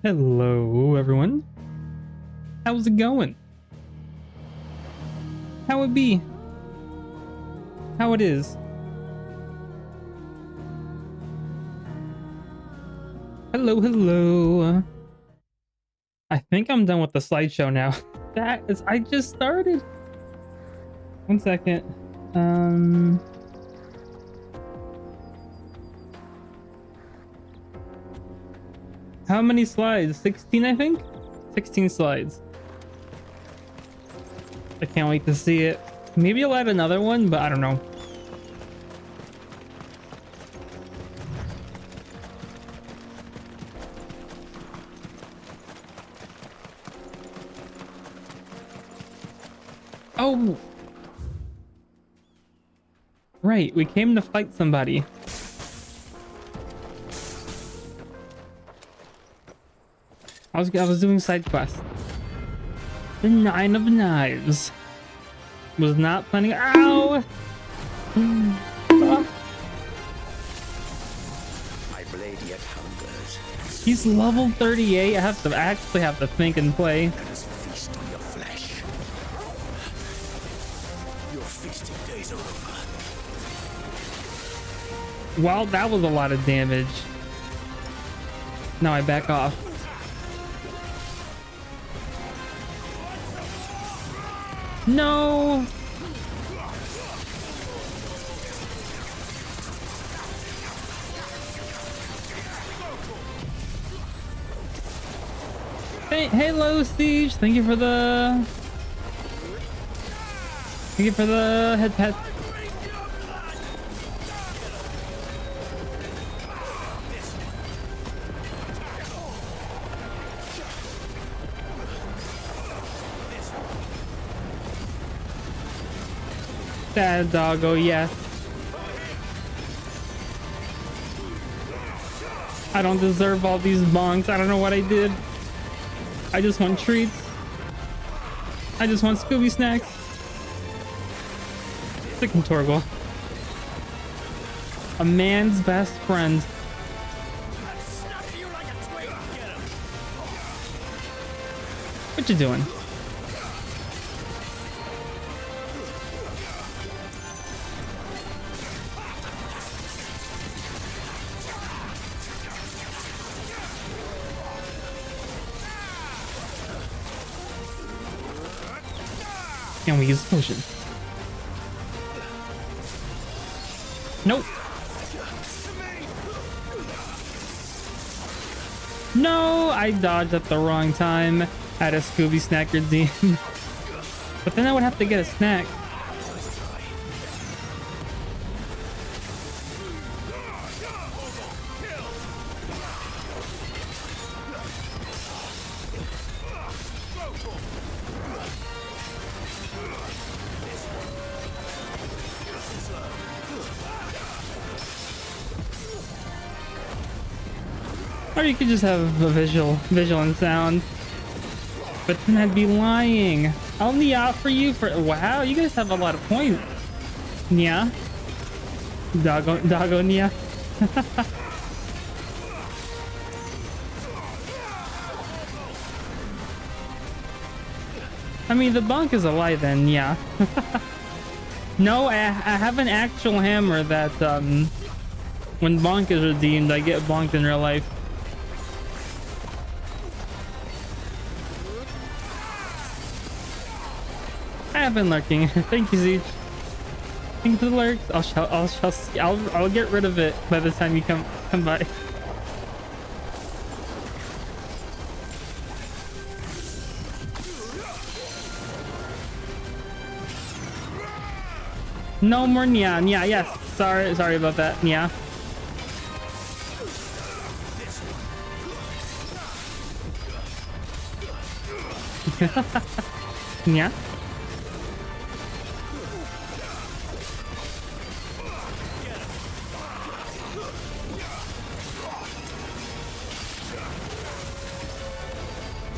Hello, everyone. How's it going? How it be? How it is? Hello, hello. I think I'm done with the slideshow now. I just started. 1 second. How many slides? 16, I think? 16 slides. I can't wait to see it. Maybe I'll add another one, but I don't know. Oh! Right, we came to fight somebody. I was doing side quest. The 9 of Knives. Was not planning. Ow! My blade yet hungers. He's level 38. I actually have to think and play. Let us feast on your flesh. Your feasting days are over. Wow, that was a lot of damage. Now I back off. No! Hello, Siege. Thank you for the head pet. Sad doggo, yes. I don't deserve all these bonks. I don't know what I did. I just want treats. I just want Scooby snacks. Sick and Torgal. A man's best friend. What you doing? Can we use the potion? Nope. No, I dodged at the wrong time. Had a Scooby snack redeem. But then I would have to get a snack. Or you could just have a visual and sound. But then I'd be lying. I'll knee out for you for— wow, you guys have a lot of points. Nya. Doggo Nya. I mean, the bonk is a lie then, yeah. No, I have an actual hammer that, when bonk is redeemed, I get bonked in real life. I have been lurking. Thank you, Zeech. Thank you for the lurks. I'll get rid of it by the time you come by. No more Nya. Nya, yes. Sorry about that, Nya. Nya.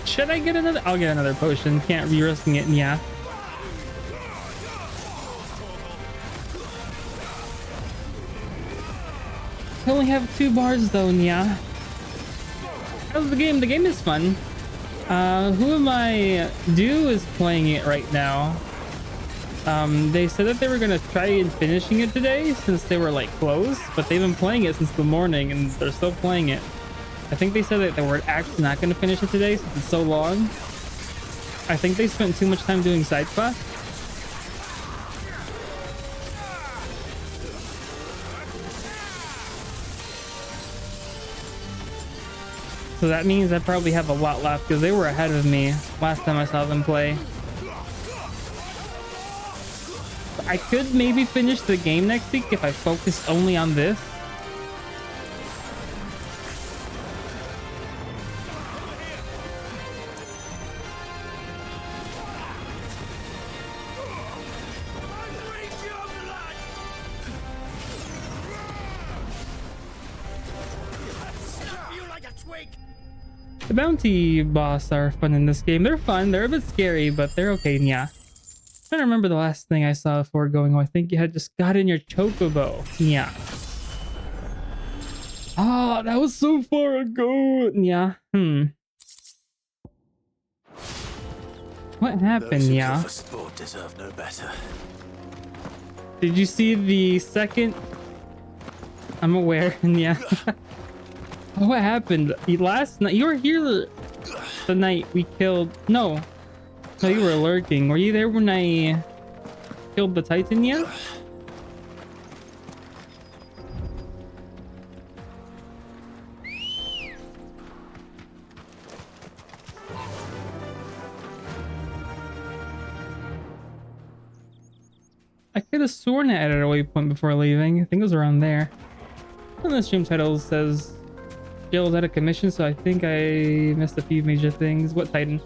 Should I get another? I'll get another potion. Can't be risking it, yeah. I only have 2 bars though, Nya. How's the game? The game is fun. Who am I? Do is playing it right now. They said that they were gonna try and finishing it today since they were like closed, but they've been playing it since the morning and they're still playing it. I think they said that they were actually not gonna finish it today since it's so long. I think they spent too much time doing side quests. So that means I probably have a lot left because they were ahead of me last time I saw them play. I could maybe finish the game next week if I focus only on this. The bounty boss are fun in this game. They're fun. They're a bit scary, but they're okay. Yeah. I'm trying to remember the last thing I saw before going. I think you had just got in your chocobo. Yeah. Oh, that was so far ago. Yeah. What happened? Yeah. Deserve no better. Did you see the second? I'm aware. Yeah. What happened last night? You were here the night we killed. No, you were lurking. Were you there when I killed the Titan? Yeah. I could have sworn I added a waypoint before leaving. I think it was around there. And the stream title says Jill's out of commission, so I think I missed a few major things. What Titan?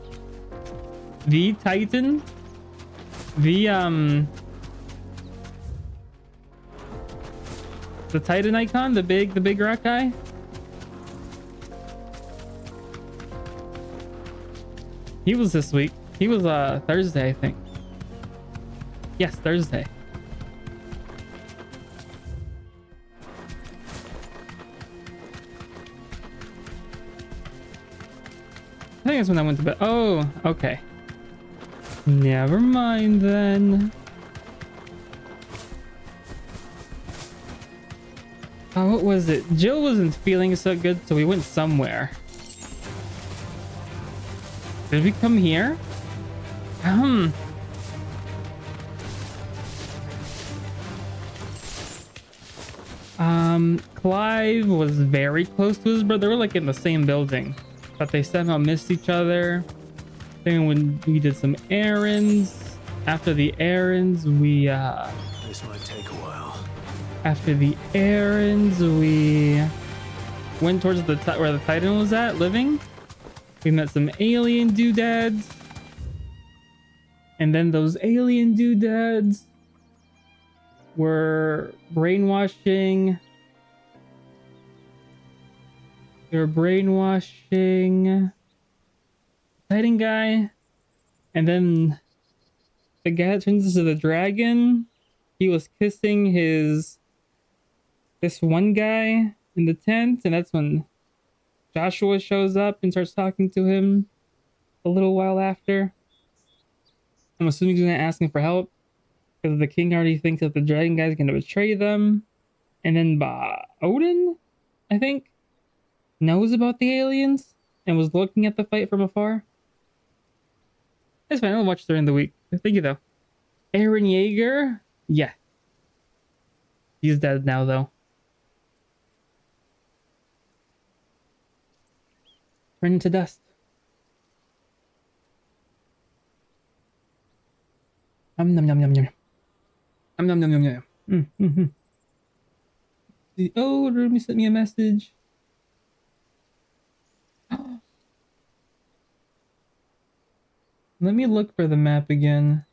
The Titan? The Titan icon? The big rock guy? He was this week. He was Thursday, I think. Yes, Thursday. I think that's when I went to bed. Oh, okay. Never mind then. Oh, what was it? Jill wasn't feeling so good, so we went somewhere. Did we come here? Clive was very close to his brother. They were like in the same building, but they somehow missed each other. Then when we did some errands, after the errands, we This might take a while. after the errands, we went towards the where the Titan was at living. We met some alien doodads, and then those alien doodads were brainwashing. They were brainwashing Titan guy, and then the guy that turns into the dragon, he was kissing this one guy in the tent, and that's when Joshua shows up and starts talking to him a little while after. I'm assuming he's gonna ask him for help because the king already thinks that the dragon guy's gonna betray them. And then Odin, I think, knows about the aliens and was looking at the fight from afar. It's fine, I'll watch during the week. Thank you though. Aaron Yeager? Yeah. He's dead now though. Turned to dust. Nom nom nom nom nom. Nom nom nom nom nom. Oh, Rumi sent me a message. Let me look for the map again.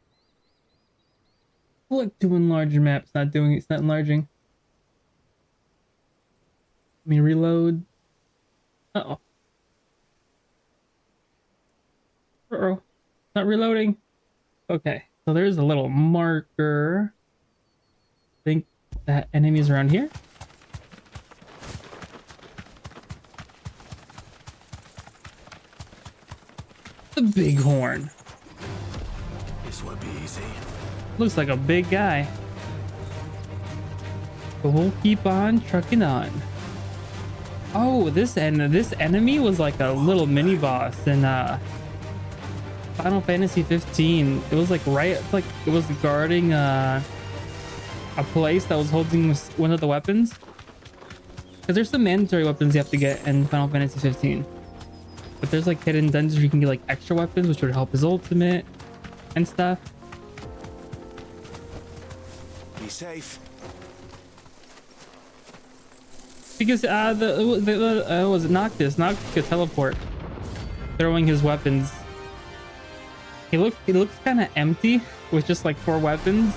Look, to enlarge your map. It's not doing it. It's not enlarging. Let me reload. Uh-oh. Uh-oh. Not reloading. Okay. So there's a little marker. I think that enemy's around here. The bighorn. This won't be easy. Looks like a big guy. But we'll keep on trucking on. Oh, this enemy was like a little mini boss in Final Fantasy 15. It was like it was guarding a place that was holding one of the weapons. Because there's some mandatory weapons you have to get in Final Fantasy 15. But there's like hidden dungeons where you can get like extra weapons, which would help his ultimate and stuff. Be safe. Because was it Noctis? Noctis could teleport, throwing his weapons. He looks kind of empty with just like 4 weapons.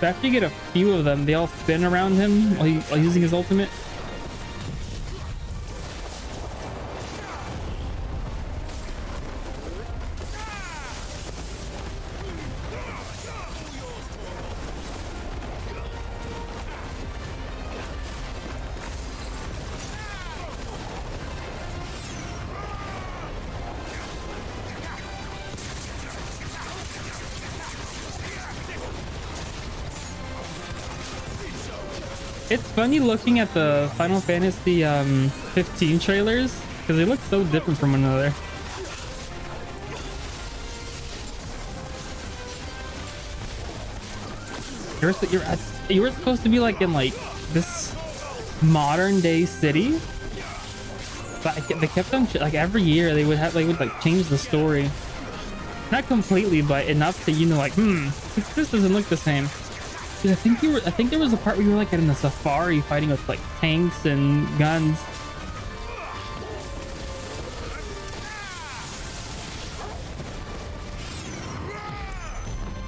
But after you get a few of them, they all spin around him while using his ultimate. It's funny looking at the Final Fantasy 15 trailers because they look so different from one another. You were supposed to be like in like this modern day city, but they kept on like every year they would like change the story, not completely, but enough that you know like this doesn't look the same. Dude, I think there was a part where you were like in the safari fighting with like tanks and guns.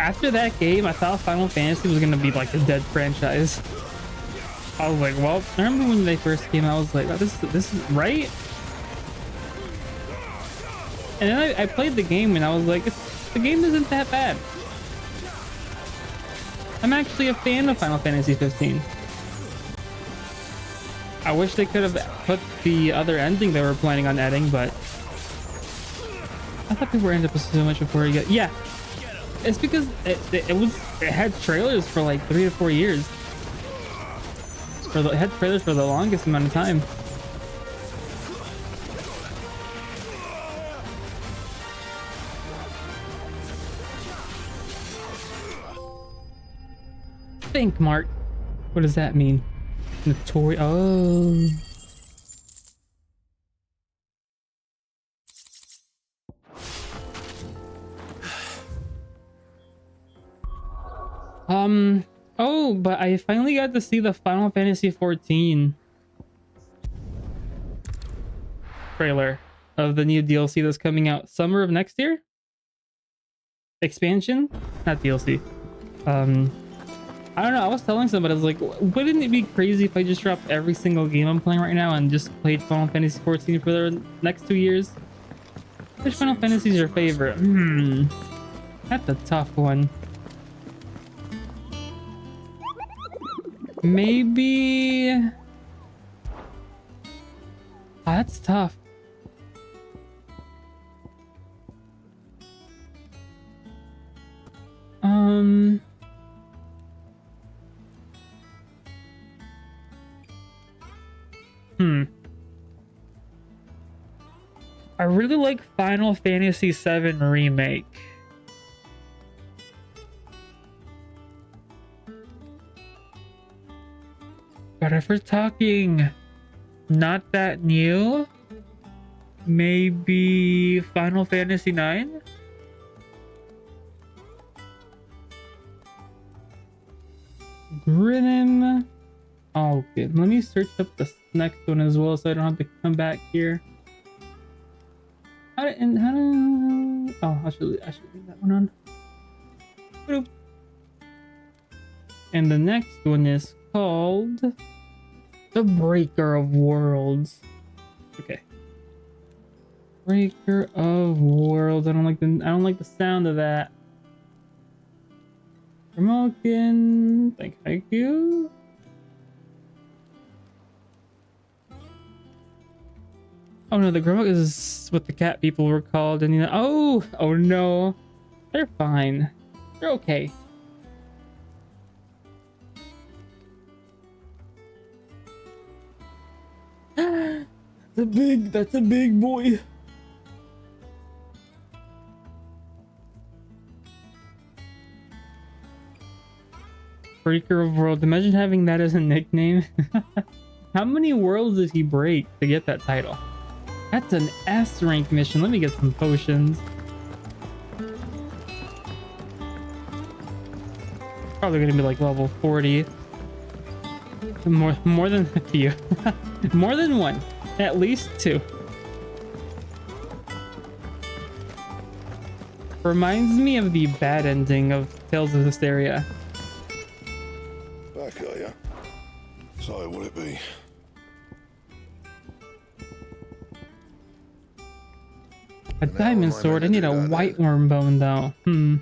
After that game, I thought Final Fantasy was gonna be like a dead franchise. I was like, well, I remember when they first came out, I was like, oh, this is right. And then I played the game and I was like, the game isn't that bad. I'm actually a fan of Final Fantasy 15. I wish they could have put the other ending they were planning on adding, but I thought people were ending up so much before you get. Yeah, it's because it had trailers for like 3 to 4 years. It had trailers for the longest amount of time. Think, Mark. What does that mean? Notorious. Oh. Oh, but I finally got to see the Final Fantasy XIV trailer of the new DLC that's coming out summer of next year. Expansion, not DLC. I don't know, I was telling somebody, I was like, wouldn't it be crazy if I just dropped every single game I'm playing right now and just played Final Fantasy XIV for the next 2 years? Which Final Fantasy is your favorite? That's a tough one. Maybe... that's tough. I really like Final Fantasy VII Remake. But if we're talking not that new, maybe Final Fantasy IX? Grinnin'. Oh, okay, let me search up this next one as well so I don't have to come back here. Oh, I should leave that one on. Boop. And the next one is called The Breaker of Worlds. Okay. Breaker of Worlds. I don't like the sound of that. Remokin. Thank you. Oh no, the Gromuk is what the cat people were called, and you know, oh no, they're fine, they're okay. That's a big boy. Breaker of Worlds. Imagine having that as a nickname. How many worlds did he break to get that title? That's an S rank mission. Let me get some potions. Probably gonna be like level 40. More than a few. More than one. At least two. Reminds me of the bad ending of Tales of Hysteria. Back, are ya? So, will it be? A diamond sword. I need a white worm bone though. And?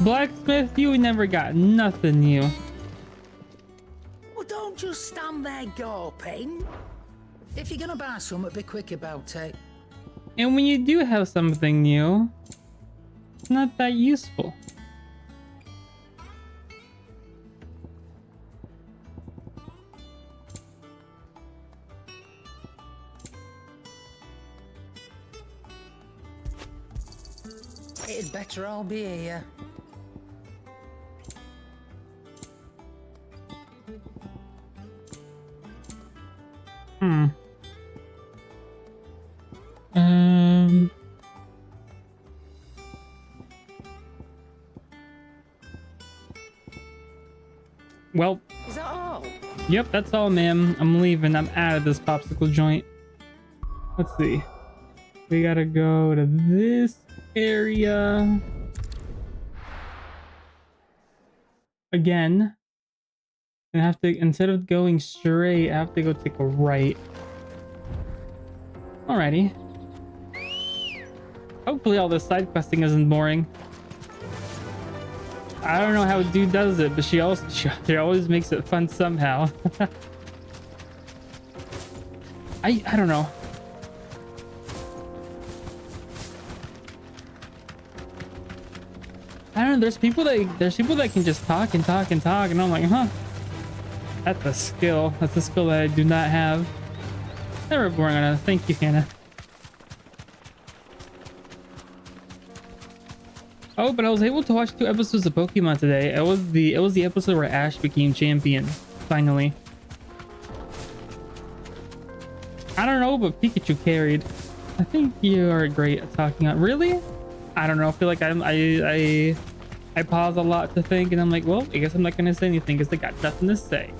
Blacksmith, you never got nothing new. Well, don't just stand there gawping. If you're gonna buy something, be quick about it. And when you do have something new, it's not that useful. It'd better all be here. Well, Is that all? yep, that's all, ma'am. I'm leaving. I'm out of this popsicle joint. Let's see. We gotta go to this area. Again. And I have to, instead of going straight, I have to go take a right. Alrighty. Hopefully all this side questing isn't boring. I don't know how dude does it, but she always makes it fun somehow. I don't know. I don't know. There's people that can just talk and talk and talk, and I'm like, huh? That's a skill. That's a skill that I do not have. Never boring enough. Thank you, Hannah. Oh, but I was able to watch 2 episodes of Pokemon today. It was the episode where Ash became champion, finally. I don't know, but Pikachu carried. I think you are great at talking. Really? I don't know. I feel like I pause a lot to think, and I'm like, well, I guess I'm not gonna say anything because I got nothing to say.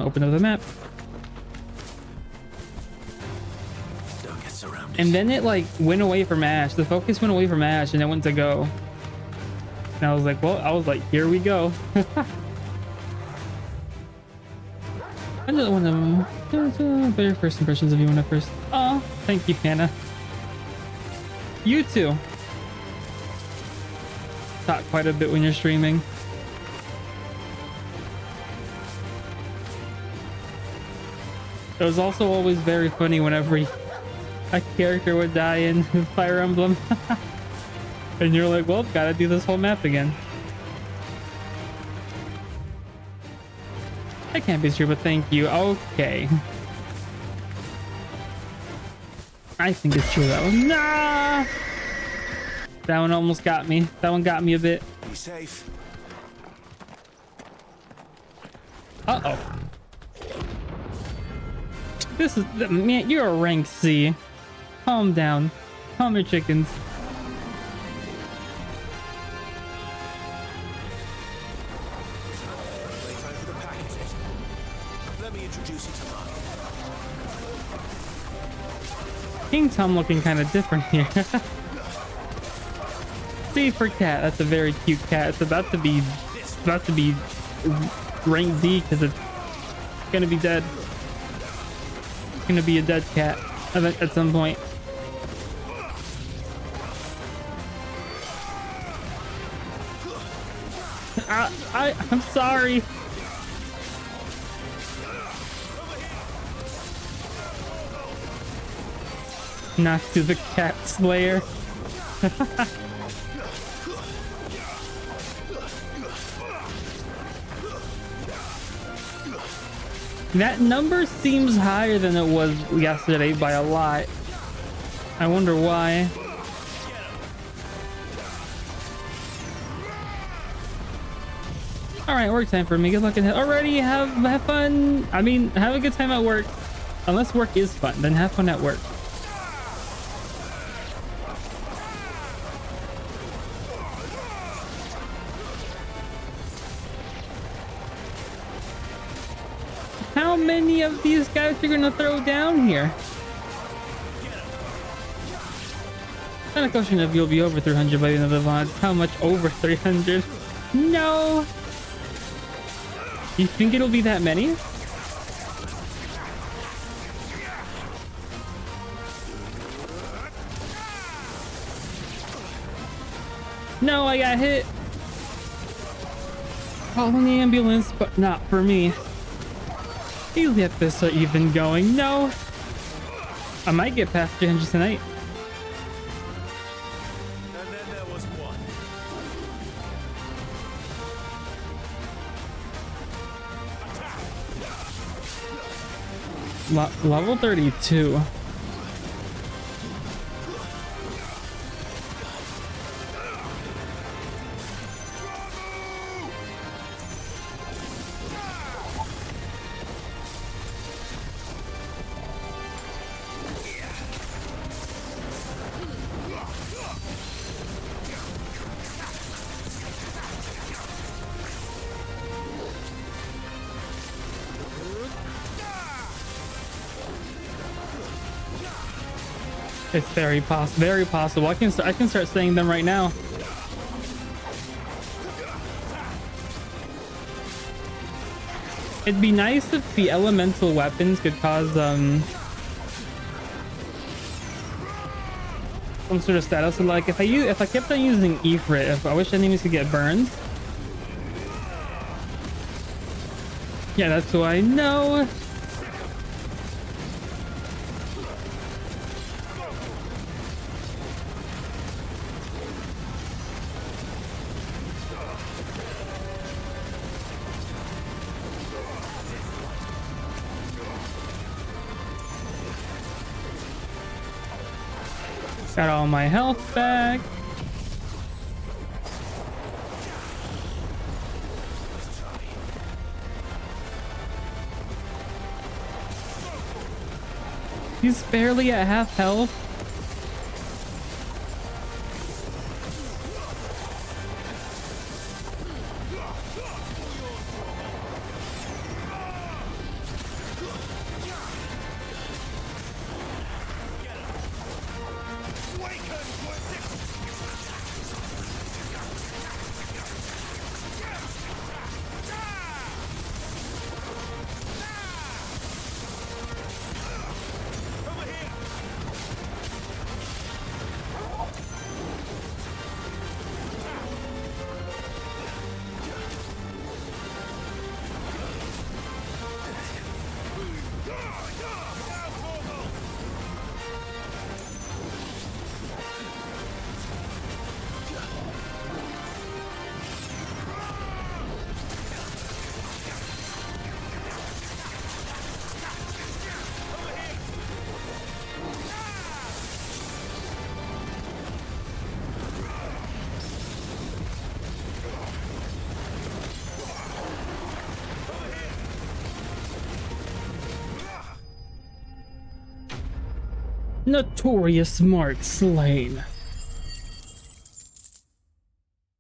Open up the map. Don't get surrounded. And then it like went away from Ash. The focus went away from Ash and it went to go. And I was like, here we go. I just want to better first impressions of you when I first. Oh, thank you, Hannah. You too. Talk quite a bit when you're streaming. It was also always very funny whenever a character would die in Fire Emblem. And you're like, well, gotta do this whole map again. That can't be true, but thank you. Okay. I think it's true, that one. Nah! That one almost got me. That one got me a bit. Be safe. Uh-oh. This is, man, you're a rank C. Calm down. Calm your chickens. Time for the pack. Let me introduce you to Mark. King Tom looking kind of different here. C for cat. That's a very cute cat. It's about to be rank D because it's gonna be dead. It's gonna be a dead cat at some point. I'm sorry. Not to the cat slayer. That number seems higher than it was yesterday by a lot. I wonder why. All right, work time for me. Good luck and already have fun. I mean, have a good time at work. Unless work is fun, then have fun at work. How many of these guys are gonna throw down here? Not a question if you'll be over 300 by the end of the VOD. How much over 300? No. You think it'll be that many? No, I got hit. Calling the ambulance, but not for me. You get this even going. No. I might get past 300 tonight. And then there was one. Level 32. It's very possible. I can start saying them right now. It'd be nice if the elemental weapons could cause some sort of status. So like if I kept on using Ifrit, if I wish enemies could get burned. Yeah, that's who I know. Got all my health back. He's barely at half health. Notorious Mark slain.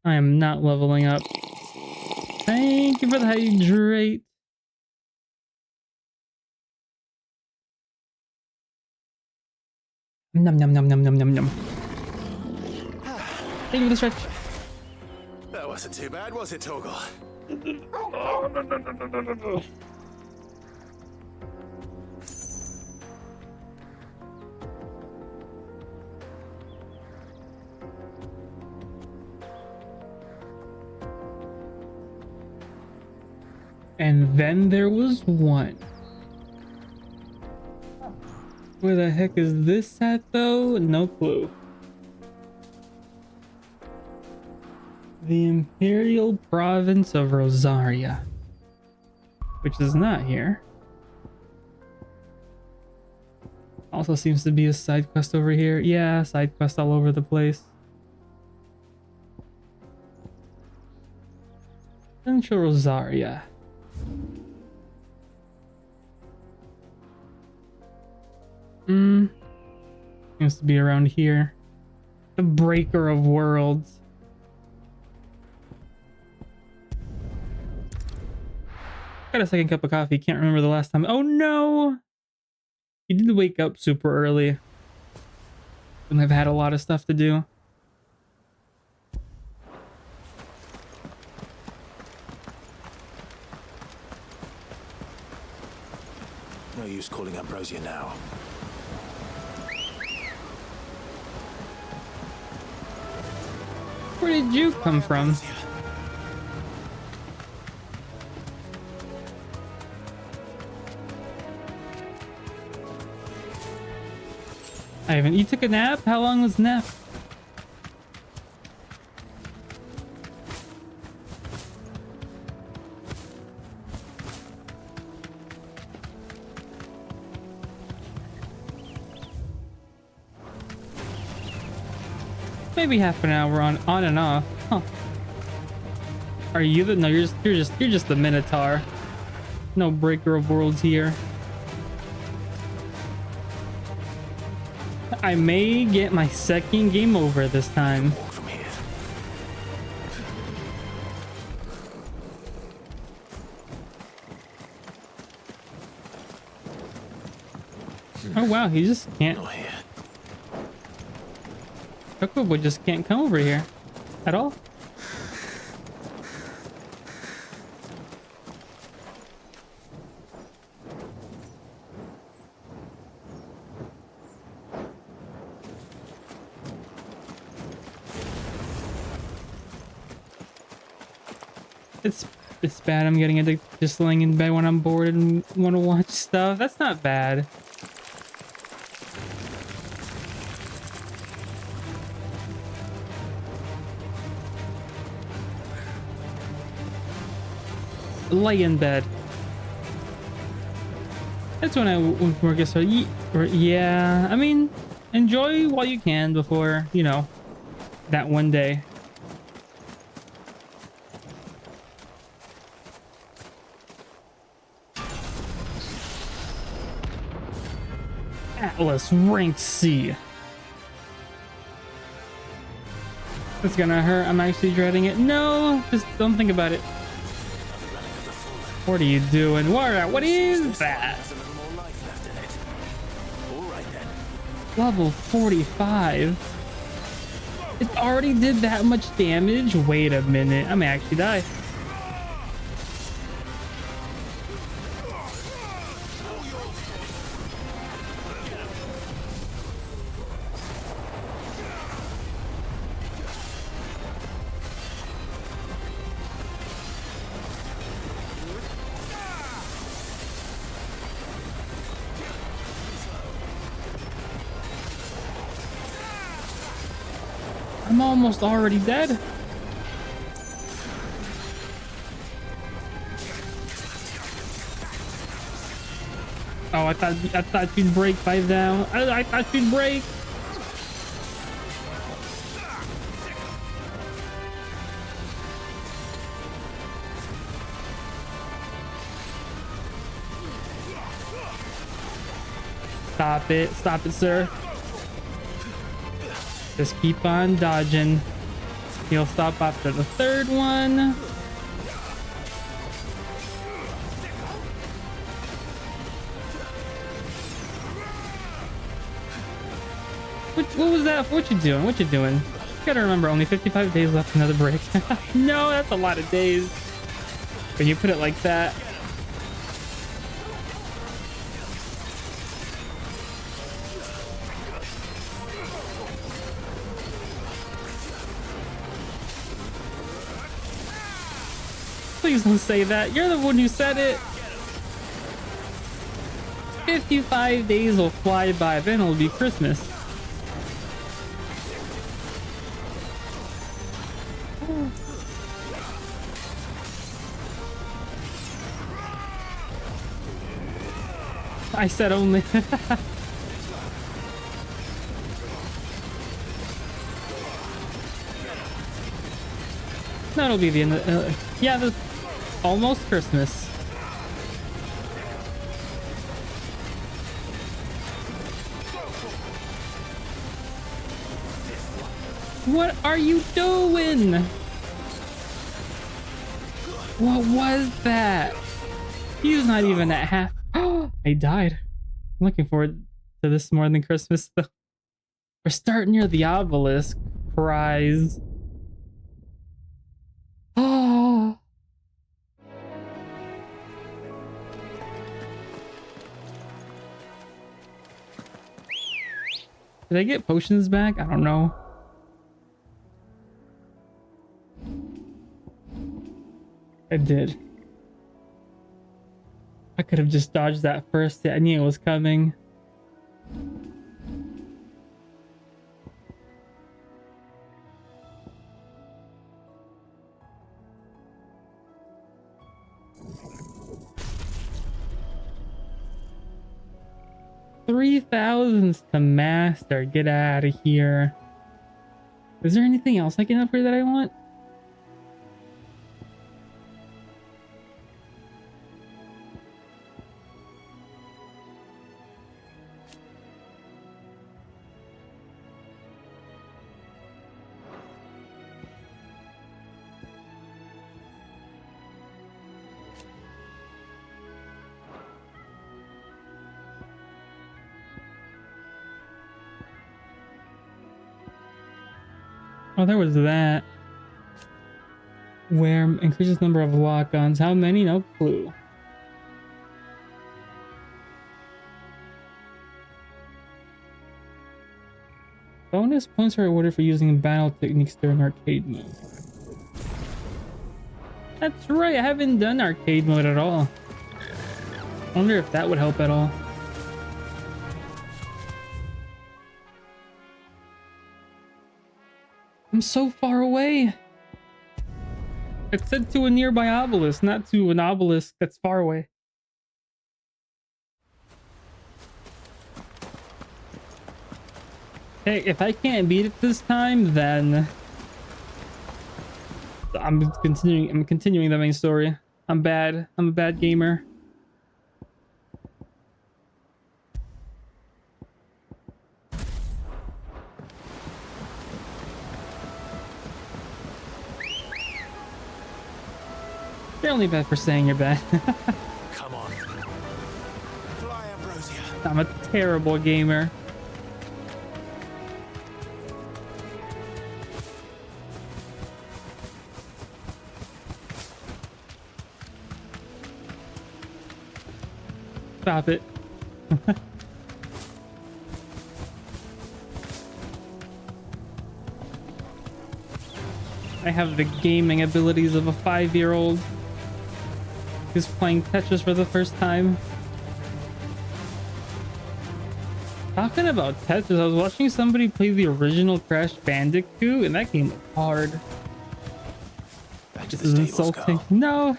I am not leveling up. Thank you for the hydrate. Num num num num num num num. Thank you for the stretch. That wasn't too bad, was it, Torgal? And then there was one. Where the heck is this at though? No clue. The Imperial Province of Rosaria. Which is not here. Also seems to be a side quest over here. Yeah, side quest all over the place. Central Rosaria. Seems to be around here. The Breaker of Worlds. Got a second cup of coffee. Can't remember the last time. Oh no! You did wake up super early. And I've had a lot of stuff to do. No use calling Ambrosia now. Where did you come from? I haven't. You took a nap? How long was the nap? Maybe half an hour on and off. Huh. Are you the no, you're just the Minotaur. No Breaker of Worlds here. I may get my second game over this time. Walk from here. Oh wow, he just can't. Not here. Chocobo just can't come over here at all. It's bad. I'm getting addicted to just laying in bed when I'm bored and want to watch stuff. That's not bad. Lay in bed. That's when I work it. So yeah, I mean, enjoy while you can before, you know, that one day. Atlas rank C. It's gonna hurt. I'm actually dreading it. No, just don't think about it. What are you doing? What is that? Level 45. It already did that much damage? Wait a minute. I may actually die. I'm almost already dead. Oh, I thought you'd break by now. I thought you'd break. Stop it, sir. Just keep on dodging. He'll stop after the third one. What was that? What you doing? What you doing? You gotta remember, only 55 days left, another break. No, that's a lot of days. When you put it like that. Please don't say that. You're the one who said it. 55 days will fly by, then it'll be Christmas. I said only. That'll be the end of, yeah, the almost Christmas. What are you doing? What was that? He's not even at half. Oh, I died. I'm looking forward to this more than Christmas though. We're starting near the obelisk. Prize. Oh. Did I get potions back? I don't know. I did. I could have just dodged that first. I knew it was coming. $3,000 to master. Get out of here. Is there anything else I can upgrade that I want? Oh, there was that. Where increases number of lock-ons. How many? No clue. Bonus points are awarded for using battle techniques during arcade mode. That's right, I haven't done arcade mode at all. I wonder if that would help at all. I'm so far away. It said to a nearby obelisk, not to an obelisk that's far away. Hey, if I can't beat it this time, then I'm continuing the main story. I'm bad. I'm a bad gamer. You're only bad for saying you're bad. Come on. Fly, Ambrosia. I'm a terrible gamer. Stop it. I have the gaming abilities of a 5-year-old who's playing Tetris for the first time. Talking about Tetris, I was watching somebody play the original Crash Bandicoot, and that game was hard. Back to This the is stables, insulting. girl. No.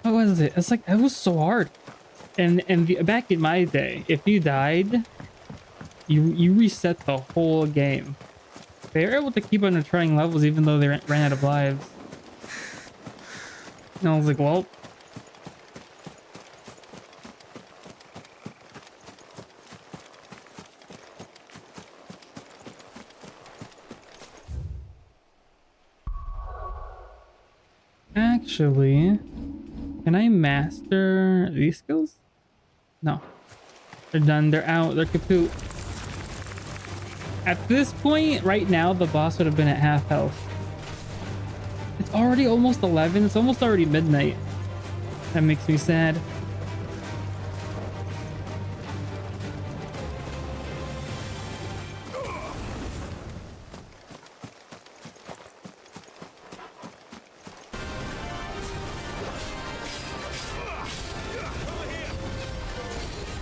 What was it? It's like, it was so hard. And back in my day, if you died, you reset the whole game. They were able to keep on trying levels even though they ran out of lives. And I was like, well. Actually, can I master these skills? No. They're done. They're out. They're kaput. At this point, right now, the boss would have been at half health. It's already almost 11. It's almost already midnight. That makes me sad.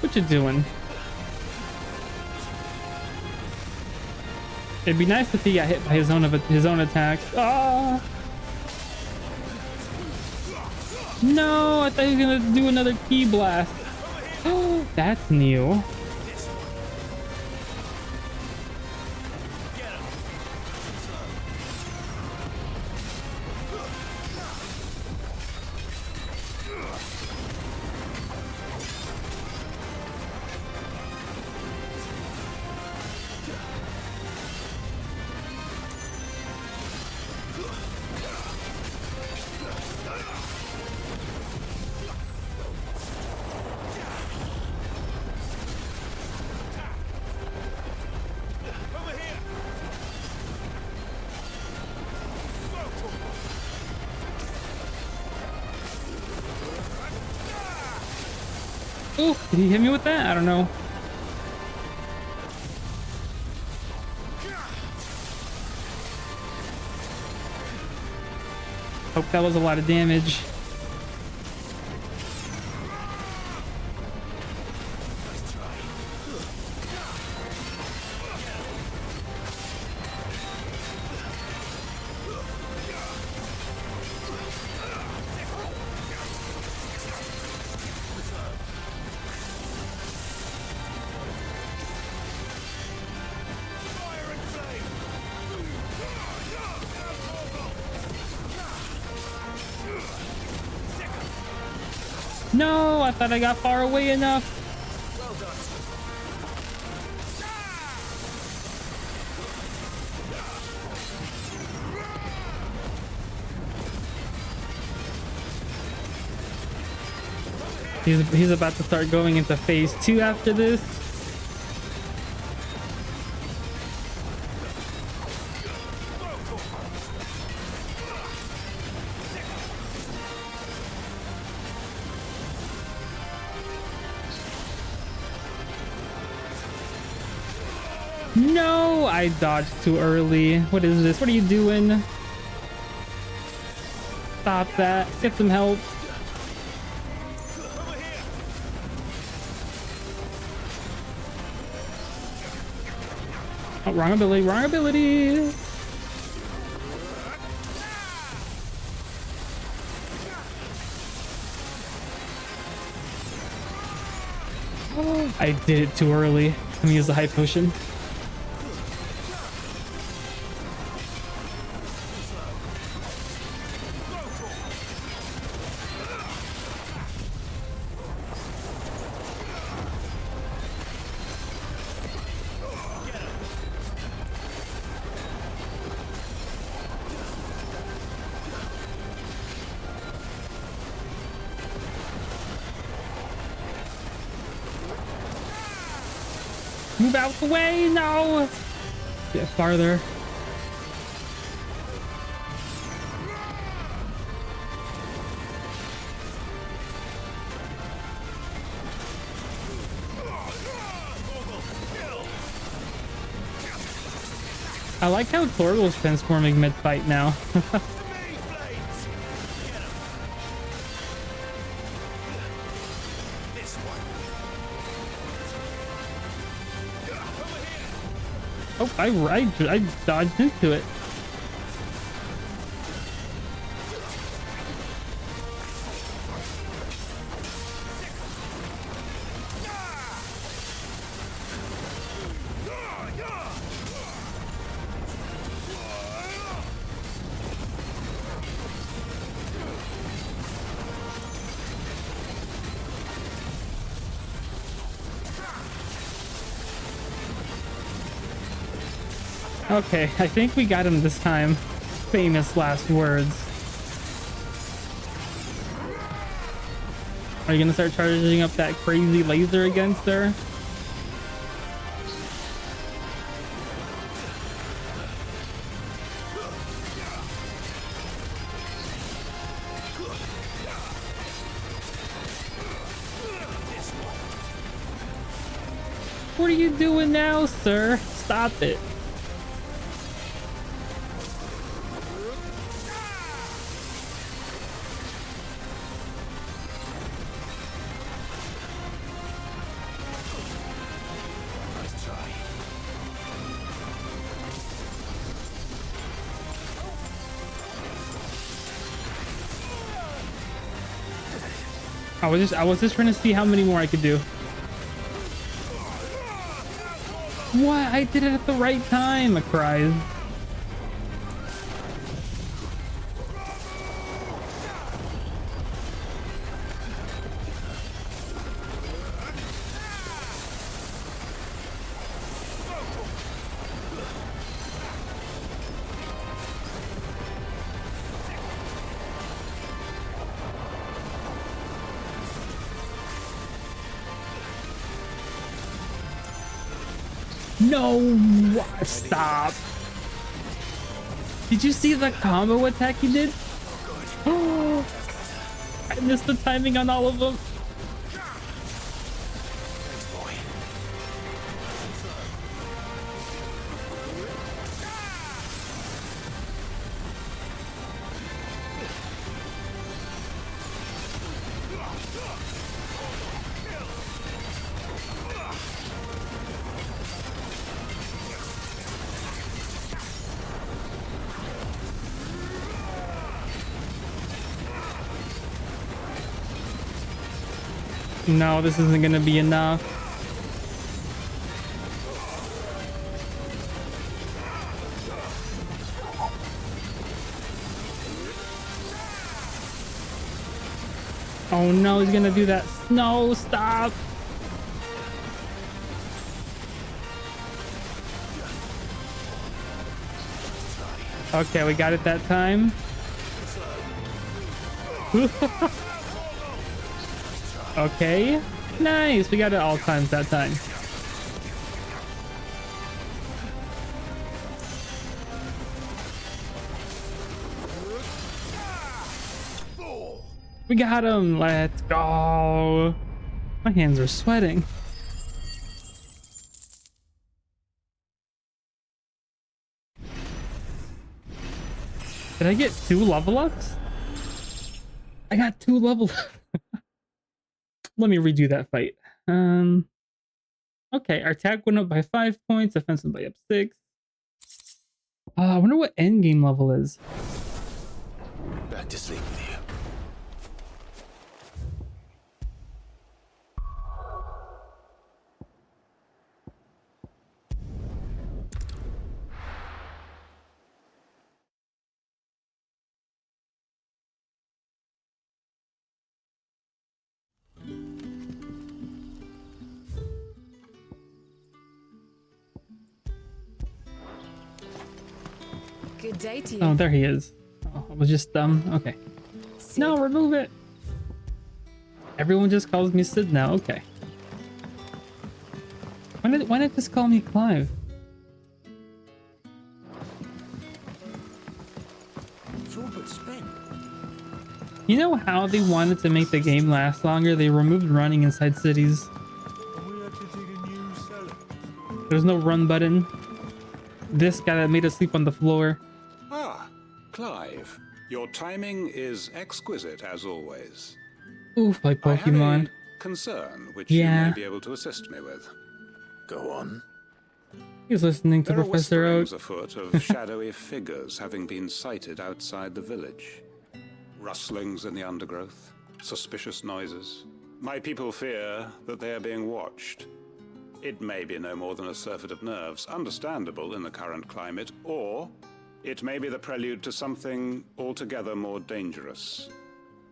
What you doing? It'd be nice if he got hit by his own attack. Ah! No, I thought he was gonna do another key blast. Oh, that's new. Ooh, did he hit me with that? I don't know. Hope that was a lot of damage. No, I thought I got far away enough. He's about to start going into phase 2 after this. No, I dodged too early. What is this? What are you doing? Stop that. Get some help. Oh, wrong ability, wrong ability. Oh, I did it too early. Let me use the high potion. Move out the way, no! Get farther. I like how Torgal's transforming mid-fight now. Oh, I dodged into it. Okay, I think we got him this time. Famous last words. Are you gonna start charging up that crazy laser against her? What are you doing now, sir? Stop it. Nice try. I was just trying to see how many more I could do. What? I did it at the right time, it cries. No, stop. Did you see the combo attack he did? Oh, I missed the timing on all of them. Thanks, boy. No, this isn't gonna be enough. Oh no, he's gonna do that. No, stop. Okay, we got it that time. Okay, nice. We got it all times that time. We got him. Let's go. My hands are sweating. Did I get 2 level ups? I got 2 level ups. Let me redo that fight. Okay, our attack went up by 5 points, offense went by up 6. I wonder what endgame level is. Back to sleep with you. Good day to you. Oh, there he is. Oh, it was just okay. Sid. No, remove it. Everyone just calls me Sid now. Okay. Why not just call me Clive? It's all but spent. You know how they wanted to make the game last longer? They removed running inside cities. And we had to dig a new cellar. There's no run button. This guy that made us sleep on the floor. Ah, Clive. Your timing is exquisite as always. Oof, like I have Pokemon. a concern which Yeah. you may be able to assist me with. Go on. He's listening to There are Professor Oak. whisperings afoot of shadowy figures having been sighted outside the village. Rustlings in the undergrowth, suspicious noises. My people fear that they are being watched. It may be no more than a surfeit of nerves, understandable in the current climate, or it may be the prelude to something altogether more dangerous.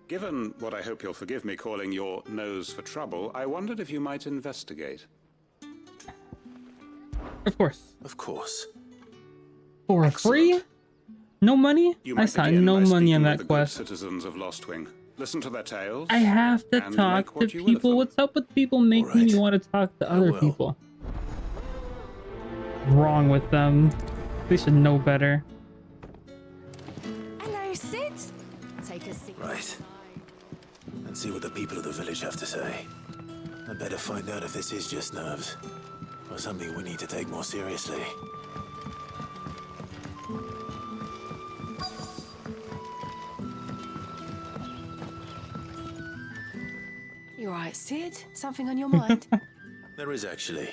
Given what I hope you'll forgive me calling your nose for trouble, I wondered if you might investigate. Of course. Of course. For free? No money? You I might saw begin no by money on speaking with that the good quest. citizens of Lostwing. Listen to their tales. I have to and talk make to what you will of people. them. What's up with people making me Alright. want to talk to I other will. people? Wrong with them. They should know better. Hello, Sid. Take a seat. Right. And see what the people of the village have to say. I better find out if this is just nerves. or something we need to take more seriously. You alright, Sid? Something on your mind? There is actually.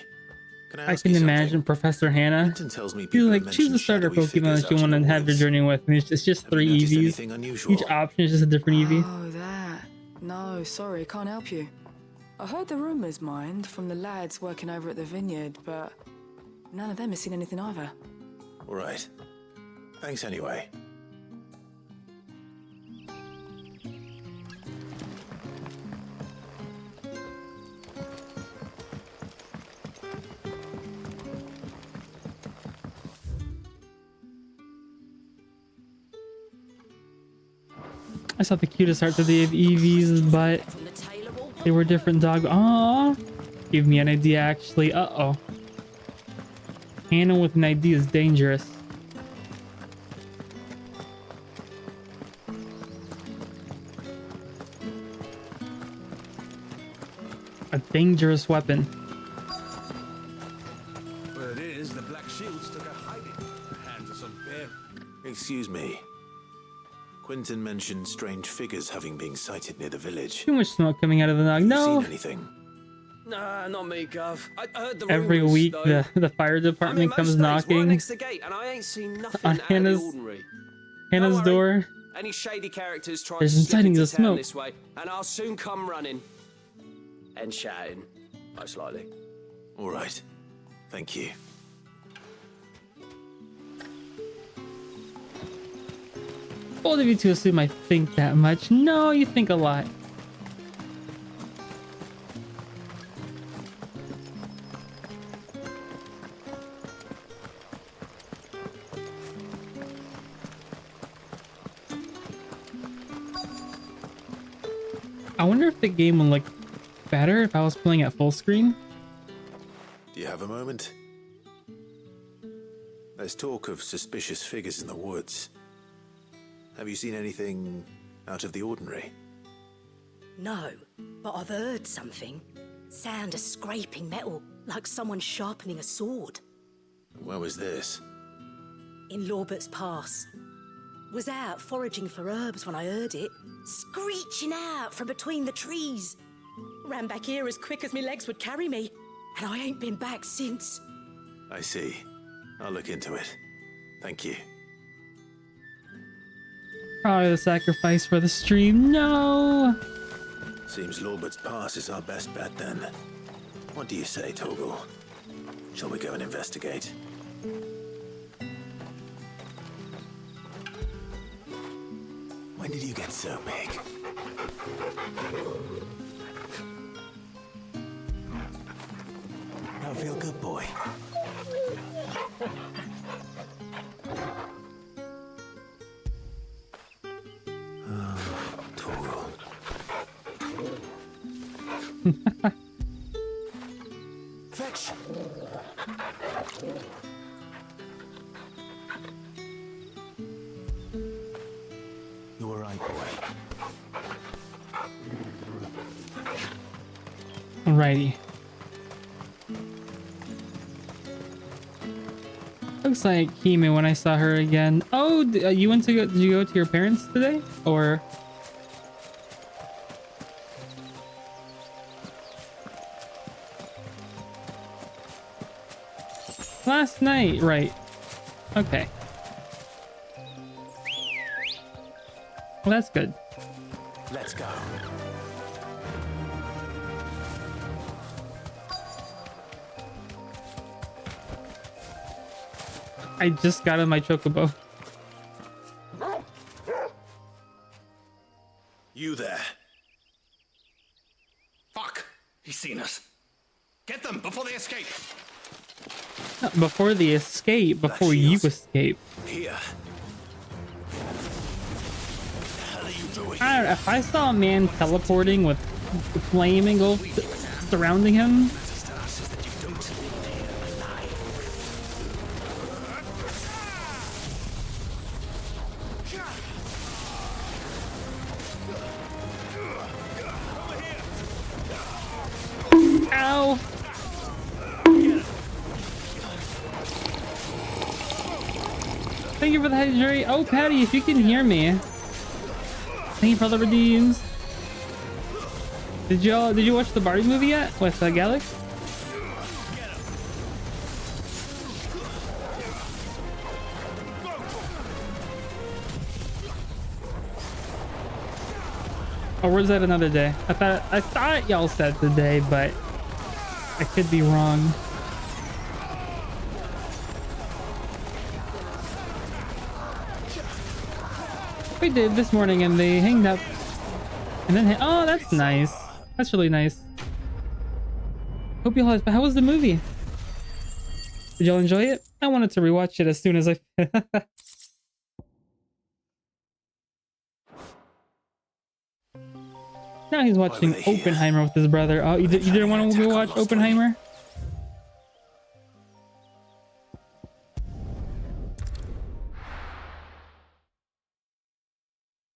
Can I I ask can you something? imagine Professor Hannah. Quentin tells me She's people like, have choose a mentioned starter shadowy Pokemon figures that you out in want to the have your woods. journey with. And it's just Have you 3 noticed EVs. anything unusual? Each option is just a different EV. Oh, that. No, sorry, can't help you. I heard the rumours, mind, from the lads working over at the vineyard, but none of them has seen anything either. All right. Thanks anyway. I saw the cutest art that they have EVs, but they were different dog. Aww. Gave me an idea actually. Uh-oh. Hannah with an idea is dangerous. A dangerous weapon. Word is, the Black Shields took a hiding. Hands us on bear. Excuse me. Quentin mentioned strange figures having been sighted near the village. Too much smoke coming out of the nog. Have you No. seen anything? Nah, not me, Gov. I heard the Every rumours, week though. the fire department comes most days, right knocking next to the gate, and I ain't seen nothing on out of the Hannah's ordinary. Hannah's Don't worry. door. Any shady characters try There's to slip sightings into of town smoke. this way, and I'll soon come running. And shouting, most likely. All right. Thank you. Bold of you to assume I think that much. No, you think a lot. I wonder if the game would look better if I was playing at full screen. Do you have a moment? There's talk of suspicious figures in the woods. Have you seen anything out of the ordinary? No, but I've heard something. Sound of scraping metal, like someone sharpening a sword. Where was this? In Lorbert's Pass. Was out foraging for herbs when I heard it, screeching out from between the trees. Ran back here as quick as my legs would carry me, and I ain't been back since. I see. I'll look into it. Thank you. Probably the sacrifice for the stream. No! Seems Lorbert's Pass is our best bet then. What do you say, Toggle? Shall we go and investigate? When did you get so big? Now feel good, boy. Toggle. Fetch! You were right, boy. Alrighty. Looks like Hime when I saw her again. Oh, you went to go? Did you go to your parents today, or? Last night, right? Okay. Well, that's good. Let's go. I just got in my chocobo. You there. Fuck! He's seen us. Get them before they escape. Before the escape, before you escape. Here. What the hell are you doing? I don't know, if I saw a man teleporting with flame engulfed surrounding him, ow! Thank you for the hydrate. Oh, Patty, if you can hear me. Thank you for the redeems. Did you watch the Barbie movie yet with Galax? Or was that another day? I thought y'all said today, but I could be wrong. We did this morning, and they hanged up, and then oh, that's nice. That's really nice. Hope y'all had. How was the movie? Did y'all enjoy it? I wanted to rewatch it as soon as I. Now he's watching Oppenheimer with his brother. Oh, you didn't want to go watch Oppenheimer?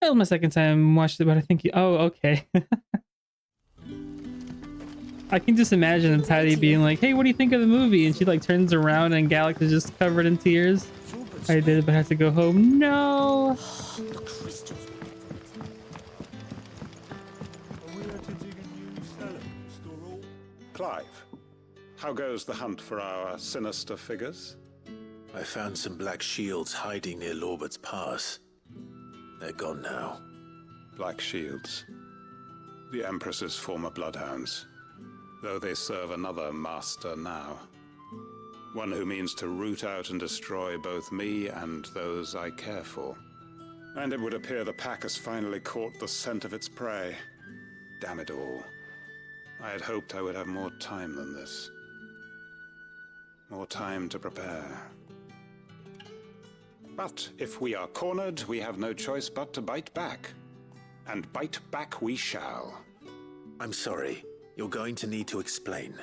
That was my second time watched it, but I think oh, okay. I can just imagine Teddy being like, "Hey, what do you think of the movie?" And she like turns around and Galax is just covered in tears. I did, but I had to go home. No. Clive, how goes the hunt for our sinister figures? I found some black shields hiding near Lorbert's Pass. They're gone now. Black shields. The Empress's former bloodhounds. Though they serve another master now. One who means to root out and destroy both me and those I care for. And it would appear the pack has finally caught the scent of its prey. Damn it all. I had hoped I would have more time than this. More time to prepare. But if we are cornered, we have no choice but to bite back. And bite back we shall. I'm sorry. You're going to need to explain.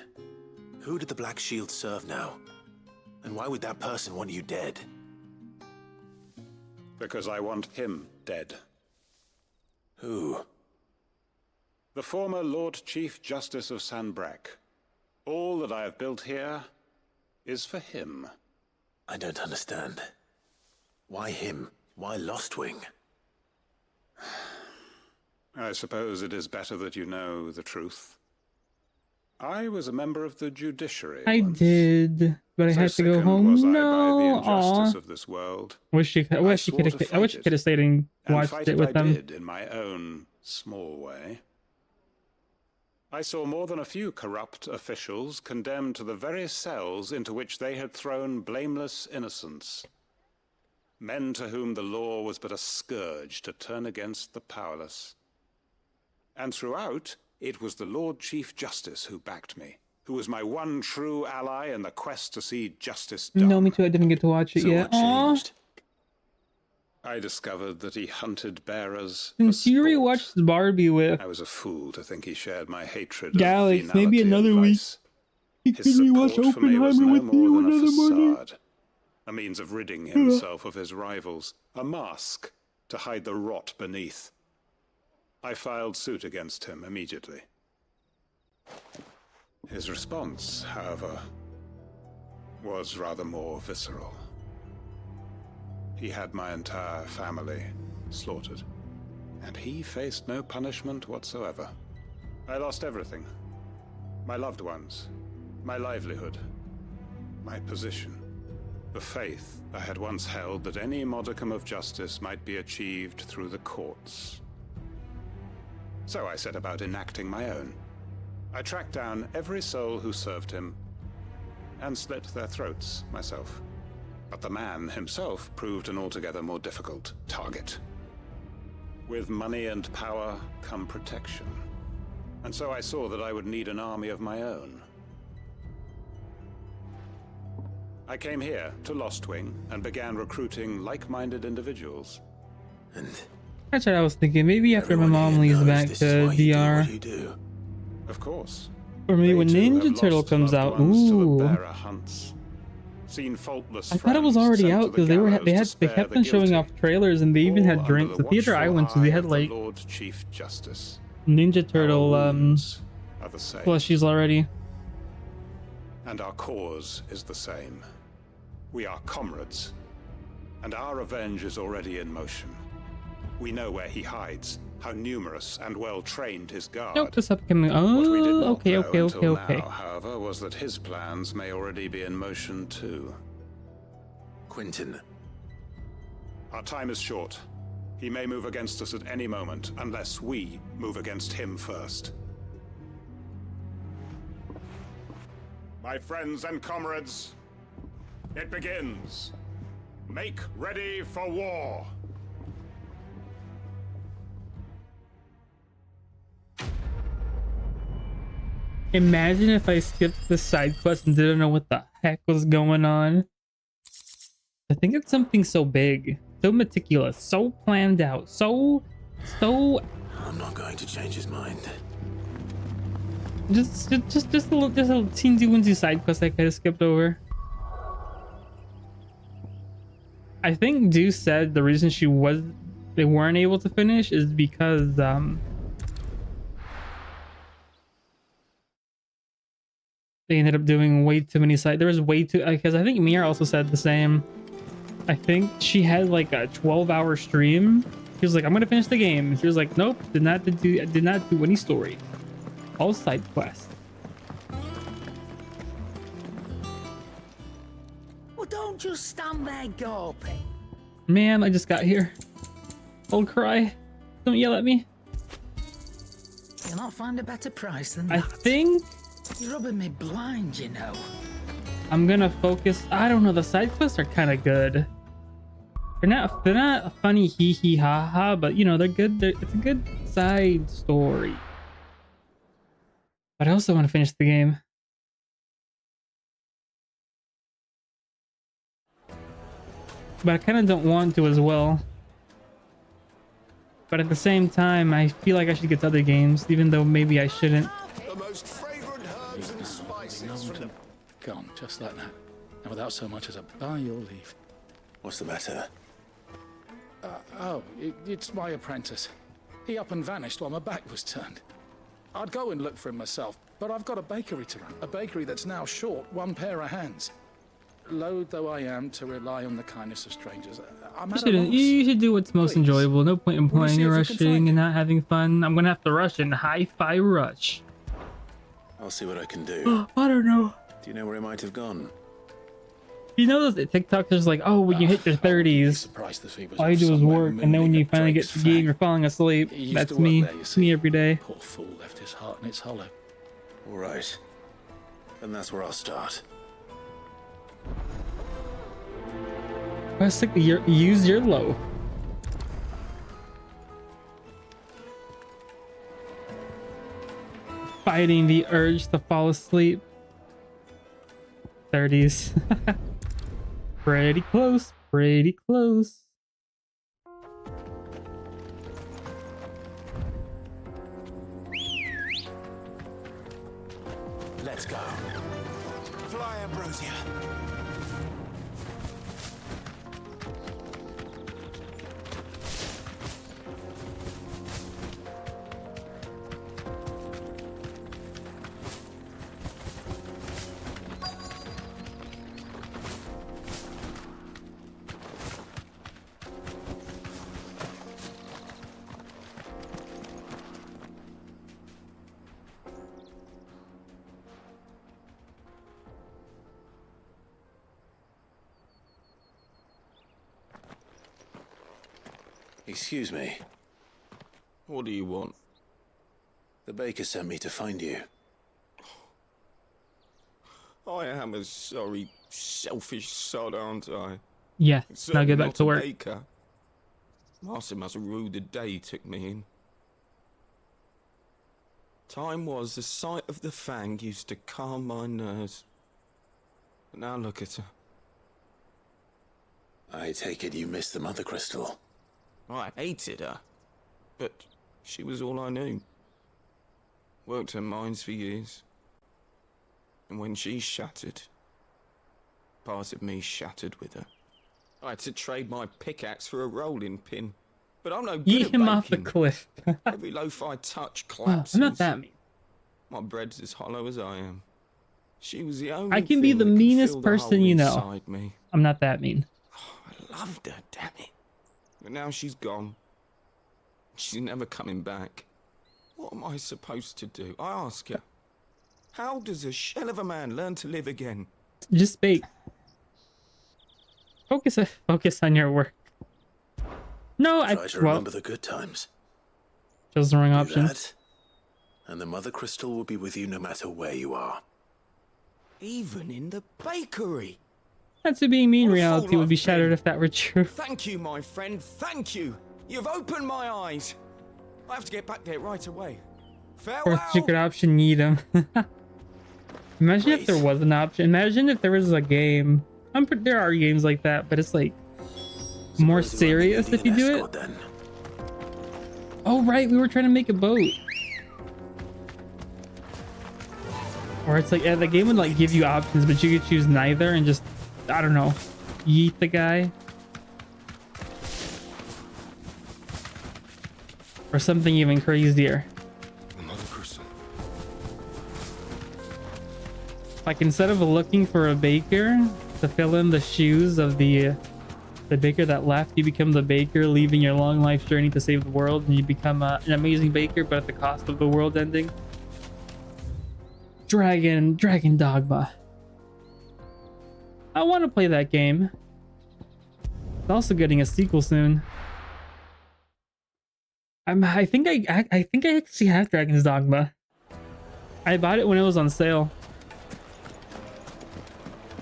Who did the Black Shield serve now? And why would that person want you dead? Because I want him dead. Who? The former Lord Chief Justice of Sanbreque. All that I have built here is for him. I don't understand. Why him? Why Lostwing? I suppose it is better that you know the truth. I was a member of the judiciary I once. did, but I had to go home. Was No, I by the injustice of this world. I wish you could have stayed and watched it with them. I did in my own small way. I saw more than a few corrupt officials condemned to the very cells into which they had thrown blameless innocents. Men to whom the law was but a scourge to turn against the powerless. And throughout, it was the Lord Chief Justice who backed me, who was my one true ally in the quest to see justice done. No, me too. I didn't get to watch it yet. What changed? I discovered that he hunted bearers. Since you rewatched Barbie with I was a fool to think he shared my hatred Galax, of maybe another week. You His can rewatch support for me was Oppenheimer no with more you than a another morning. facade, a means of ridding himself of his rivals, a mask to hide the rot beneath. I filed suit against him immediately. His response, however, was rather more visceral. He had my entire family slaughtered, and he faced no punishment whatsoever. I lost everything. My loved ones, my livelihood, my position, the faith I had once held that any modicum of justice might be achieved through the courts. So I set about enacting my own. I tracked down every soul who served him, and slit their throats myself. But the man himself proved an altogether more difficult target. With money and power come protection. And so I saw that I would need an army of my own. I came here to Lostwing and began recruiting like-minded individuals. And that's what I was thinking. Maybe after my mom leaves back to DR. Of course. Or maybe when They too Ninja have Turtle lost comes loved out. ones to Ooh. the bearer hunts. Seen faultless I thought it was friends already sent out to the because they gallows to kept spare on the showing guilty, off trailers, and they even all had under drinks. The theater I watchful went to, they eye had of the like Lord Chief Justice. Ninja Turtle Our wounds are the same, plushies already. and our cause is the same. We are comrades, and our revenge is already in motion. We know where he hides, how numerous and well-trained his guard. Nope, this upcoming. What we did Oh, not okay, know okay, until okay, okay. now, however, was that his plans may already be in motion too. Quentin, Our time is short. He may move against us at any moment, unless we move against him first. My friends and comrades, it begins. Make ready for war. Imagine if I skipped the side quest and didn't know what the heck was going on. I think it's something so big, so meticulous, so planned out, so I'm not going to change his mind. just a little teensy weensy side quest I could have skipped over. I think Deuce said the reason they weren't able to finish is because they ended up doing way too many there was way too, because I think Mia also said the same. I think she had like a 12-hour stream. She was like, I'm gonna finish the game. She was like, nope, did not do any story. All side quests. Well, don't just stand there gawping. Ma'am, I just got here. I'll cry. Don't yell at me. You'll not find a better price than I that. think You're rubbing me blind, you know. I'm gonna focus. I don't know. The side quests are kind of good. They're not funny hee hee ha ha, but you know they're good. It's a good side story. But I also want to finish the game. But I kind of don't want to as well. But at the same time, I feel like I should get to other games, even though maybe I shouldn't. The most fragrant herbs and spices from the... Gone, just like that. And without so much as a by your leave. What's the matter? It's my apprentice. He up and vanished while my back was turned. I'd go and look for him myself, but I've got a bakery to run. A bakery that's now short one pair of hands. Loath though I am to rely on the kindness of strangers, I'm at a loss. You should do what's most Please. enjoyable. No point in Will you playing see and if you can rushing find and it? not having fun. I'm gonna have to rush and hi-fi rush. I'll see what I can do. I don't know. Do you know where he might have gone? You know those TikTokers like, oh, when you hit your 30s, Surprised if he was all you do is somewhere work, and then when mooning you at finally get Drake's to the game, fang. you're falling asleep. He used That's to work me. there, you It's see. me every day. Poor fool left his heart in its hollow. All right. Then that's where I'll start. Use your low. Fighting the urge to fall asleep. 30s. Pretty close. Pretty close. Let's go. Fly, Ambrosia. Excuse me. What do you want? The baker sent me to find you. I am a sorry, selfish sod, aren't I? Yeah, It's now get back not to a work. baker. Master must have ruled the day he took me in. Time was the sight of the fang used to calm my nerves. But now look at her. I take it you missed the mother crystal. I hated her, but she was all I knew. Worked her mines for years. And when she shattered, part of me shattered with her. I had to trade my pickaxe for a rolling pin. But I'm no good Yeet at him off the baking. cliff. Every loaf I touch Oh, collapses. I'm not that mean. My bread's as hollow as I am. She was the only I can be thing the that could meanest fill the person hole you know. inside me. I'm not that mean. I loved her, damn it. But now she's gone. She's never coming back. What am I supposed to do? I ask her. How does a shell of a man learn to live again? Just bake. Focus on your work. No, Try to remember the good times. Chose the wrong Do option. that, and the Mother Crystal will be with you no matter where you are. Even in the bakery. That's what being mean. What a Reality fool would be I've shattered been. if that were true. Thank you, my friend. Thank you. You've opened my eyes. I have to get back there right away. Fourth Farewell. secret option, need them. Imagine if Wait. there was an option. Imagine if there was a game. There are games like that, but it's like more Suppose you won't be serious if you needing do an it. escort then. Oh right, we were trying to make a boat. Or it's like the game would like give you options, but you could choose neither and just, I don't know, yeet the guy. Or something even crazier. The Mother Crystal. Like instead of looking for a baker to fill in the shoes of the baker that left, you become the baker, leaving your long life journey to save the world, and you become an amazing baker, but at the cost of the world ending. Dragon Dogma. I want to play that game. It's also getting a sequel soon. I think I actually have Dragon's Dogma. I bought it when it was on sale.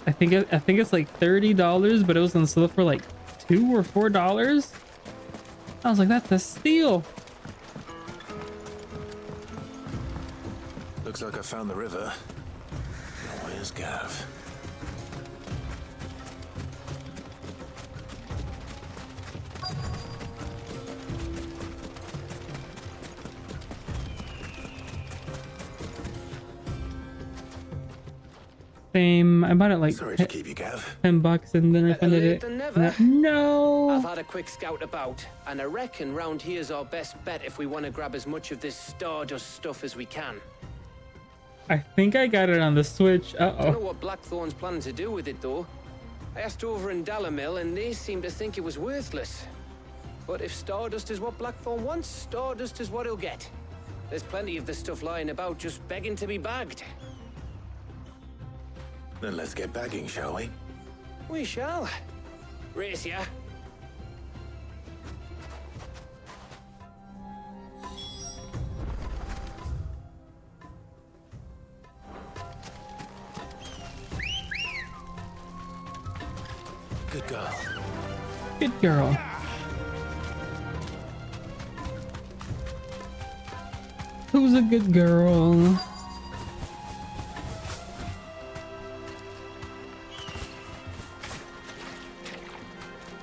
I think it's like $30, but it was on sale for like $2 or $4. I was like, that's a steal. Looks like I found the river. Now where's Gav? Same. I bought it like Sorry to keep you, Gav. $10 and then I Better funded late it. than never. No. I've had a quick scout about, and I reckon round here's our best bet if we want to grab as much of this Stardust stuff as we can. I think I got it on the Switch. Don't know Uh-oh. what Blackthorn's planning to do with it, though. I asked over in Dalamil, and they seem to think it was worthless. But if Stardust is what Blackthorn wants, Stardust is what he'll get. There's plenty of this stuff lying about, just begging to be bagged. Then let's get bagging, shall we? We shall. Race ya. Good girl. Good girl. Who's a good girl?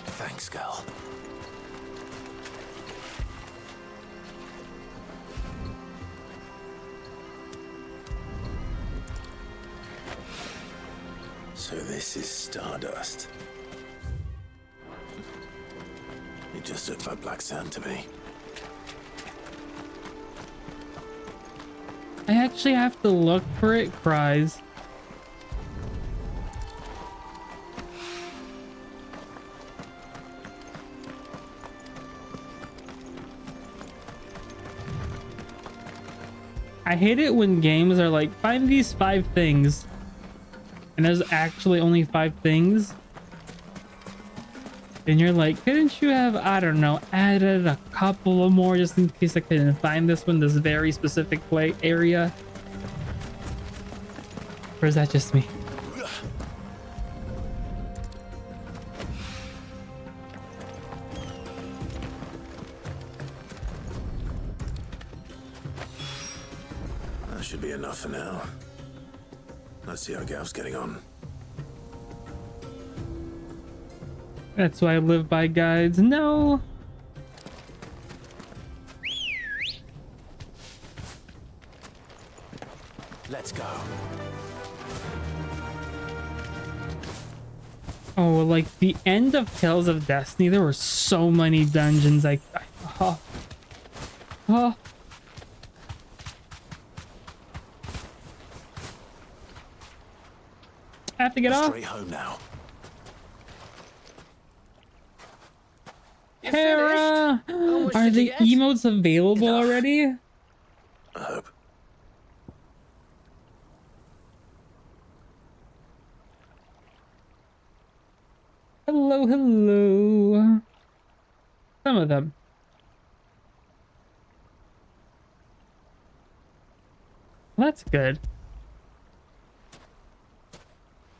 Thanks, girl. So this is Stardust. It just looks like black sand to me. I actually have to look for it, cries. I hate it when games are like, find these 5 things. And there's actually only 5 things. And you're like, couldn't you have, I don't know, added a couple more just in case I couldn't find this one, this very specific area? Or is that just me? That should be enough for now. Let's see how Gav's getting on. That's why I live by guides. No. Let's go. Oh, like the end of Tales of Destiny, there were so many dungeons. Oh. I have to get off. Straight home now. You Hera! finished? How much Are did the you get? emotes available Enough. already? I hope. Hello, hello. Some of them. Well, that's good.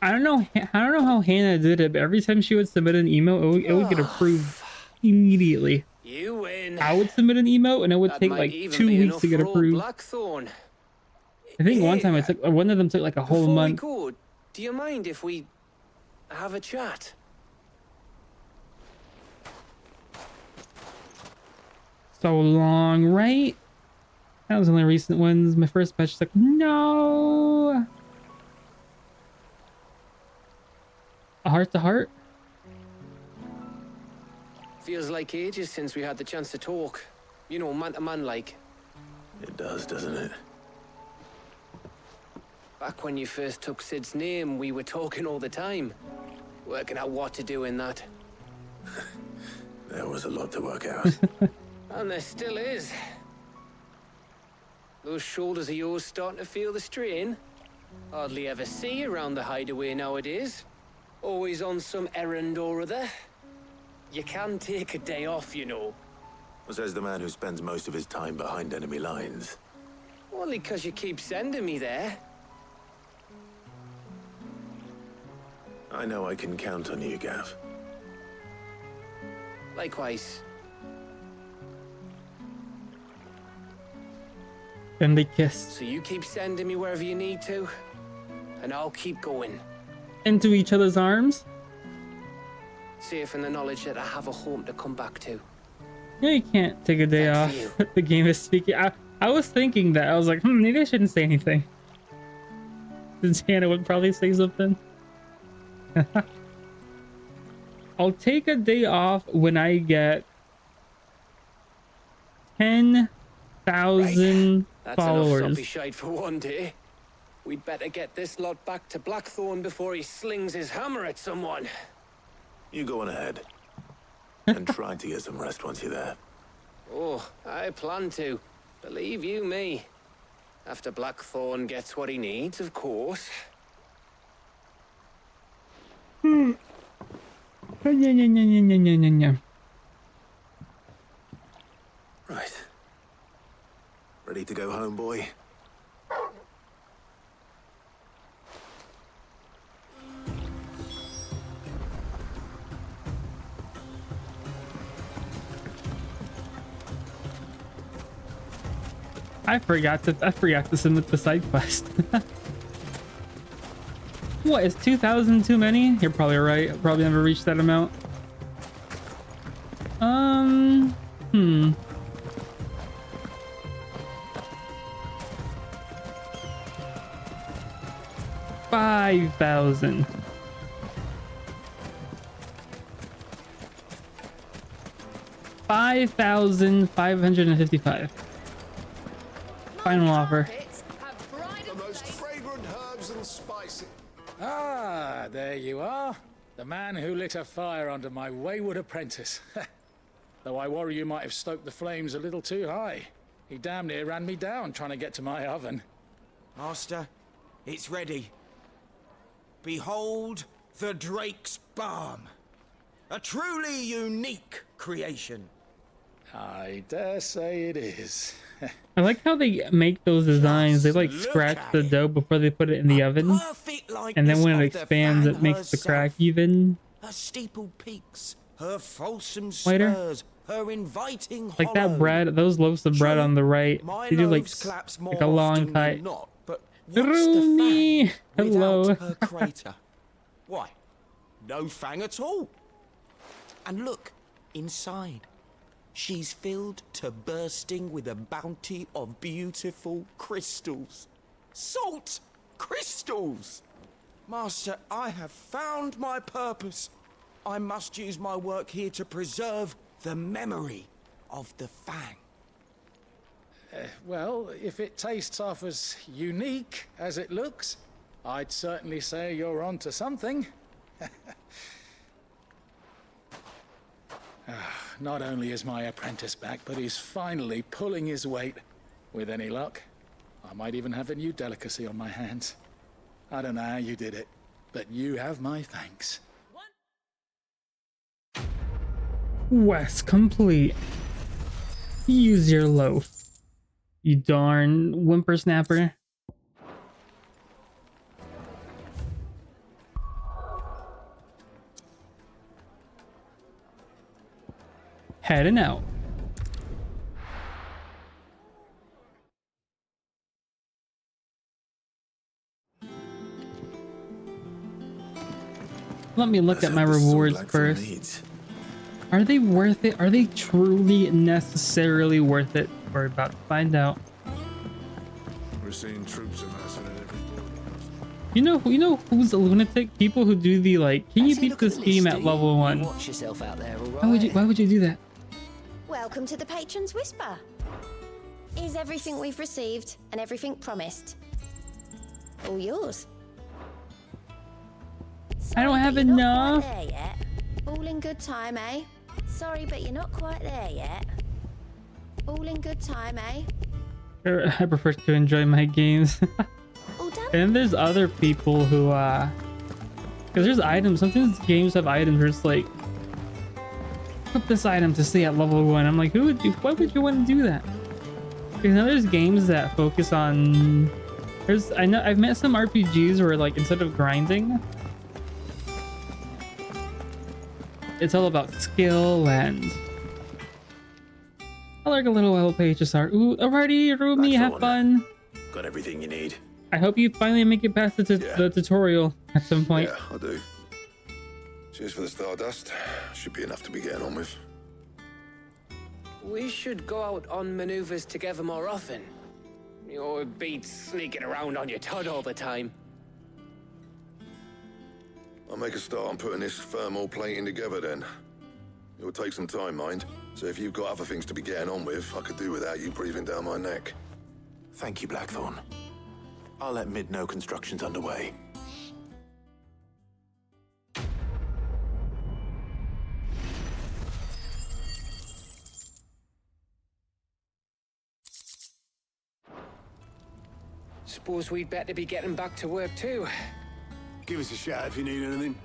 I don't know how Hannah did it, but every time she would submit an emo, it would get approved immediately. You win. I would submit an emo and it would That take might like even 2 be weeks enough to get for old approved. Blackthorn. I think one time one of them took like a whole Before month. we go, do you mind if we have a chat? So long, right? That was only recent ones. My first batch was like, no. A heart to heart? Feels like ages since we had the chance to talk. You know, man to man like. It does, doesn't it? Back when you first took Sid's name, we were talking all the time. Working out what to do in that. There was a lot to work out. And there still is. Those shoulders of yours starting to feel the strain. Hardly ever see you around the hideaway nowadays. Always on some errand or other. You can take a day off, you know. Says the man who spends most of his time behind enemy lines. Only 'cause you keep sending me there. I know I can count on you, Gav. Likewise. And they kissed So you keep sending me wherever you need to, and I'll keep going. into each other's arms. Safe in the knowledge that I have a home to come back to. Yeah, you can't take a day off. Thanks for The game is speaking. I was thinking that. I was like, maybe I shouldn't say anything. Since Hannah would probably say something. I'll take a day off when I get 10,000 That's followers. enough soppy shite for one day. We'd better get this lot back to Blackthorn before he slings his hammer at someone. You go on ahead. And try to get some rest once you're there. Oh, I plan to. Believe you me. After Blackthorn gets what he needs, of course. Right. Ready to go home, boy? I forgot to submit the side quest. What is 2,000 too many? You're probably right. I'll probably never reached that amount. Hmm. 5,000. $5,555. Final offer. The most fragrant herbs and spices. Ah, there you are. The man who lit a fire under my wayward apprentice. Though I worry you might have stoked the flames a little too high. He damn near ran me down trying to get to my oven. Master, it's ready. Behold the Drake's Balm. A truly unique creation. I dare say it is. I like how they make those designs. They like scratch the dough before they put it in the oven. And then when it expands, it makes the crack even Her steeple peaks, her fulsome whiter. spurs, her inviting Like that hollow. bread, those loaves of bread on the right. My They do like, loaves collapse more like a long often cut. than not, but what's Rumi! the fang Hello. without her crater? Why, no fang at all. And look, inside. She's filled to bursting with a bounty of beautiful crystals. Salt crystals! Master, I have found my purpose. I must use my work here to preserve the memory of the fang. Well, if it tastes half as unique as it looks, I'd certainly say you're onto something. Not only is my apprentice back, but he's finally pulling his weight. With any luck, I might even have a new delicacy on my hands. I don't know how you did it, but you have my thanks. Quest complete. Use your loaf. You darn whippersnapper. Heading out. Let me look at my rewards first. Are they worth it? Are they truly necessarily worth it? We're about to find out. We're seeing troops amassing at every door. You know who's a lunatic? People who do the like, can you beat this game at level 1? Watch yourself out there, all Why would you do that? Welcome to the Patron's Whisper. Is everything we've received and everything promised all yours? I don't have Sorry, but you're not enough. quite there yet. All in good time, eh? Sorry, but you're not quite there yet. All in good time, eh? I prefer to enjoy my games. All done? And there's other people who because there's items. Sometimes games have items where it's like, put this item to stay at level 1. I'm like, why would you want to do that? Because now there's games that focus on, I know I've met some RPGs where like instead of grinding, it's all about skill and I like a little LPHSR. Ooh, alrighty, Rumi, have fun. Got everything you need. I hope you finally make it past the tutorial at some point. Yeah, I do. Cheers for the Stardust. Should be enough to be getting on with. We should go out on maneuvers together more often. You'll be sneaking around on your Todd all the time. I'll make a start on putting this thermal plating together then. It will take some time, mind. So if you've got other things to be getting on with, I could do without you breathing down my neck. Thank you, Blackthorn. I'll let Mid know construction's underway. Suppose we'd better be getting back to work too. Give us a shout if you need anything.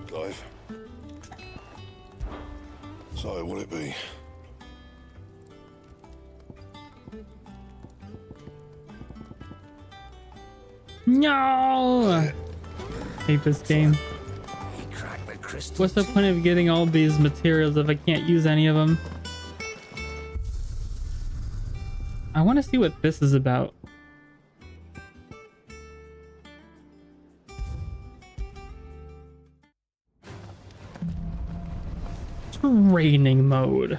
Clive. So, what'll it be? No! Hate this game. What's the point of getting all these materials if I can't use any of them? I want to see what this is about. Training mode.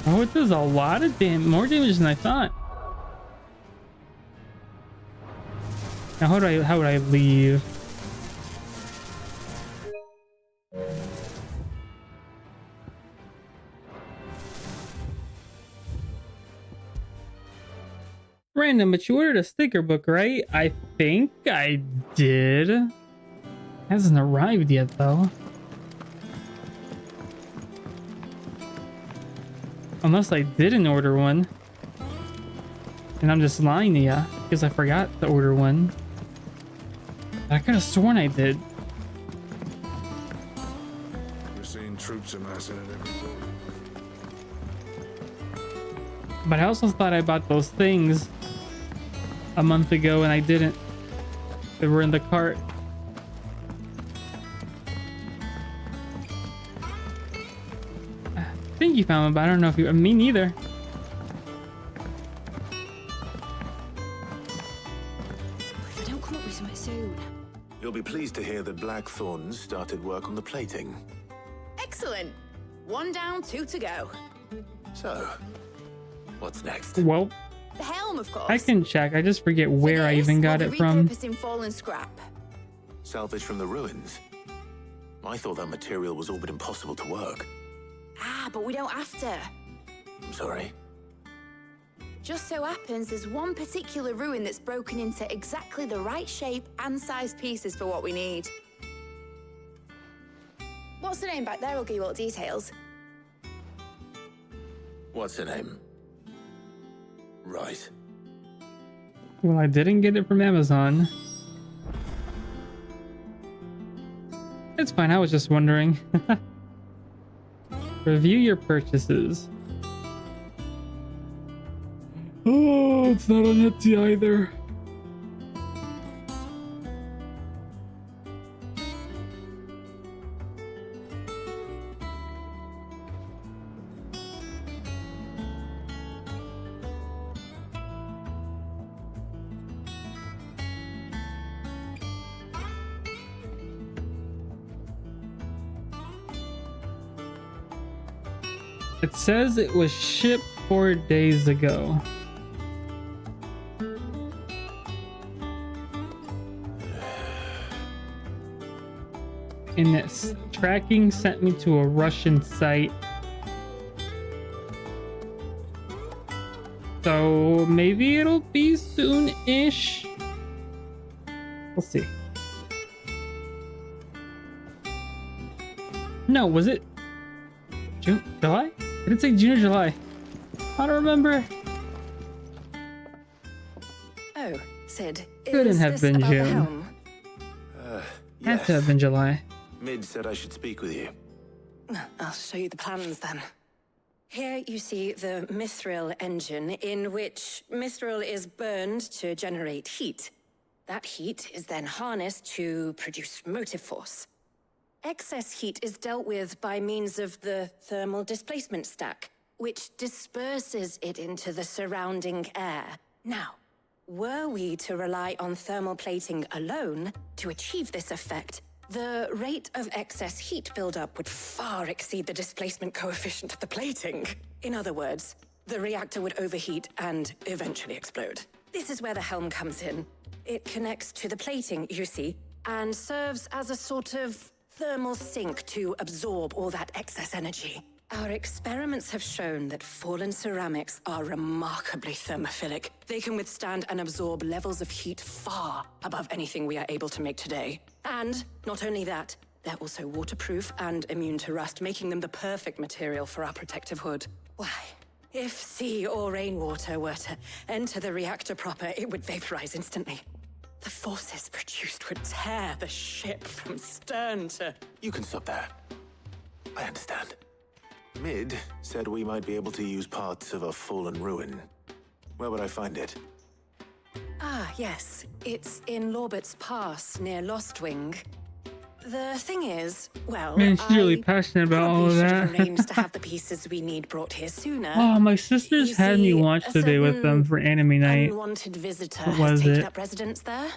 Oh, it does a lot of more damage than I thought. Now how would I leave? Random, but you ordered a sticker book, right? I think I did. Hasn't arrived yet though. Unless I didn't order one. And I'm just lying to ya because I forgot to order one. I could have sworn I did. We're seeing troops amassing at every door. But I also thought I bought those things a month ago and I didn't. They were in the cart. I think you found them, but I don't know if you... Me neither. If I don't come up with something soon. You'll be pleased to hear that Blackthorn started work on the plating. Excellent. 1 down, 2 to go. So, what's next? Well, The helm, of course. I can check. I just forget where I even got it from. Repurposing fallen scrap. Salvage from the ruins. I thought that material was all but impossible to work. Ah, but we don't have to. I'm sorry. Just so happens there's one particular ruin that's broken into exactly the right shape and size pieces for what we need. What's the name back there? I'll give you all the details. What's her name? Right. Well, I didn't get it from Amazon. It's fine, I was just wondering. Review your purchases. Oh, it's not on Etsy either. It says it was shipped 4 days ago. And its tracking sent me to a Russian site. So maybe it'll be soon-ish. We'll see. No, was it June, July? Did it say June or July? I don't remember. Oh, Sid. Couldn't have been June. Had to have been July. Mid said I should speak with you. I'll show you the plans then. Here you see the mithril engine, in which mithril is burned to generate heat. That heat is then harnessed to produce motive force. Excess heat is dealt with by means of the thermal displacement stack, which disperses it into the surrounding air. Now, were we to rely on thermal plating alone to achieve this effect, the rate of excess heat buildup would far exceed the displacement coefficient of the plating. In other words, the reactor would overheat and eventually explode. This is where the helm comes in. It connects to the plating, you see, and serves as a sort of thermal sink to absorb all that excess energy. Our experiments have shown that fallen ceramics are remarkably thermophilic. They can withstand and absorb levels of heat far above anything we are able to make today. And not only that, they're also waterproof and immune to rust, making them the perfect material for our protective hood. Why, if sea or rainwater were to enter the reactor proper, it would vaporize instantly. The forces produced would tear the ship from stern to... You can stop there. I understand. Mid said we might be able to use parts of a fallen ruin. Where would I find it? Ah, yes. It's in Lorbert's Pass, near Lostwing. The thing is, well, Man, she's really passionate about all of that. arranged to have the pieces we need brought here sooner. Oh, my sisters had me watch today with them for anime night. Unwanted visitor What has was taken it? up residence there.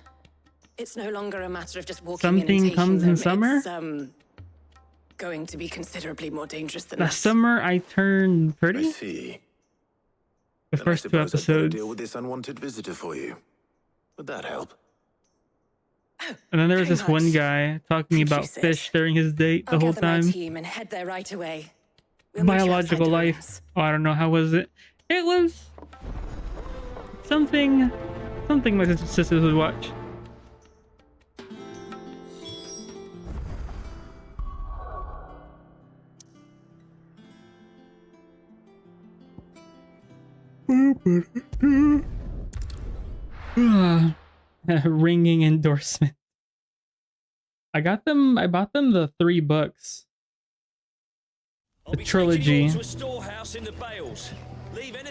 It's no longer a matter of just walking Something in and taking comes them. in summer? It's going to be considerably more dangerous than The that. summer I turned pretty. I see. The Then first I 2 suppose I'd better episodes. deal with this unwanted visitor for you. Would that help? And then there was Very this one much. guy talking Thank you, about sis. fish during his date the I'll whole gather my time. team and head there right away. We'll meet you outside Biological the life. rooms. Oh, I don't know, how was it? It was something my sisters would watch. Ringing endorsement. I bought them the 3 books. The trilogy. To a storehouse in the Bales.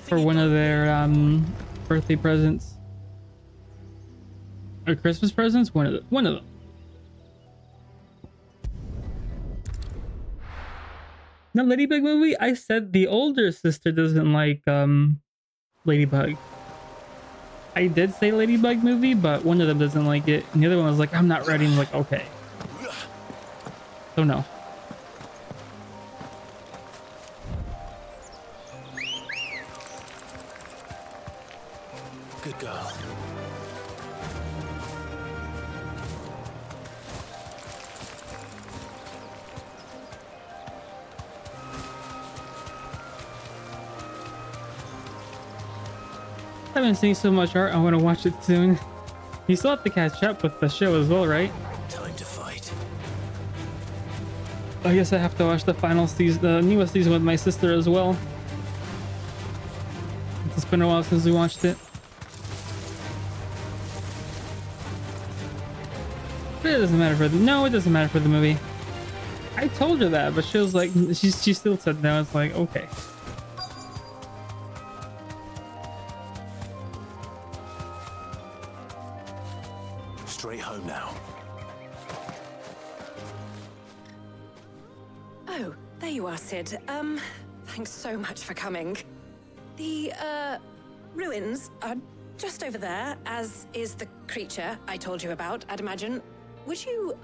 for one of their birthday presents or Christmas presents. One of them. No, Ladybug movie. I said the older sister doesn't like Ladybug. I did say Ladybug movie, but one of them doesn't like it, and the other one was like, "I'm not ready." I'm like, okay. So no. Good girl. I've been seeing so much art. I want to watch it soon. You still have to catch up with the show as well, right? Time to fight. I guess I have to watch the final season, the newest season with my sister as well. It's been a while since we watched it. But it doesn't matter for the it doesn't matter for the movie. I told her that, but she was like, she still said no. It's like, okay. Straight home now. Oh, there you are, Sid. Thanks so much for coming. The, ruins are just over there, as is the creature I told you about, I'd imagine. Would you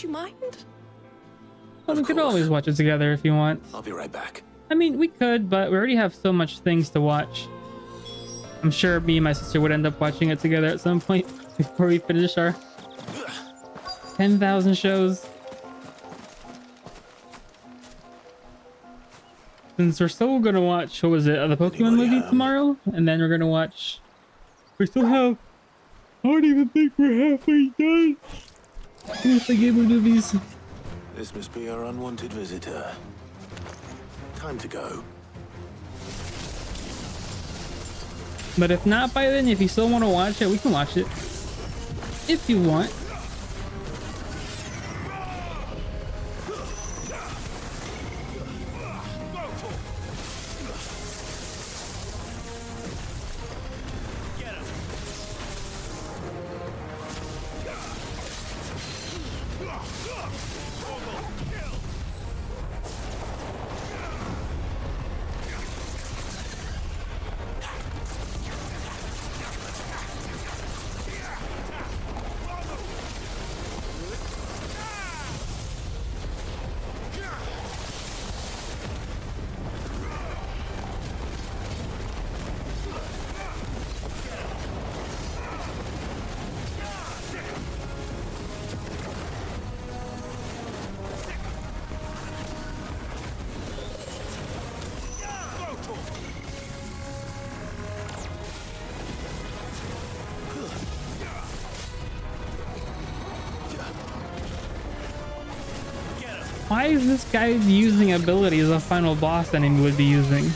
mind? Well, we could always watch it together if you want. I'll be right back. I mean, we could, but we already have so much things to watch. I'm sure me and my sister would end up watching it together at some point before we finish our 10,000 shows. Since we're still gonna watch, what was it, the Pokemon movie tomorrow? And then we're gonna watch... We still have... I don't even think we're halfway done with the Ghibli movies. This must be our unwanted visitor. Time to go. But if not by then, if you still want to watch it, we can watch it. If you want. Why is this guy using abilities a final boss enemy would be using?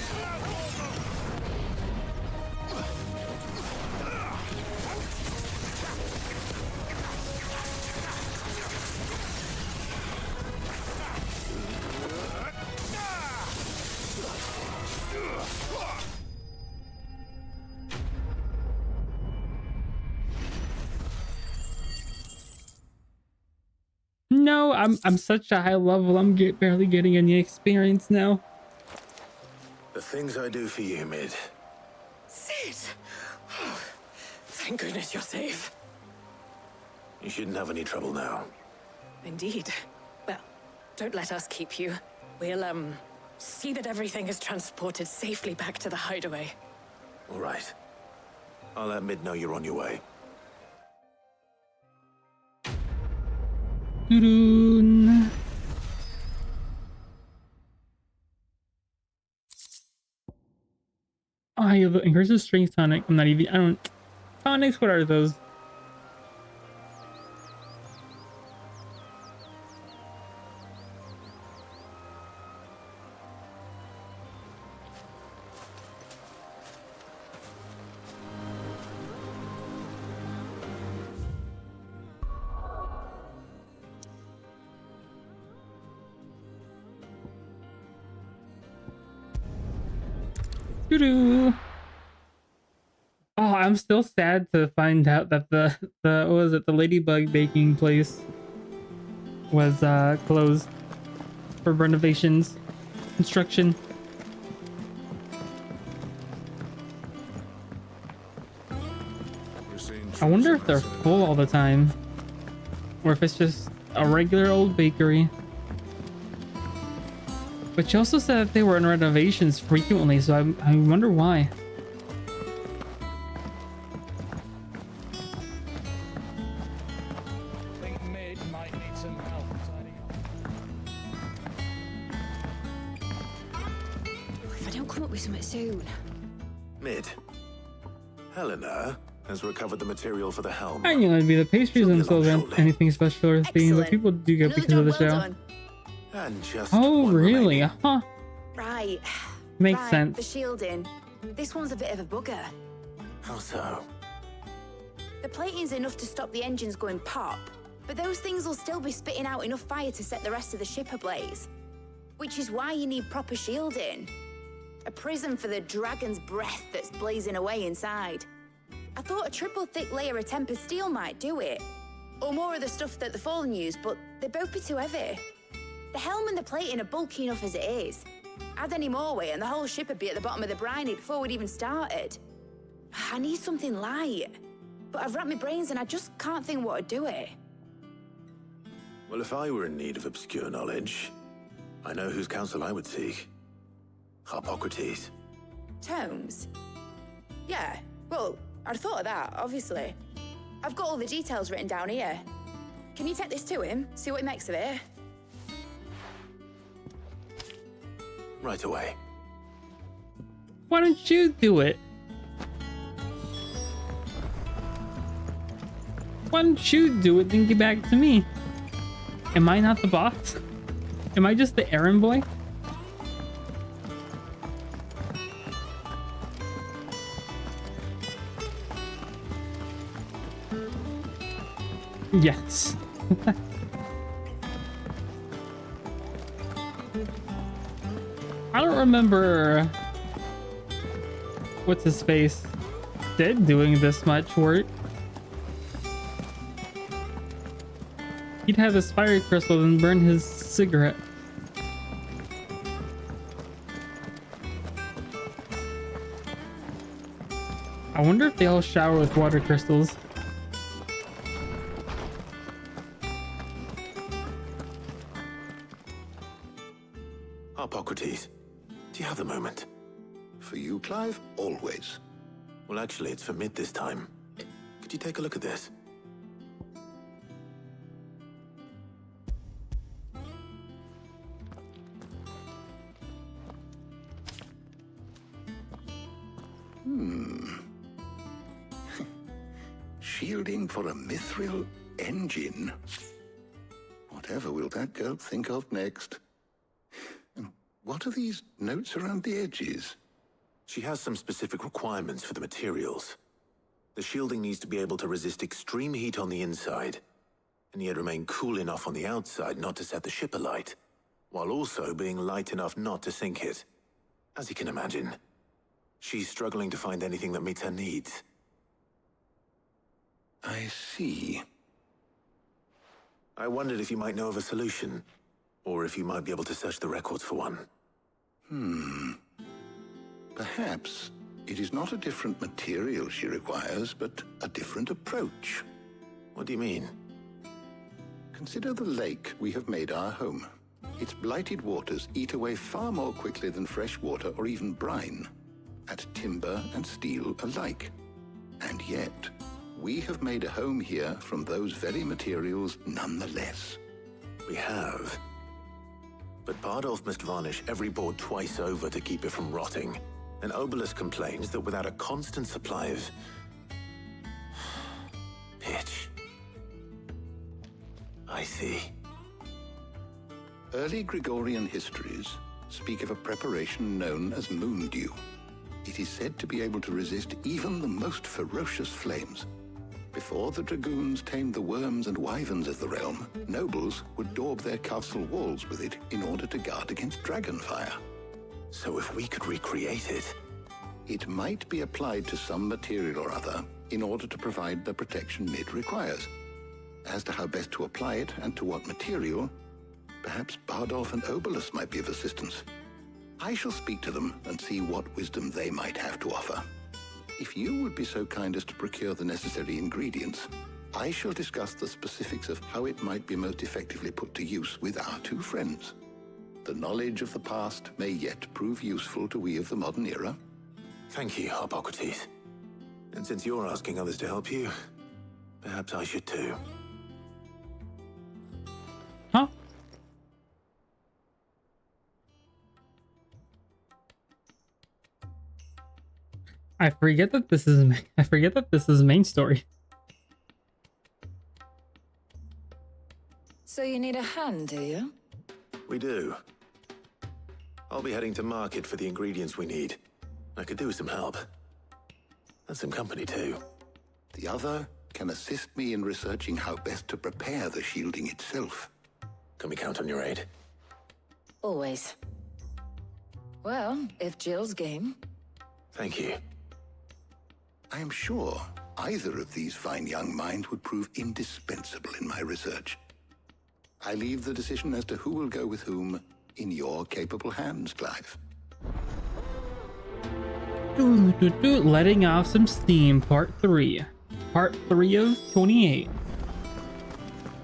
No, I'm such a high level. I'm barely getting any experience now. The things I do for you, Mid. Sid! Oh, thank goodness you're safe. You shouldn't have any trouble now. Indeed. Well, don't let us keep you. We'll, see that everything is transported safely back to the hideaway. All right. I'll let Mid know you're on your way. Doo-doo. Oh, I have increases strength tonic. I'm not even. I don't. Tonics, what are those? Doo-doo. Oh, I'm still sad to find out that the what was it, the Ladybug baking place was closed for renovations, construction. I wonder if they're full all the time, or if it's just a regular old bakery. But she also said that they were in renovations frequently, so I wonder why. I think Mid might need some help tidying up. If I don't come up with something soon. Mid. Helena has recovered the material for the helm. I knew it'd be the pastries themselves and anything special or theme, but people do get because of the show. And just Oh, one really? remaining. Huh. Right. Makes right, sense. The shielding. This one's a bit of a bugger. How so? The plating's enough to stop the engines going pop, but those things will still be spitting out enough fire to set the rest of the ship ablaze. Which is why you need proper shielding. A prison for the dragon's breath that's blazing away inside. I thought a triple thick layer of tempered steel might do it. Or more of the stuff that the Fallen use, but they'd both be too heavy. The helm and the plating are bulky enough as it is. Add any more weight and the whole ship would be at the bottom of the briny before we'd even started. I need something light. But I've racked my brains and I just can't think what would do it. Well, if I were in need of obscure knowledge, I know whose counsel I would seek. Harpocrates. Tomes? Yeah, well, I'd thought of that, obviously. I've got all the details written down here. Can you take this to him, see what he makes of it? Right away. Why don't you do it? Why don't you do it, then get back to me? Am I not the boss? Am I just the errand boy? Yes. I don't remember what's his face did doing this much work. He'd have his fire crystal and burn his cigarette. I wonder if they all shower with water crystals. Harpocrates, do you have the moment? For you, Clive? Always. Well, actually, it's for Mid this time. Could you take a look at this? Shielding for a mithril engine. Whatever will that girl think of next? And what are these notes around the edges? She has some specific requirements for the materials. The shielding needs to be able to resist extreme heat on the inside, and yet remain cool enough on the outside not to set the ship alight, while also being light enough not to sink it. As you can imagine, she's struggling to find anything that meets her needs. I see. I wondered if you might know of a solution, or if you might be able to search the records for one. Perhaps it is not a different material she requires, but a different approach. What do you mean? Consider the lake we have made our home. Its blighted waters eat away far more quickly than fresh water or even brine, at timber and steel alike. And yet, we have made a home here from those very materials nonetheless. We have. But Bardolph must varnish every board twice over to keep it from rotting. And Obelisk complains that without a constant supply of pitch. I see. Early Gregorian histories speak of a preparation known as moon dew. It is said to be able to resist even the most ferocious flames. Before the dragoons tamed the worms and wyverns of the realm, nobles would daub their castle walls with it in order to guard against dragon fire. So if we could recreate it, It might be applied to some material or other in order to provide the protection Mid requires. As to how best to apply it and to what material, perhaps Bardolph and Obolus might be of assistance. I shall speak to them and see what wisdom they might have to offer. If you would be so kind as to procure the necessary ingredients, I shall discuss the specifics of how it might be most effectively put to use with our two friends. The knowledge of the past may yet prove useful to we of the modern era. Thank you, Hippocrates. And since you're asking others to help you, perhaps I should too. Huh? I forget that this is main story. So you need a hand, do you? We do. I'll be heading to market for the ingredients we need. I could do with some help. And some company too. The other can assist me in researching how best to prepare the shielding itself. Can we count on your aid? Always. Well, if Jill's game. Thank you. I am sure either of these fine young minds would prove indispensable in my research. I leave the decision as to who will go with whom in your capable hands, Clive. Letting off some steam, part 3. Part 3 of 28.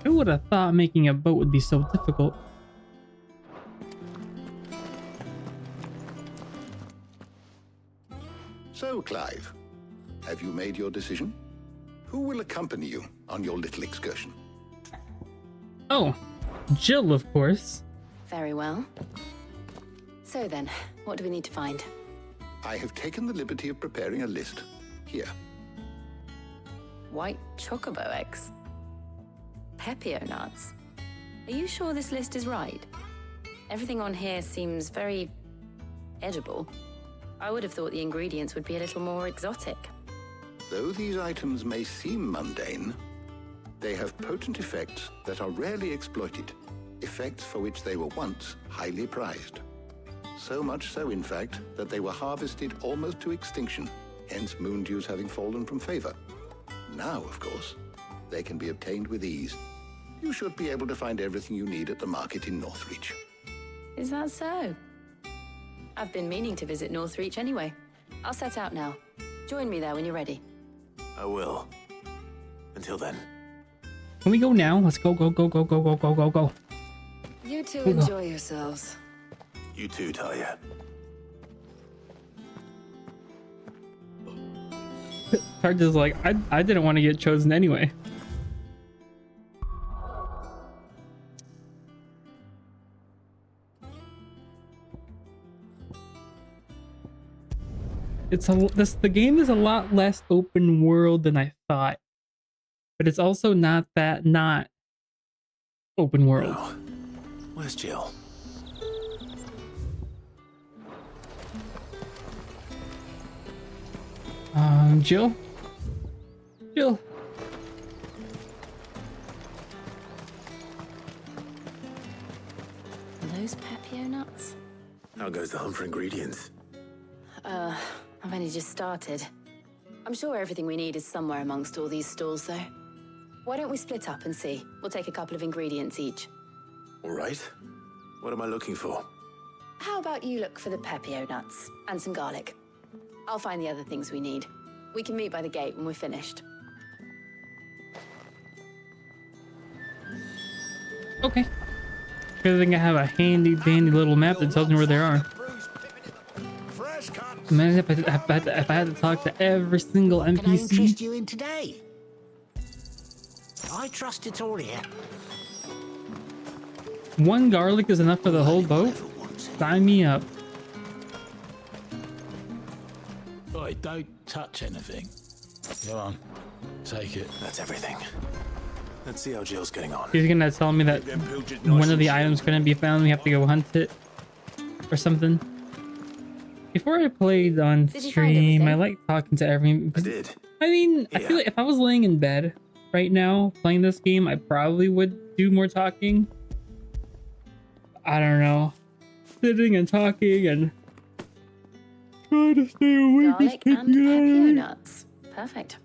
Who would have thought making a boat would be so difficult? So, Clive, have you made your decision? Who will accompany you on your little excursion? Oh, Jill, of course. Very well. So then, what do we need to find? I have taken the liberty of preparing a list. Here. White chocobo eggs. Pepio nuts. Are you sure this list is right? Everything on here seems very edible. I would have thought the ingredients would be a little more exotic. Though these items may seem mundane, they have potent effects that are rarely exploited, effects for which they were once highly prized. So much so, in fact, that they were harvested almost to extinction, hence moon dews having fallen from favor. Now, of course, they can be obtained with ease. You should be able to find everything you need at the market in Northreach. Is that so? I've been meaning to visit Northreach anyway. I'll set out now. Join me there when you're ready. I will. Until then. Can we go now? Let's go, go, go, go, go, go, go, go, go. You two enjoy yourselves. You too, Talia. Tarj is like, I didn't want to get chosen anyway. The game is a lot less open world than I thought, but it's also not open world. Oh. Where's Jill? Jill? Jill? Are those Pepio nuts? How goes the hunt for ingredients? I've only just started. I'm sure everything we need is somewhere amongst all these stalls, though. Why don't we split up and see? We'll take a couple of ingredients each. All right. What am I looking for? How about you look for the Pepio nuts and some garlic? I'll find the other things we need. We can meet by the gate when we're finished. Okay. Good thing I have a handy dandy little map that tells me where they are. Imagine if I had to talk to every single NPC. Can I interest you in today? I trust it's all here. One garlic is enough for the whole boat? Sign me up. Boy, don't touch anything. Go on, take it. That's everything. Let's see how Jill's getting on. He's gonna tell me that one of the items couldn't be found. We have to go hunt it or something. Before I played on stream, I like talking to everyone. I did. I mean, I feel like if I was laying in bed right now playing this game, I probably would do more talking. I don't know. Sitting and talking and trying to stay awake. Garlic and pepio nuts. Perfect.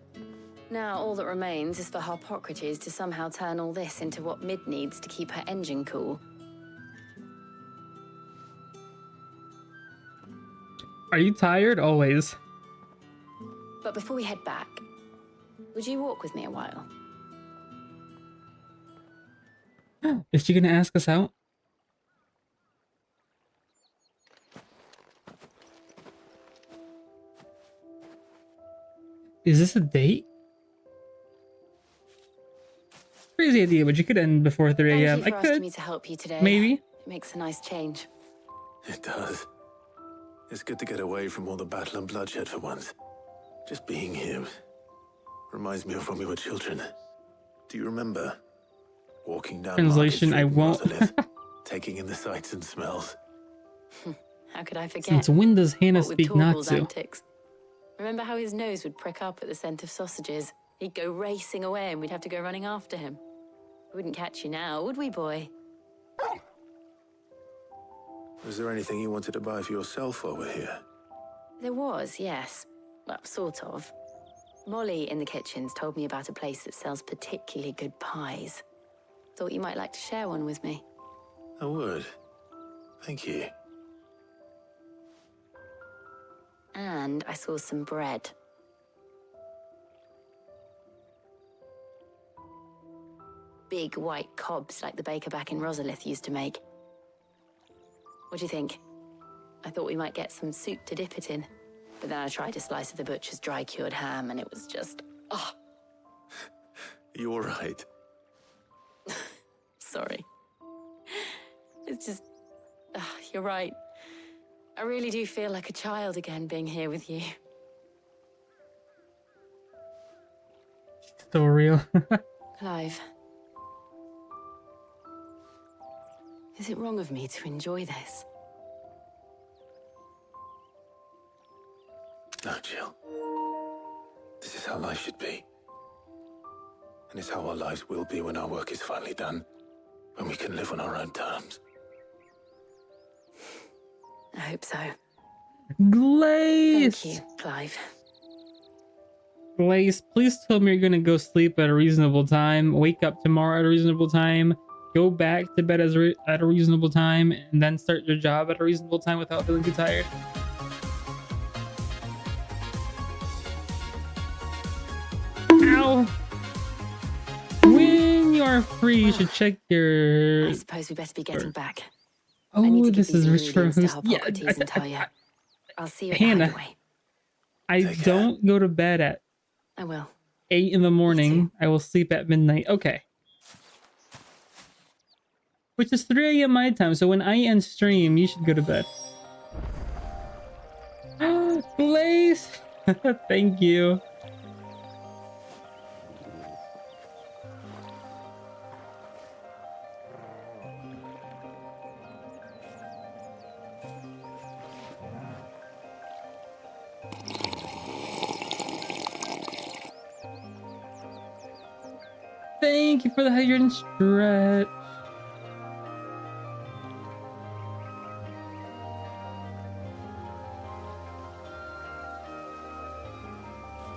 Now all that remains is for Harpocrates to somehow turn all this into what Mid needs to keep her engine cool. Are you tired? Always. But before we head back, would you walk with me a while? Is she gonna ask us out? Is this a date? Crazy idea, but you could end before 3 a.m. Thank you I for asking could. me to help you today. Maybe. It makes a nice change. It does. It's good to get away from all the battle and bloodshed for once. Just being here reminds me of when we were children. Do you remember? Walking down Translation, I won't. taking in the sights and smells. How could I forget? Since when does Hannah What with speak Torgal's Natsu? antics. Remember how his nose would prick up at the scent of sausages? He'd go racing away and we'd have to go running after him. We wouldn't catch you now, would we, boy? Was there anything you wanted to buy for yourself while we're here? There was, yes. Well, sort of. Molly in the kitchens told me about a place that sells particularly good pies. Thought you might like to share one with me. I would. Thank you. And I saw some bread. Big white cobs like the baker back in Rosalith used to make. What do you think? I thought we might get some soup to dip it in. But then I tried a slice of the butcher's dry-cured ham and it was just... oh. You all right? Sorry. It's just... you're right. I really do feel like a child again being here with you. So real. Clive. Is it wrong of me to enjoy this? No, Jill. This is how life should be. And it's how our lives will be when our work is finally done. When we can live on our own terms. I hope so. Glaze! Thank you, Clive. Glaze, please tell me you're gonna go sleep at a reasonable time, wake up tomorrow at a reasonable time, go back to bed at a reasonable time, and then start your job at a reasonable time without feeling too tired. Ow! When you are free, you should check your... I suppose we better be getting back. Oh, this is rich for who's... Yeah, I'll see you at Hannah, the hideaway. I don't go to bed at I will. 8 in the morning. I will sleep at midnight. Okay. Which is 3 a.m. my time, so when I end stream, you should go to bed. Blaze! Thank you. Thank you for the hydrant stretch.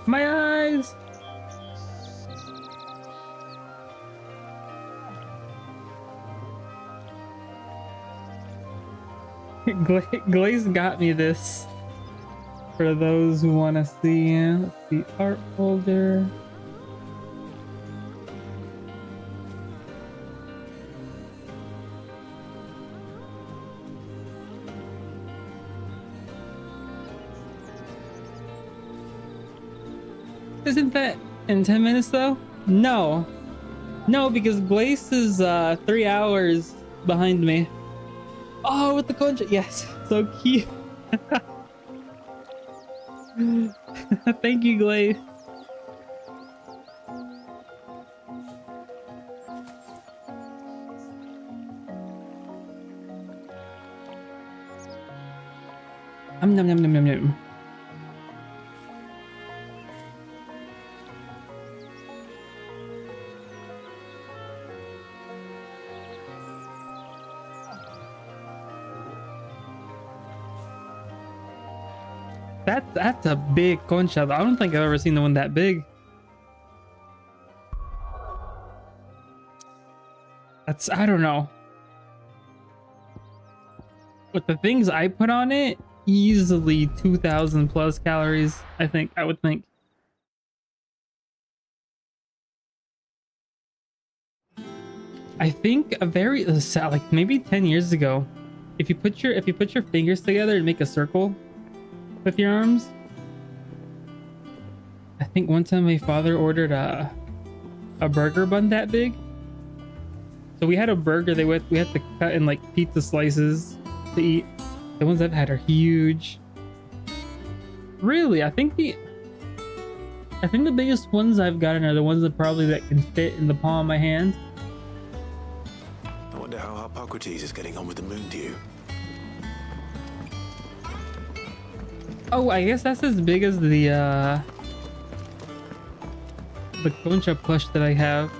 My eyes. Glaze got me this. For those who want to see, let's see, art folder. Isn't that in 10 minutes though? No. No, because Glace is 3 hours behind me. Oh, with the concha. Yes, so cute. Thank you, Glace. Nom nom nom nom nom. That's a big concha. I don't think I've ever seen the one that big. That's, I don't know. But the things I put on it, easily 2,000 plus calories, I would think. I think a very, like maybe 10 years ago, if you put your fingers together and make a circle with your arms, I think one time my father ordered a burger bun that big. So we had a burger we had to cut in like pizza slices to eat. The ones I've had are huge. Really, I think the biggest ones I've gotten are the ones that can fit in the palm of my hand. I wonder how Hippocrates is getting on with the moon dew. Oh, I guess that's as big as the concha plush that I have.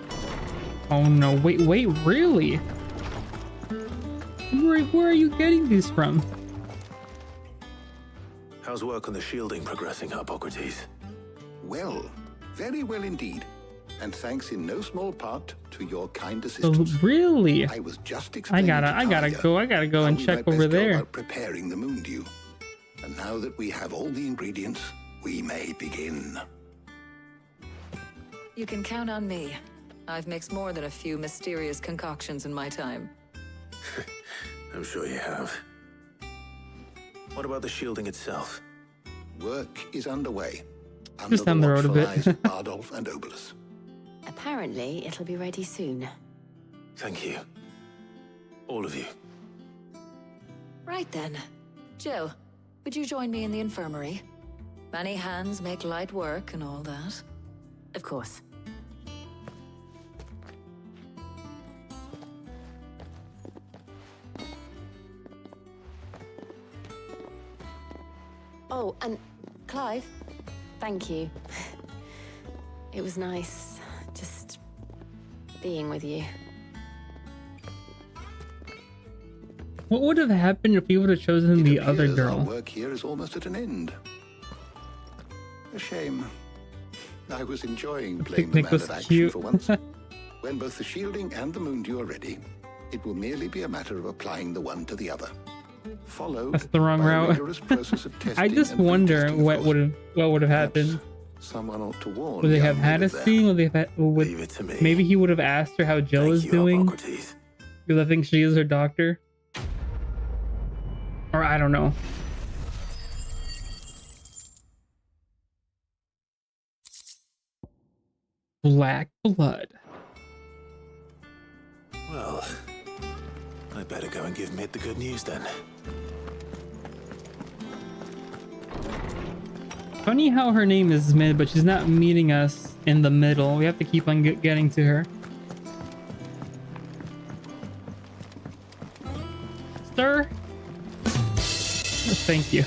Oh no, wait, really? Where are you getting these from? How's work on the shielding progressing, Hippocrates? Well, very well indeed. And thanks in no small part to your kind assistance. Oh, really? I was just explaining I gotta go and check over there. Preparing the moon dew. And now that we have all the ingredients, we may begin. You can count on me. I've mixed more than a few mysterious concoctions in my time. I'm sure you have. What about the shielding itself? Work is underway. Just down the road a bit. Bardolph and Obolus. Apparently, it'll be ready soon. Thank you. All of you. Right then. Jill, would you join me in the infirmary? Many hands make light work and all that. Of course. Oh, and Clive? Thank you. It was nice just being with you. What would have happened if you would have chosen the other girl? Our work here is almost at an end. A shame. I was enjoying playing the man of action for once. When both the shielding and the moon dew are ready, it will merely be a matter of applying the one to the other. Followed That's the wrong by a route. rigorous process of testing. I just wonder what would have happened. Someone ought to warn. Would they have had a scene? Would they have had, Leave it to me. maybe he would have asked her how Jill is doing? Hippocrates. Because I think she is her doctor. Or I don't know. Black blood. Well, I better go and give Mid the good news then. Funny how her name is Mid, but she's not meeting us in the middle. We have to keep on getting to her. Sir? Thank you.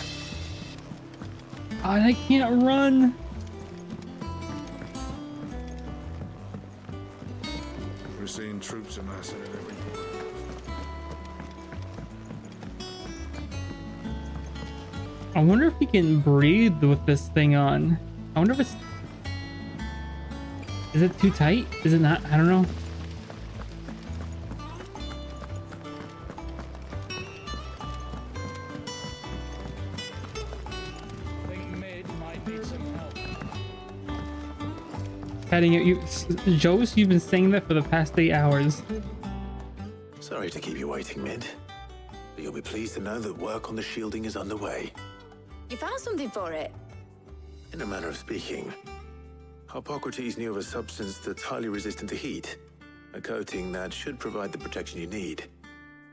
God, I can't run. We're seeing troops amassing at every port. I wonder if we can breathe with this thing on. I wonder if it's... Is it too tight? Is it not? I don't know. Patting you, Jose, you've been saying that for the past 8 hours. Sorry to keep you waiting, Mid. But you'll be pleased to know that work on the shielding is underway. You found something for it? In a manner of speaking, Hippocrates knew of a substance that's highly resistant to heat. A coating that should provide the protection you need.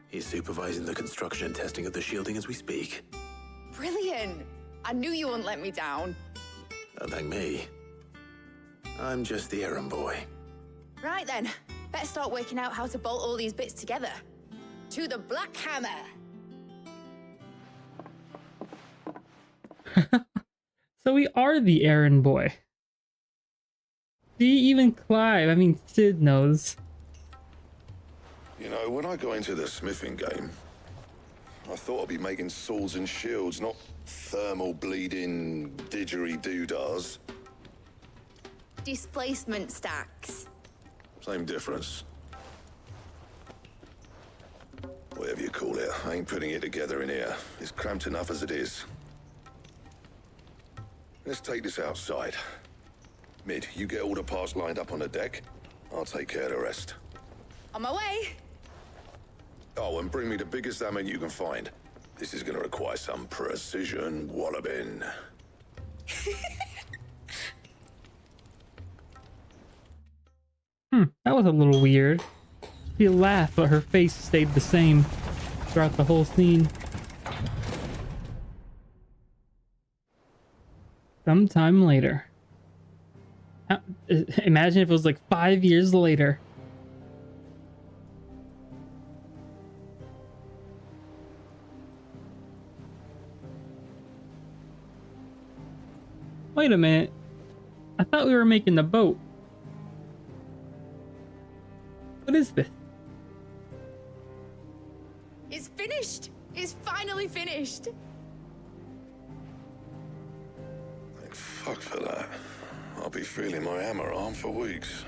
He's supervising the construction and testing of the shielding as we speak. Brilliant! I knew you wouldn't let me down. Don't thank me. I'm just the errand boy. Right then, better start working out how to bolt all these bits together. To the Black Hammer! So we are the errand boy. See, even Clive, I mean Sid knows. You know, when I got into the smithing game, I thought I'd be making swords and shields, not thermal bleeding didgeridoo-dahs. Displacement stacks. Same difference. Whatever you call it, I ain't putting it together in here. It's cramped enough as it is. Let's take this outside. Mid, you get all the parts lined up on the deck. I'll take care of the rest. On my way. Oh, and bring me the biggest hammer you can find. This is gonna require some precision walloping. That was a little weird. She laughed, but her face stayed the same throughout the whole scene. Sometime later. Imagine if it was like 5 years later. Wait a minute. I thought we were making the boat. What is this? It's finished. It's finally finished. Thank fuck for that. I'll be feeling my hammer arm for weeks.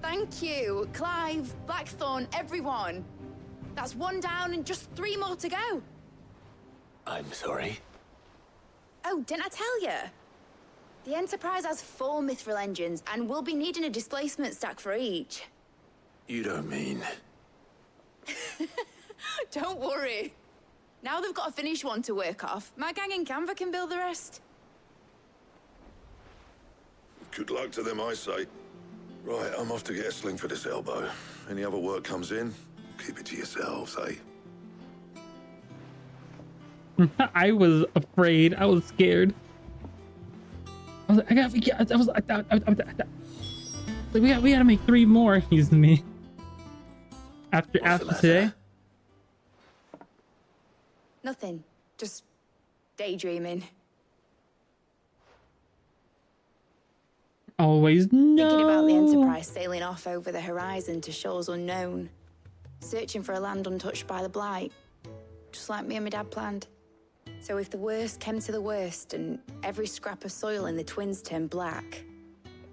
Thank you, Clive, Blackthorn, everyone. That's one down and just 3 more to go. I'm sorry. Oh, didn't I tell you? The Enterprise has 4 mithril engines, and we'll be needing a displacement stack for each. You don't mean... Don't worry. Now they've got a finished one to work off. My gang in Canva can build the rest. Good luck to them, I say. Right, I'm off to get a sling for this elbow. Any other work comes in, keep it to yourselves, eh? I was afraid. I was scared. I was like, we gotta make 3 more. He's me. After today. Nothing. Just daydreaming. Always no. Thinking about the Enterprise sailing off over the horizon to shores unknown. Searching for a land untouched by the Blight. Just like me and my dad planned. So if the worst came to the worst and every scrap of soil in the Twins turned black,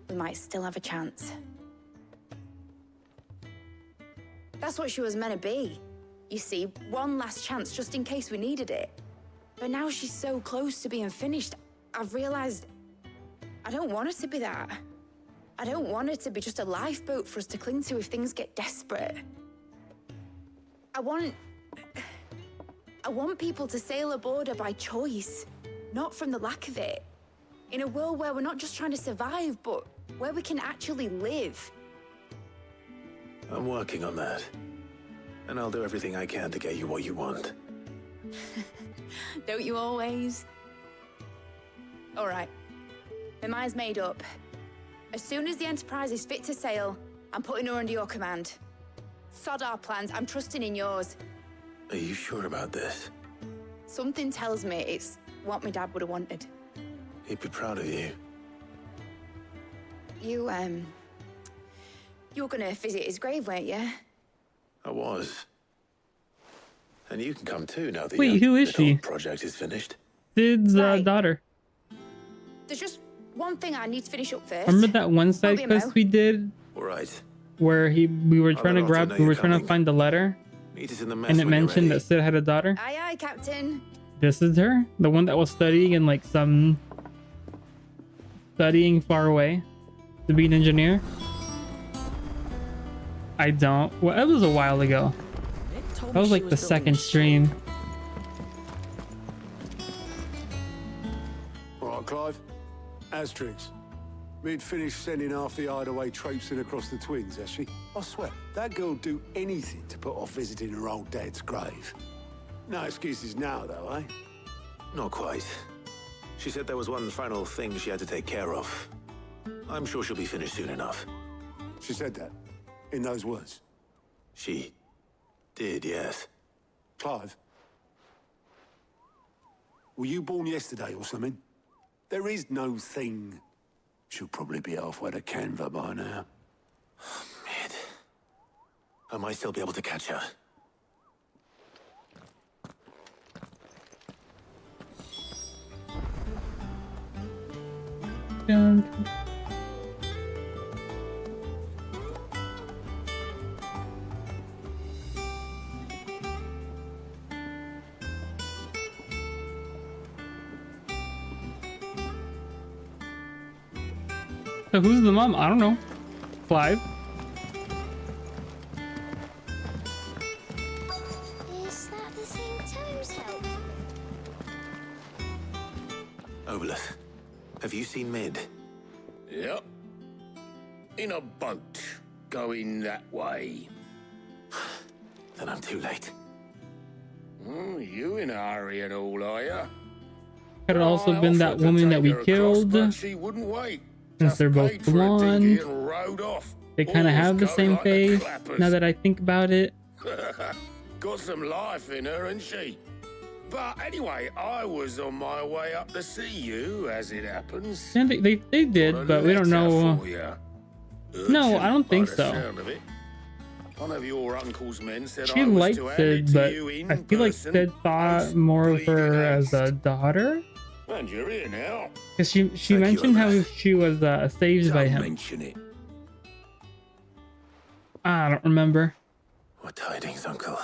we might still have a chance. That's what she was meant to be. You see, one last chance just in case we needed it. But now she's so close to being finished, I've realized I don't want it to be that. I don't want it to be just a lifeboat for us to cling to if things get desperate. I want people to sail aboard her by choice, not from the lack of it. In a world where we're not just trying to survive, but where we can actually live. I'm working on that. And I'll do everything I can to get you what you want. Don't you always? All right. My mind's made up. As soon as the Enterprise is fit to sail, I'm putting her under your command. Sod our plans, I'm trusting in yours. Are you sure about this? Something tells me it's what my dad would have wanted. He'd be proud of you. You were gonna visit his grave, weren't you? I was. And you can come too now that Wait, who is she? Project is finished. Sid's daughter. There's just one thing I need to finish up first. Remember that one side quest we did? Right. Where we were trying to find the letter, Meet us in the mess and it when you're mentioned ready. that Sid had a daughter. Aye, aye, Captain. This is her, the one that was studying far away to be an engineer. I don't. Well, it was a while ago. That was like the second stream. All right, Clive. Asterix. We'd finished sending half the hideaway traipsing across the Twins, has she? I swear, that girl'd do anything to put off visiting her old dad's grave. No excuses now, though, eh? Not quite. She said there was one final thing she had to take care of. I'm sure she'll be finished soon enough. She said that? In those words? She did, yes. Clive? Were you born yesterday or something? There is no thing. She'll probably be halfway to Canva by now. I might still be able to catch her. second. So who's the mom? I don't know. Clive. Is that the thing Tomes helped? Obolus, have you seen Mid? Yep. In a boat, going that way. Then I'm too late. You in a hurry and all, are ya? Could have also been that woman that we killed. But she wouldn't wait. Since they're both blonde, they kind of have the same face. Now that I think about it. Got some life in her, ain't she? But anyway, I was on my way up to see you, as it happens. Yeah, they did, but we don't know. No, I don't think so. One of your uncle's men said She I was liked to hand Sid, it but to you in I feel like person, Sid thought more of her as a daughter. And you're here now. Because she mentioned how she was saved by him. Mention it. I don't remember. What tidings, Uncle?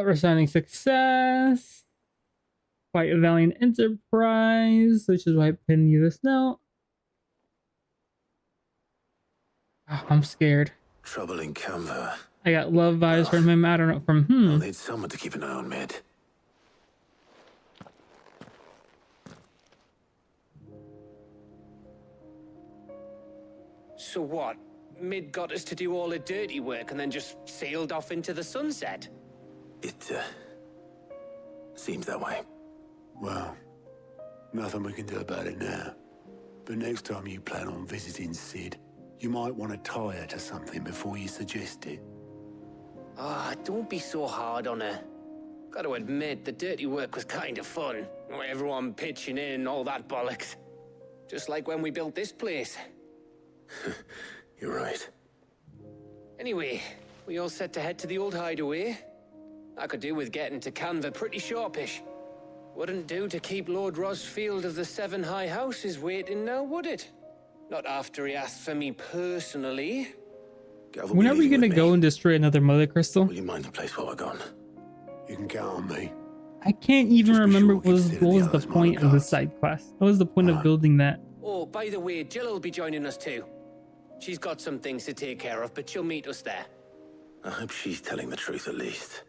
Resigning success. Quite a valiant enterprise, which is why I pinned you this note. Oh, I'm scared. Trouble in Canva. I got love vibes from him. I don't know, from I'll need someone to keep an eye on Mid. So what? Mid got us to do all the dirty work and then just sailed off into the sunset? It, seems that way. Well, nothing we can do about it now. But next time you plan on visiting Sid, you might want to tie her to something before you suggest it. Ah, don't be so hard on her. Got to admit, the dirty work was kind of fun. Everyone pitching in, all that bollocks. Just like when we built this place. You're right. Anyway, we all set to head to the old hideaway. I could do with getting to Canva pretty sharpish. Wouldn't do to keep Lord Rosfield of the Seven High Houses waiting now, would it? Not after he asked for me personally. When are we gonna go and destroy another mother crystal? Will you mind the place while we're gone? You can count on me. I can't even remember what was the point of the side quest. What was the point of building that? Oh, by the way, Jill will be joining us too. She's got some things to take care of, but she'll meet us there. I hope she's telling the truth at least.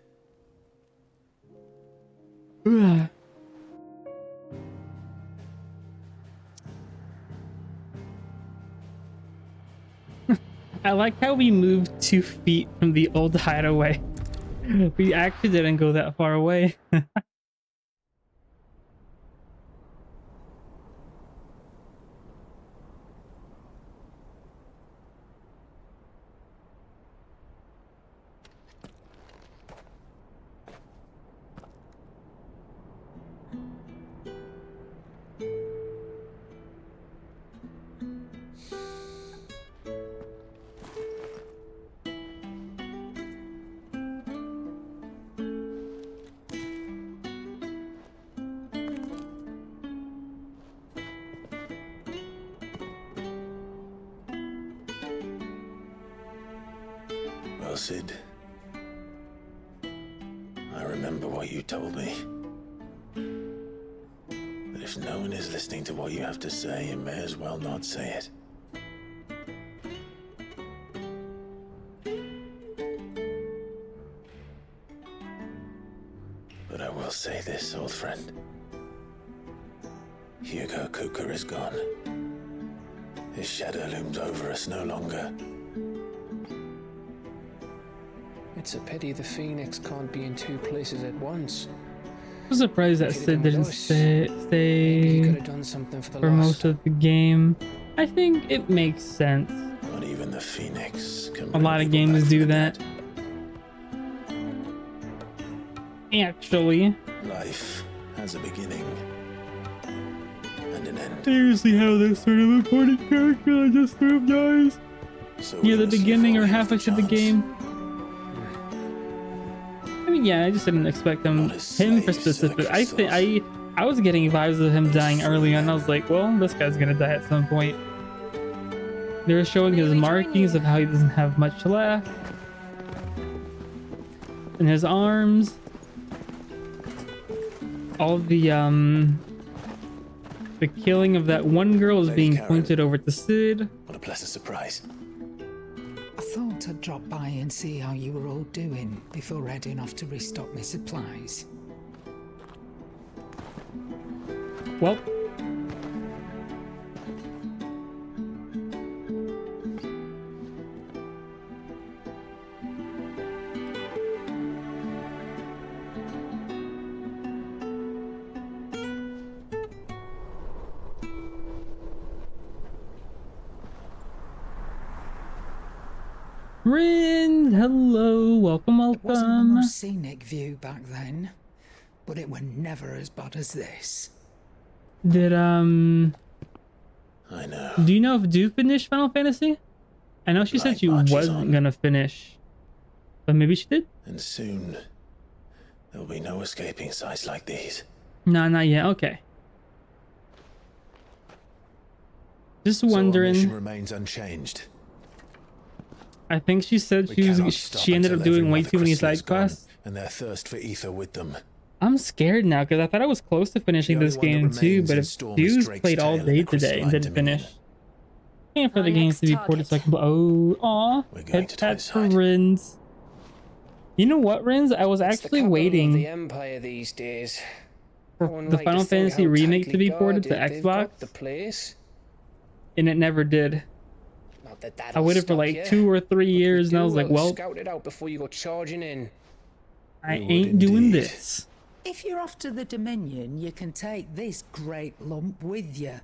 I like how we moved 2 feet from the old hideaway. We actually didn't go that far away. Well, Sid, I remember what you told me. That if no one is listening to what you have to say, you may as well not say it. But I will say this, old friend. Hugo Cooker is gone. His shadow looms over us no longer. It's a pity the Phoenix can't be in 2 places at once. I'm surprised that Sid didn't stay for most of the game. I think it makes sense. Not even the Phoenix can a lot of games do that. Actually. Life has a beginning and an end. I usually have this sort of important character I just sort of dies. Near the beginning or halfway through the game. I mean, yeah, I just didn't expect him for specific. I was getting vibes of him dying early on. I was like, well, this guy's gonna die at some point. They were showing his markings of how he doesn't have much left in his arms. All the killing of that one girl is being pointed over to Sid. What a pleasant surprise. I thought I'd drop by and see how you were all doing before heading off to restock my supplies. Well, Rin, hello, welcome. It wasn't the most scenic view back then, but it were never as bad as this. Did I know. Do you know if Du finished Final Fantasy? I know she said she wasn't gonna finish, but maybe she did. And soon there'll be no escaping sights like these. No, not yet. Okay. Just wondering. So our mission remains unchanged. I think she said she ended up doing way too many side quests. And their thirst for ether with them. I'm scared now because I thought I was close to finishing this game too, but if Du's played all day today and didn't finish. And for the games to be ported so I can pet for Rins. You know what, Rins? I was actually waiting the Empire these days. for the Final Fantasy remake to be ported to Xbox, and it never did. I waited for like 2 or 3 years, and I was like, well, scout it out before you go charging in. I ain't doing this. If you're off to the Dominion, you can take this great lump with you.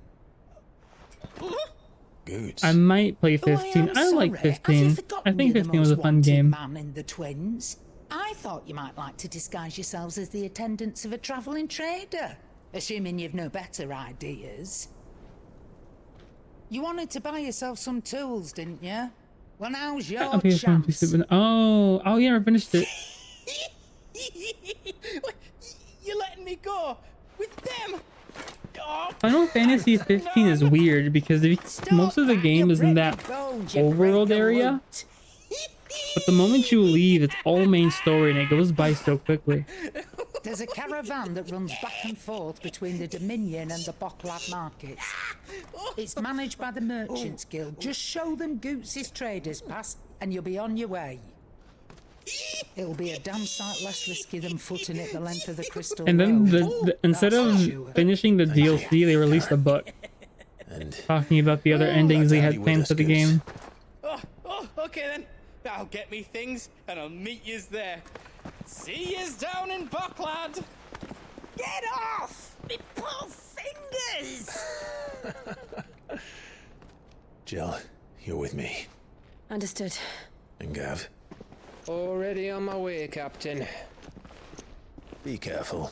Good. I might play 15. I like 15. I think 15 was a fun game. Man in the twins. I thought you might like to disguise yourselves as the attendants of a travelling trader, assuming you've no better ideas. You wanted to buy yourself some tools, didn't you? Well, now's your chance. Oh yeah, I finished it. You're letting me go with them. Final Fantasy 15 is weird because most of the game is in that overworld area, but the moment you leave, it's all main story and it goes by so quickly. There's a caravan that runs back and forth between the Dominion and the Bocklad markets. It's managed by the Merchants Guild. Just show them Goots' traders pass and you'll be on your way. It'll be a damn sight less risky than footing it the length of the Crystal And then Road. instead of finishing the DLC, they released a book talking about the other endings they had planned for the game. Okay then. I'll get me things and I'll meet yous there. See yous down in Bocklad. Get off! Me poor fingers! Jill, you're with me. Understood. And Gav? Already on my way, Captain. Be careful.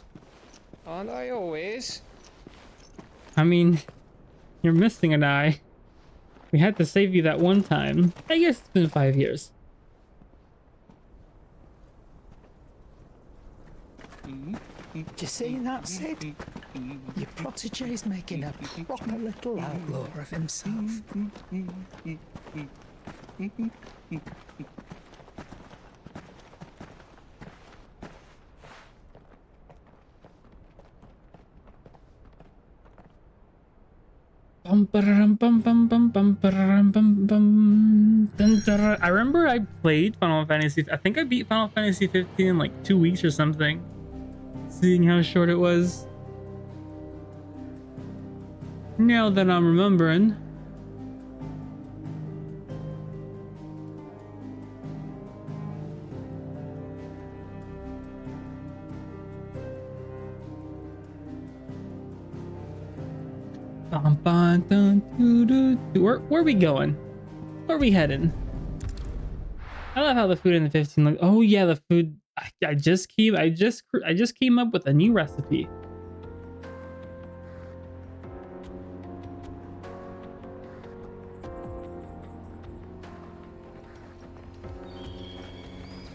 Aren't I always? I mean, you're missing an eye. We had to save you that one time. I guess it's been 5 years. Do you see that, Sid? Your protege's making a proper little outlaw of himself. I remember I played Final Fantasy. I think I beat Final Fantasy 15 in like 2 weeks or something. Seeing how short it was. Now that I'm remembering. Where are we going? Where are we heading? I love how the food in the 15 looks. Oh yeah, the food. I just came up with a new recipe.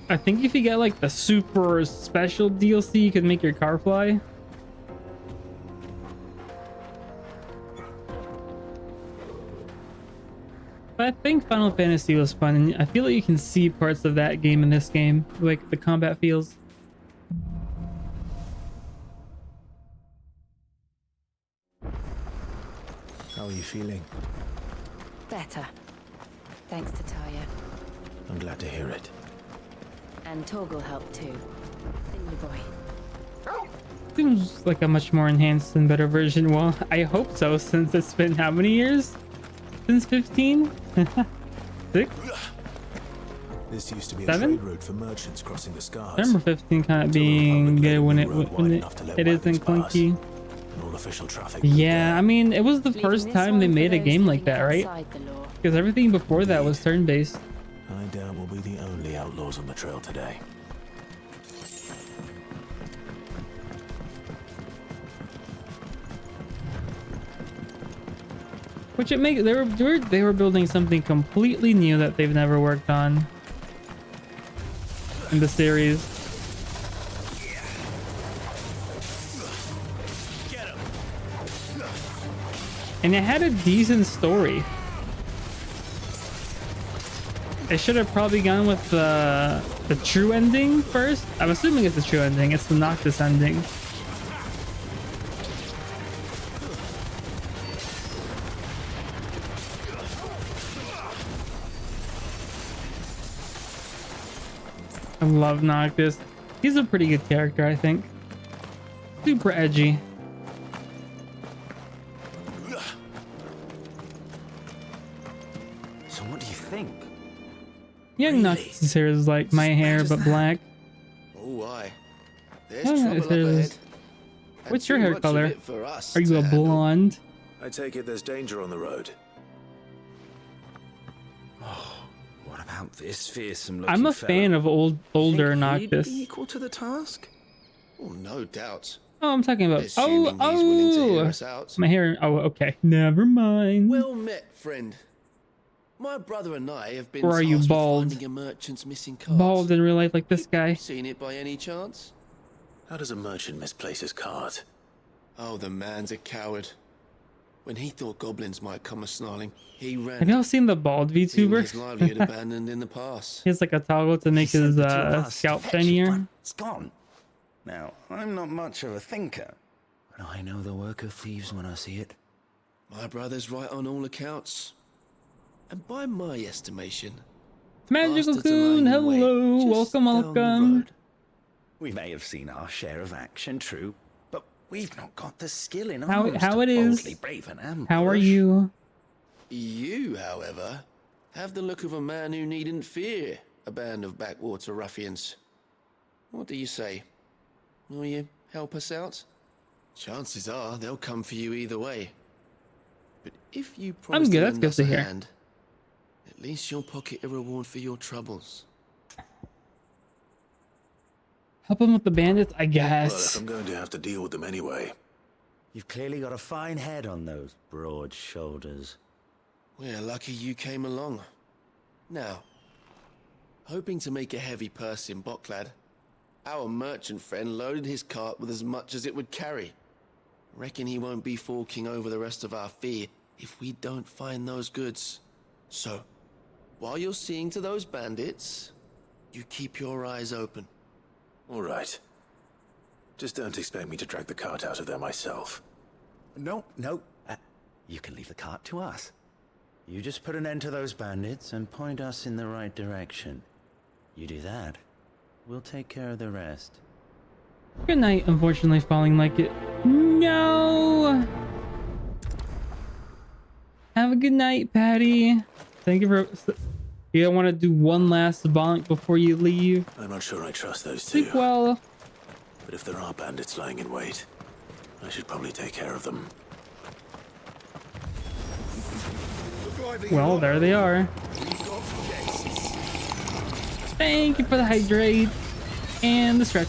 I think if you get like the super special DLC, you could make your car fly. But I think Final Fantasy was fun, and I feel like you can see parts of that game in this game, like the combat feels. How are you feeling? Better. Thanks to Talia. I'm glad to hear it. And Torgal helped too. Didn't you, boy? Seems like a much more enhanced and better version. Well, I hope so, since it's been how many years? Since 15? 6? This used to be 7? a trade route for merchants crossing the Scars. I remember 15 kind of being good when it isn't clunky. And all official traffic. Yeah, I mean, it was the first time they made a game like that, right? Because everything before that was turn-based. I doubt we'll be the only outlaws on the trail today. Which it makes they were building something completely new that they've never worked on in the series. And it had a decent story. They should have probably gone with the true ending first. I'm assuming it's the true ending. It's the Noctis ending. I love Noctis. He's a pretty good character, I think. Super edgy. So what do you think? Young Noctis' hair is like my hair, but black. Oh, aye. There's Oh, trouble up there's- ahead. What's And your too hair much of color? it for us Are you to a handle. blonde? I take it there's danger on the road. What about this fearsome looking I'm a fella? fan of older He'd Noctis. be equal to the task? Oh, no doubt. Oh, I'm talking about. Assuming he's willing to hear us out. My hair. Oh, okay. Never mind. Well met, friend. My brother and I have been Or are you tasked with bald? finding a merchant's missing cart. Bald in real life like this guy. Seen it by any chance? How does a merchant misplace his cart? Oh, the man's a coward. When he thought goblins might come a-snarling, he ran. Have y'all seen the bald leaving his VTuber? livelihood abandoned in the pass. He has like a toggle to make his scalp shinier. It's gone. Now, I'm not much of a thinker, but I know the work of thieves when I see it. My brother's right on all accounts. And by my estimation, Magical bastards are lying Coon, in wait hello. just Welcome, down the welcome. road. We may have seen our share of action, true, but we've not got the skill in How arms it to is? boldly brave an ambush. How are you? You, however, have the look of a man who needn't fear a band of backwater ruffians. What do you say? Will you help us out? Chances are they'll come for you either way. But if you promise good, to that's lend good us to a hear. hand, at least you'll pocket a reward for your troubles. Help him with the bandits, I Well, guess. if I'm going to have to deal with them anyway. You've clearly got a fine head on those broad shoulders. We're lucky you came along. Now, hoping to make a heavy purse in Bocklad, our merchant friend loaded his cart with as much as it would carry. Reckon he won't be forking over the rest of our fee if we don't find those goods. So, while you're seeing to those bandits, you keep your eyes open. All right. Just don't expect me to drag the cart out of there myself. No. You can leave the cart to us. You just put an end to those bandits and point us in the right direction. You do that, we'll take care of the rest. Good night, unfortunately falling like it. No! Have a good night, Patty. Thank you for... You don't want to do one last bonk before you leave? I'm not sure I trust those two. Sleep well. But if there are bandits lying in wait, I should probably take care of them. Well, there they are. Thank you for the hydrate and the stretch.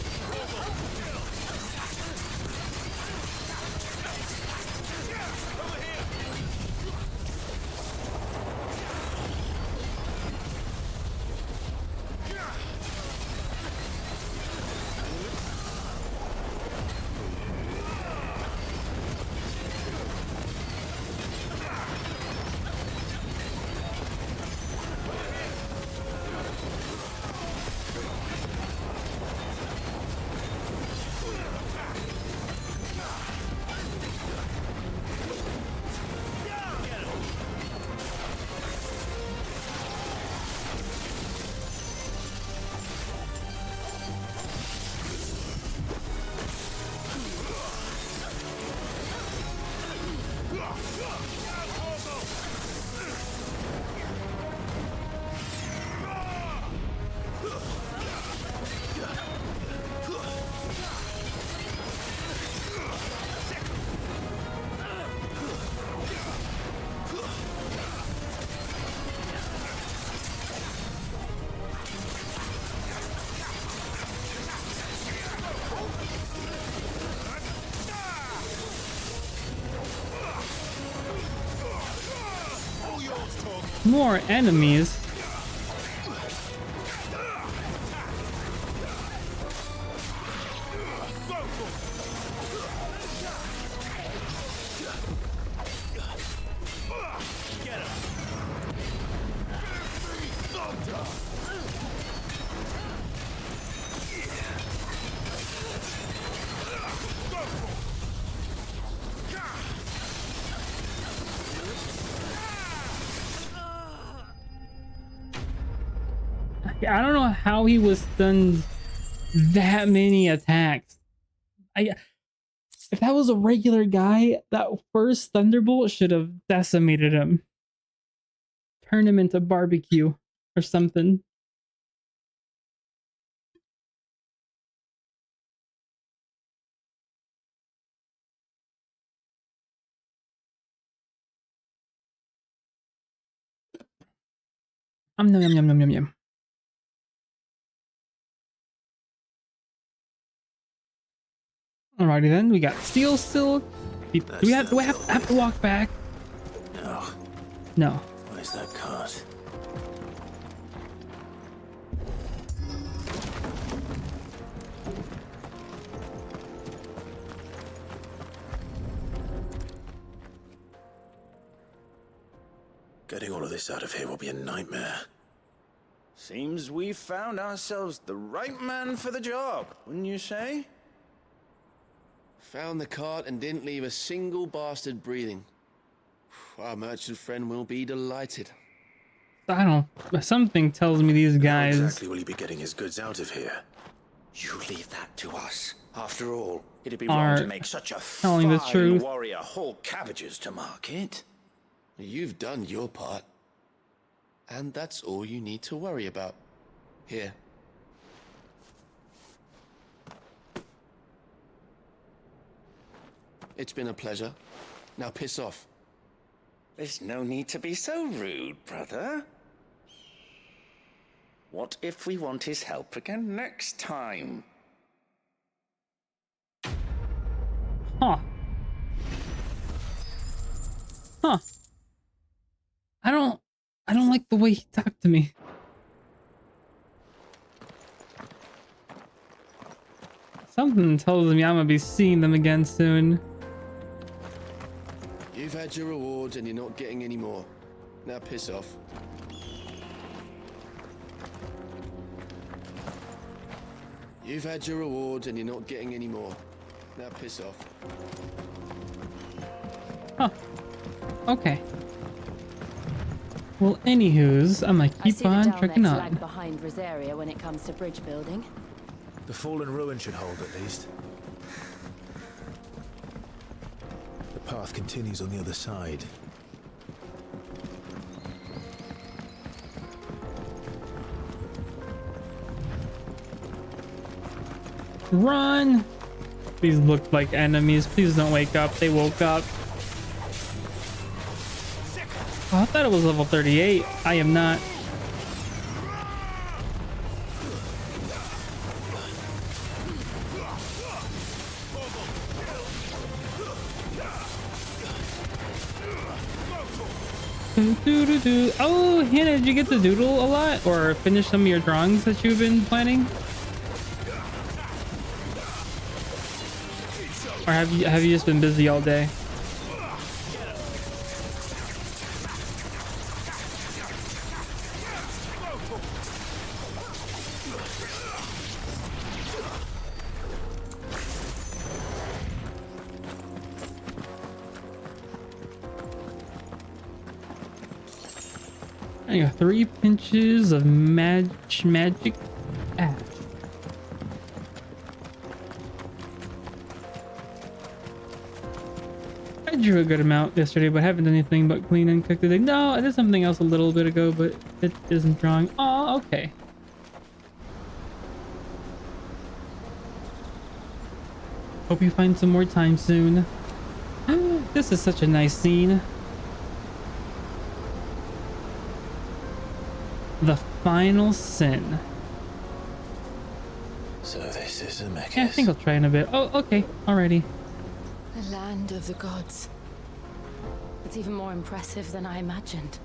More enemies. I don't know how he withstood that many attacks. If that was a regular guy, that first Thunderbolt should have decimated him. Turned him into barbecue or something. Yum yum yum yum yum yum. Alrighty then, we got Steel Silk. Do we have to walk back? No. No. Where's that cart? Getting all of this out of here will be a nightmare. Seems we've found ourselves the right man for the job, wouldn't you say? Found the cart and didn't leave a single bastard breathing. Our merchant friend will be delighted. I don't. Something tells me these guys. How exactly will he be getting his goods out of here? You leave that to us. After all, it'd be wrong to make such a telling the truth. warrior haul cabbages to market. You've done your part. And that's all you need to worry about. Here. It's been a pleasure. Now piss off. There's no need to be so rude, brother. What if we want his help again next time? Huh. Huh. I don't like the way he talked to me. Something tells me I'm gonna be seeing them again soon. You've had your rewards and you're not getting any more. Now piss off. You've had your rewards and you're not getting any more. Now piss off. Huh. Okay. Well, anywho's, I'm gonna keep on trekking on. Lag behind Rosaria when it comes to bridge building. The fallen ruin should hold at least. The path continues on the other side. Run! These look like enemies. Please don't wake up. They woke up. Oh, I thought it was level 38. I am not. Oh, Hannah, did you get to doodle a lot or finish some of your drawings that you've been planning? Or have you just been busy all day? I got 3 pinches of magic ash. I drew a good amount yesterday, but haven't done anything but clean and cook today. No, I did something else a little bit ago, but it isn't drawing. Oh, okay. Hope you find some more time soon. This is such a nice scene. The final sin. So this is a mech. Yeah, I think I'll try in a bit. Oh, okay. Alrighty. The land of the gods. It's even more impressive than I imagined.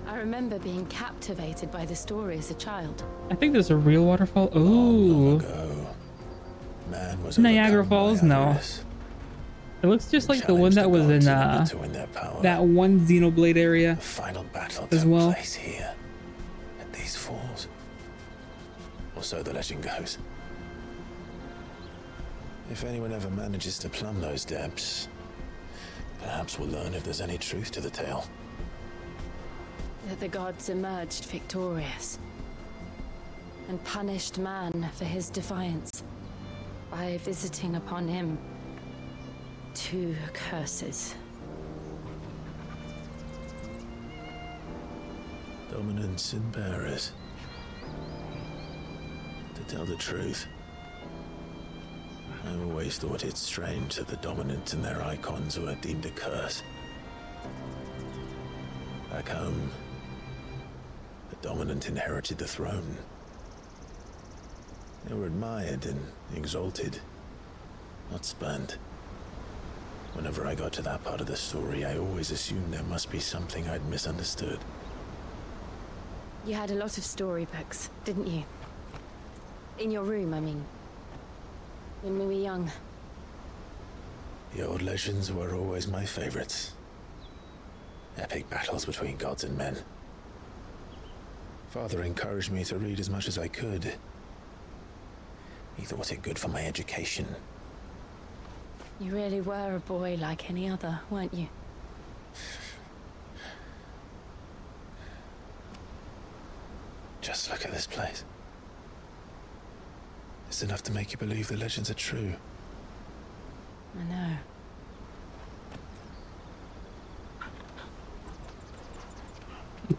I remember being captivated by the story as a child. I think there's a real waterfall. Ooh. Man was Niagara Falls? No. It looks just like the one that was in that one Xenoblade area Final battle as took well. place here, at these falls. Or so the legend goes. If anyone ever manages to plumb those depths, perhaps we'll learn if there's any truth to the tale. That the gods emerged victorious and punished man for his defiance by visiting upon him 2 curses. Dominants and bearers. To tell the truth, I always thought it strange that the dominants and their icons were deemed a curse. Back home, the dominant inherited the throne. They were admired and exalted, not spurned. Whenever I got to that part of the story, I always assumed there must be something I'd misunderstood. You had a lot of storybooks, didn't you? In your room, I mean. When we were young. The old legends were always my favorites. Epic battles between gods and men. Father encouraged me to read as much as I could. He thought it good for my education. You really were a boy like any other, weren't you? Just look at this place. It's enough to make you believe the legends are true. I know.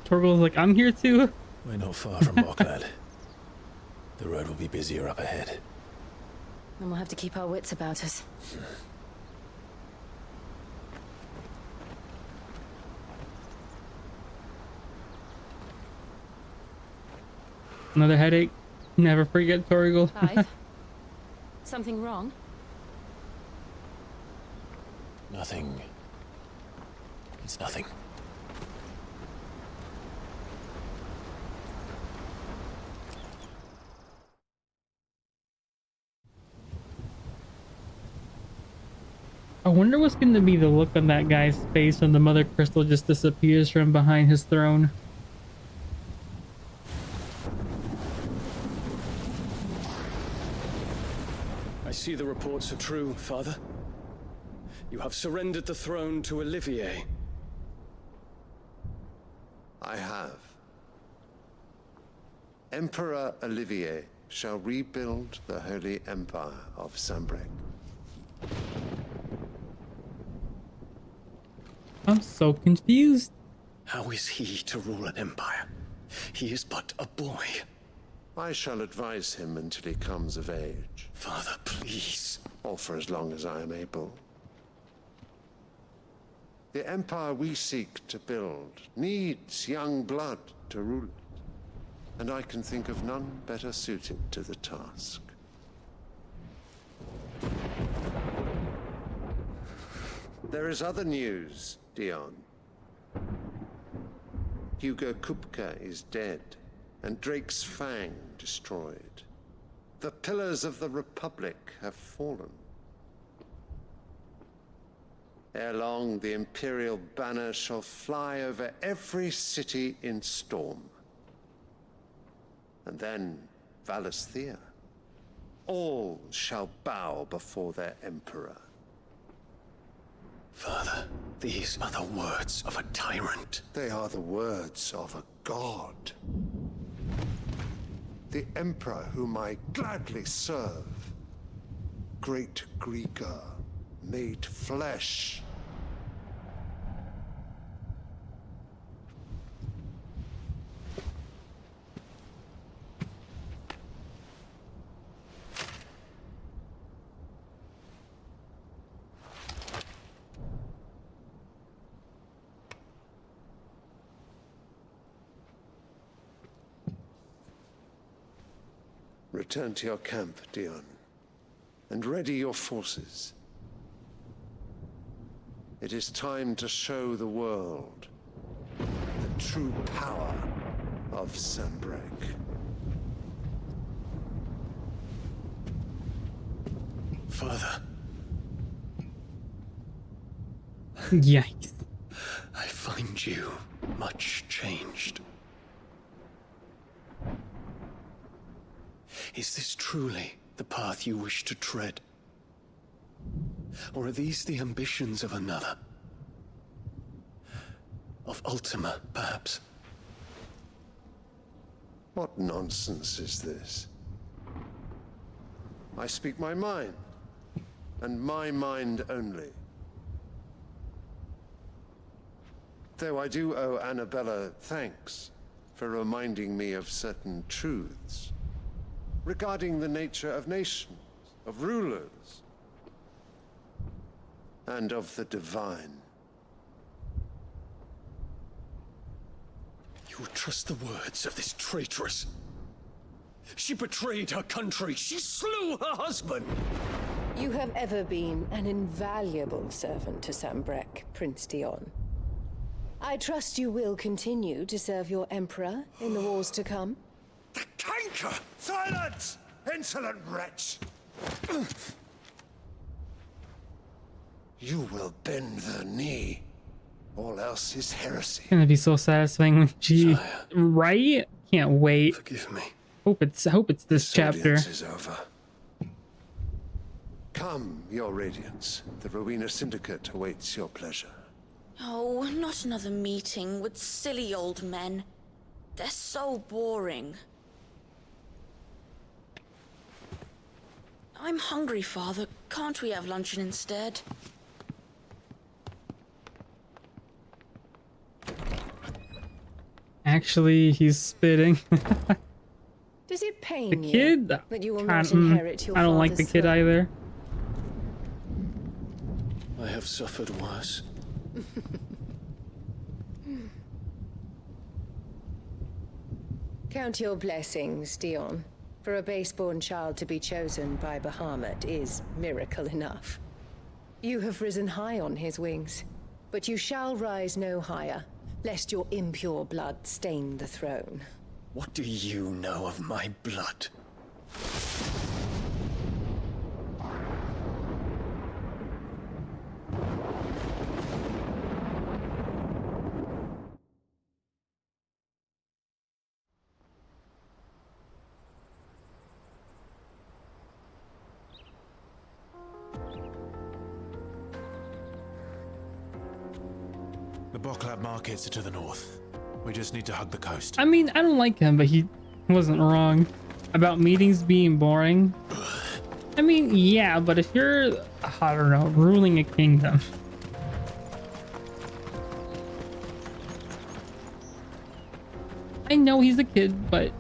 Torgal's like, I'm here too. We're not far from Boklad. The road will be busier up ahead. And we'll have to keep our wits about us. Another headache. Never forget Torgal. Clive? Something wrong? Nothing. It's nothing. I wonder what's going to be the look on that guy's face when the Mother Crystal just disappears from behind his throne. I see the reports are true, Father. You have surrendered the throne to Olivier. I have. Emperor Olivier shall rebuild the Holy Empire of Sambrek. I'm so confused. How is he to rule an empire? He is but a boy. I shall advise him until he comes of age. Father, please. Or for as long as I am able. The empire we seek to build needs young blood to rule it, and I can think of none better suited to the task. There is other news, Dion. Hugo Kupka is dead, and Drake's Fang destroyed. The pillars of the Republic have fallen. Ere long, the Imperial banner shall fly over every city in Storm. And then, Valisthea. All shall bow before their Emperor. Father, these are the words of a tyrant. They are the words of a god. The Emperor whom I gladly serve. Great Greeker, made flesh. Return to your camp, Dion, and ready your forces. It is time to show the world the true power of Sanbreque. Father. Yikes. I find you much changed. Is this truly the path you wish to tread? Or are these the ambitions of another? Of Ultima, perhaps? What nonsense is this? I speak my mind, and my mind only. Though I do owe Annabella thanks for reminding me of certain truths regarding the nature of nations, of rulers, and of the divine. You would trust the words of this traitress? She betrayed her country. She slew her husband. You have ever been an invaluable servant to Sanbreque, Prince Dion. I trust you will continue to serve your Emperor in the wars to come. The canker! Silence! Insolent wretch! You will bend the knee. All else is heresy. It's gonna be so satisfying when she... Right? Can't wait. Forgive me. I hope it's this chapter. Audience is over. Come, your radiance. The Rowena Syndicate awaits your pleasure. Oh, not another meeting with silly old men. They're so boring. I'm hungry, Father. Can't we have luncheon instead? Actually, he's spitting. Does it pain The kid? you that you will not inherit your I don't like the father's kid throne? either. I have suffered worse. Count your blessings, Dion. For a base-born child to be chosen by Bahamut is miracle enough. You have risen high on his wings, but you shall rise no higher, lest your impure blood stain the throne. What do you know of my blood? The Boklab markets are to the north. We just need to hug the coast. I mean, I don't like him, but he wasn't wrong about meetings being boring. I mean, yeah, but if you're, I don't know, ruling a kingdom. I know he's a kid, but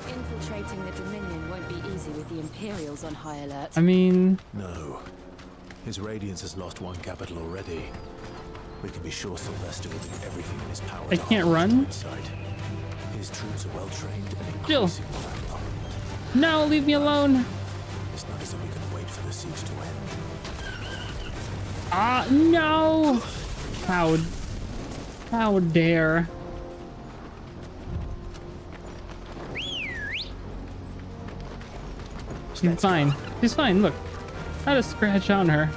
Infiltrating the Dominion won't be easy with the Imperials on high alert. I mean... No. His Radiance has lost one capital already. We can be sure Sylvester will do everything in his power I to can't hold run? us to inside. His troops are well trained and Jill. increasingly well armed. No, leave me alone. It's not as if we can wait for the siege to end. Ah, no. How dare. She's fine. She's fine. Look, not a scratch on her.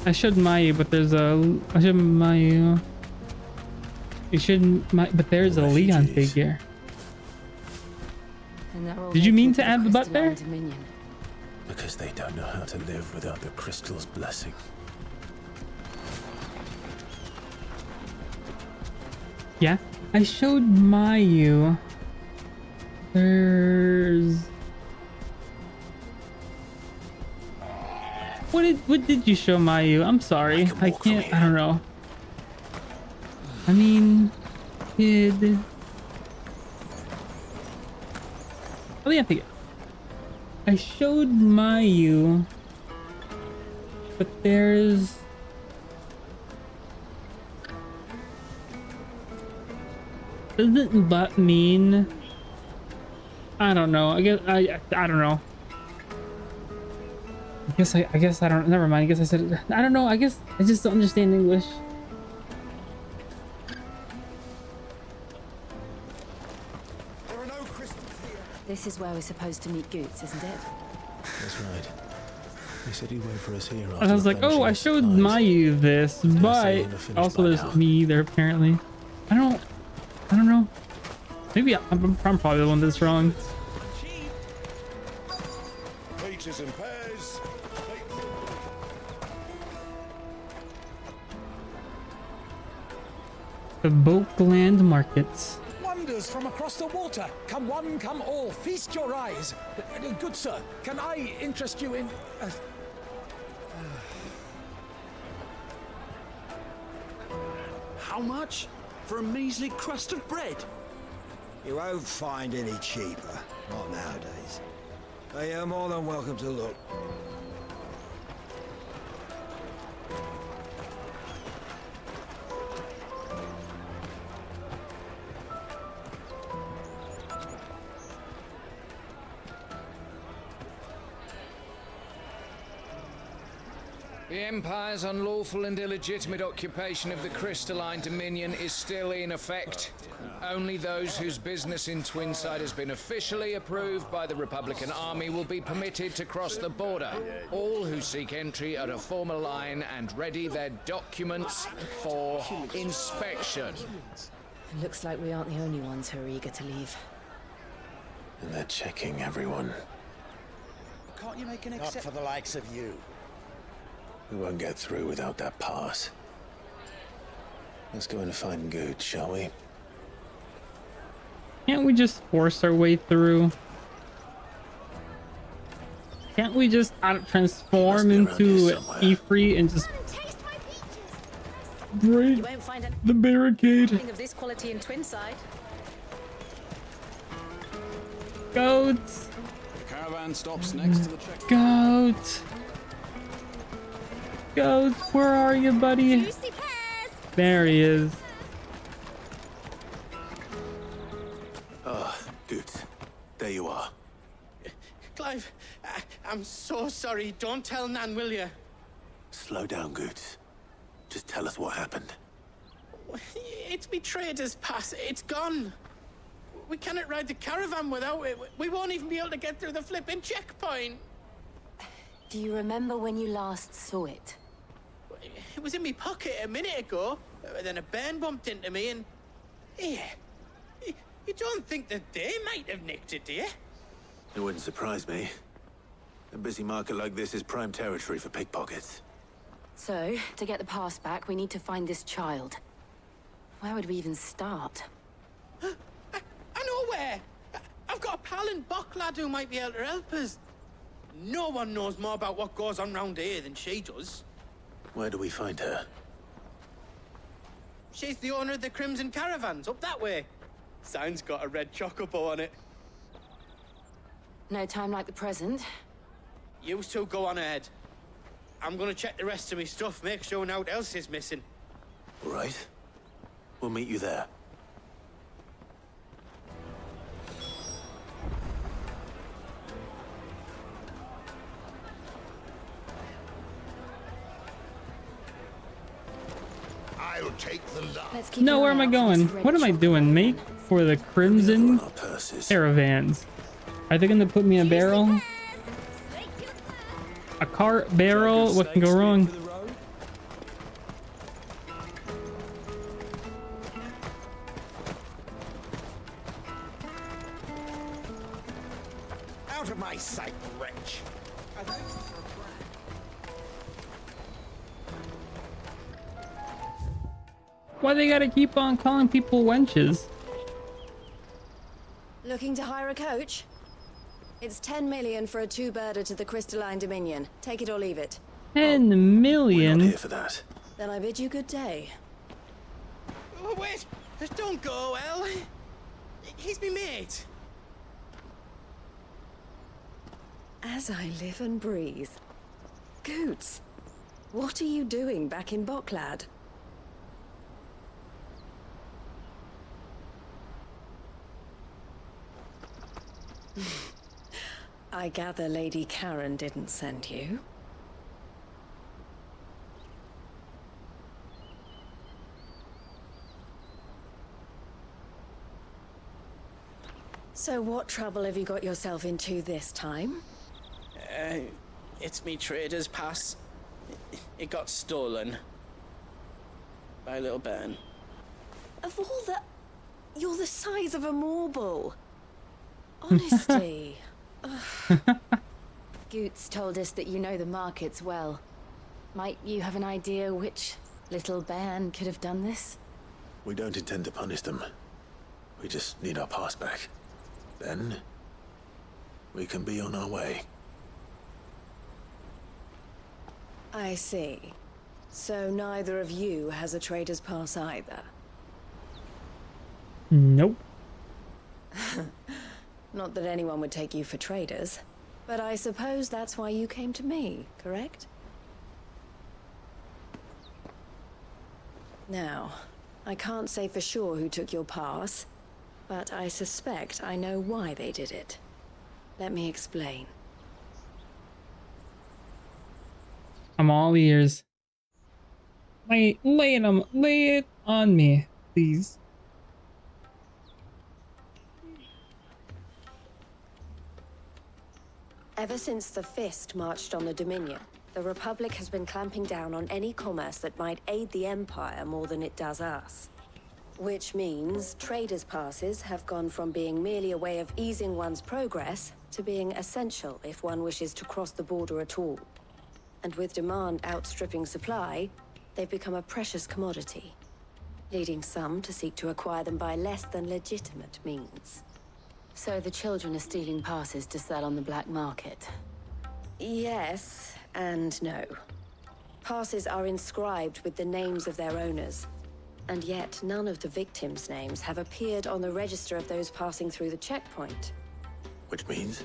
I should Mayu, but there's a. I should Mayu. You shouldn't. But there's a Leon figure. Did you mean to add the butt there? Because they don't know how to live without the crystal's blessing. Yeah, I showed Mayu. There's. What did you show Mayu? I'm sorry. I can't. I don't know. I mean, kid. Oh yeah, I think I showed Mayu, but there's. Doesn't but mean I don't know. I guess I don't know. I guess I don't. Never mind. I guess I said I don't know. I guess I just don't understand English. This is where we're supposed to meet Goots, isn't it? That's right. He said he'd wait for us here. I was like, oh, I showed Mayu this, but also there's me there apparently. I don't know. Maybe I'm probably the one that's wrong. Peaches and pears. The Boatland markets. Wonders from across the water. Come one, come all. Feast your eyes. Good sir, can I interest you in... How much? For a measly crust of bread? You won't find any cheaper. Not nowadays. But you're more than welcome to look. The Empire's unlawful and illegitimate occupation of the crystalline dominion is still in effect. Only those whose business in Twinside has been officially approved by the Republican Army will be permitted to cross the border. All who seek entry are to form a line and ready their documents for inspection. It looks like we aren't the only ones who are eager to leave. And they're checking everyone. Can't you make an Not exception? for the likes of you. We won't get through without that pass. Let's go and find Good, shall we? Can't we just force our way through? Can't we just transform into Ifrit and just break You won't find the barricade? anything of this quality in Twinside. Goats! The caravan stops next to the check. Goats! Goats, where are you, buddy? There he is. Ah, Good. There you are. Clive, I'm so sorry. Don't tell Nan, will you? Slow down, Good. Just tell us what happened. It's me trader's pass. It's gone. We cannot ride the caravan without it. We won't even be able to get through the flipping checkpoint. Do you remember when you last saw it? It was in my pocket a minute ago. Then a bairn bumped into me and... Yeah. You don't think that they might have nicked it, do you? It wouldn't surprise me. A busy market like this is prime territory for pickpockets. So, to get the pass back, we need to find this child. Where would we even start? I know where! I've got a pal in Bocklad who might be able to help us. No one knows more about what goes on round here than she does. Where do we find her? She's the owner of the Crimson Caravans, up that way. Sign's got a red chocobo on it. No time like the present. You two go on ahead. I'm gonna check the rest of my stuff, make sure naught else is missing. All right. We'll meet you there. I'll take the lot. No, where am I going? What am I doing? Make for the Crimson Caravans. Are they gonna put me in a barrel? A cart barrel? What can go wrong? Out of my sight, wretch. Why they gotta keep on calling people wenches? Looking to hire a coach? It's 10 million for a two-birder to the Crystalline Dominion. Take it or leave it. 10 million? We're not here for that. Then I bid you good day. Oh, wait! Don't go, El. He's me mate. As I live and breathe. Goots, what are you doing back in Bocklad? I gather Lady Karen didn't send you. So what trouble have you got yourself into this time? It's me trader's pass. It got stolen. By little Ben. Of all the... You're the size of a marble. Honesty. Goots told us that you know the markets well. Might you have an idea which little bairn could have done this? We don't intend to punish them. We just need our pass back. Then, we can be on our way. I see. So neither of you has a trader's pass either? Nope. Not that anyone would take you for traders, but I suppose that's why you came to me, correct? Now, I can't say for sure who took your pass, but I suspect I know why they did it. Let me explain. I'm all ears. Lay it on me, please. Ever since the Fist marched on the Dominion, the Republic has been clamping down on any commerce that might aid the Empire more than it does us. Which means traders' passes have gone from being merely a way of easing one's progress to being essential if one wishes to cross the border at all. And with demand outstripping supply, they've become a precious commodity, leading some to seek to acquire them by less than legitimate means. So the children are stealing passes to sell on the black market? Yes and no. Passes are inscribed with the names of their owners, and yet none of the victims' names have appeared on the register of those passing through the checkpoint. Which means?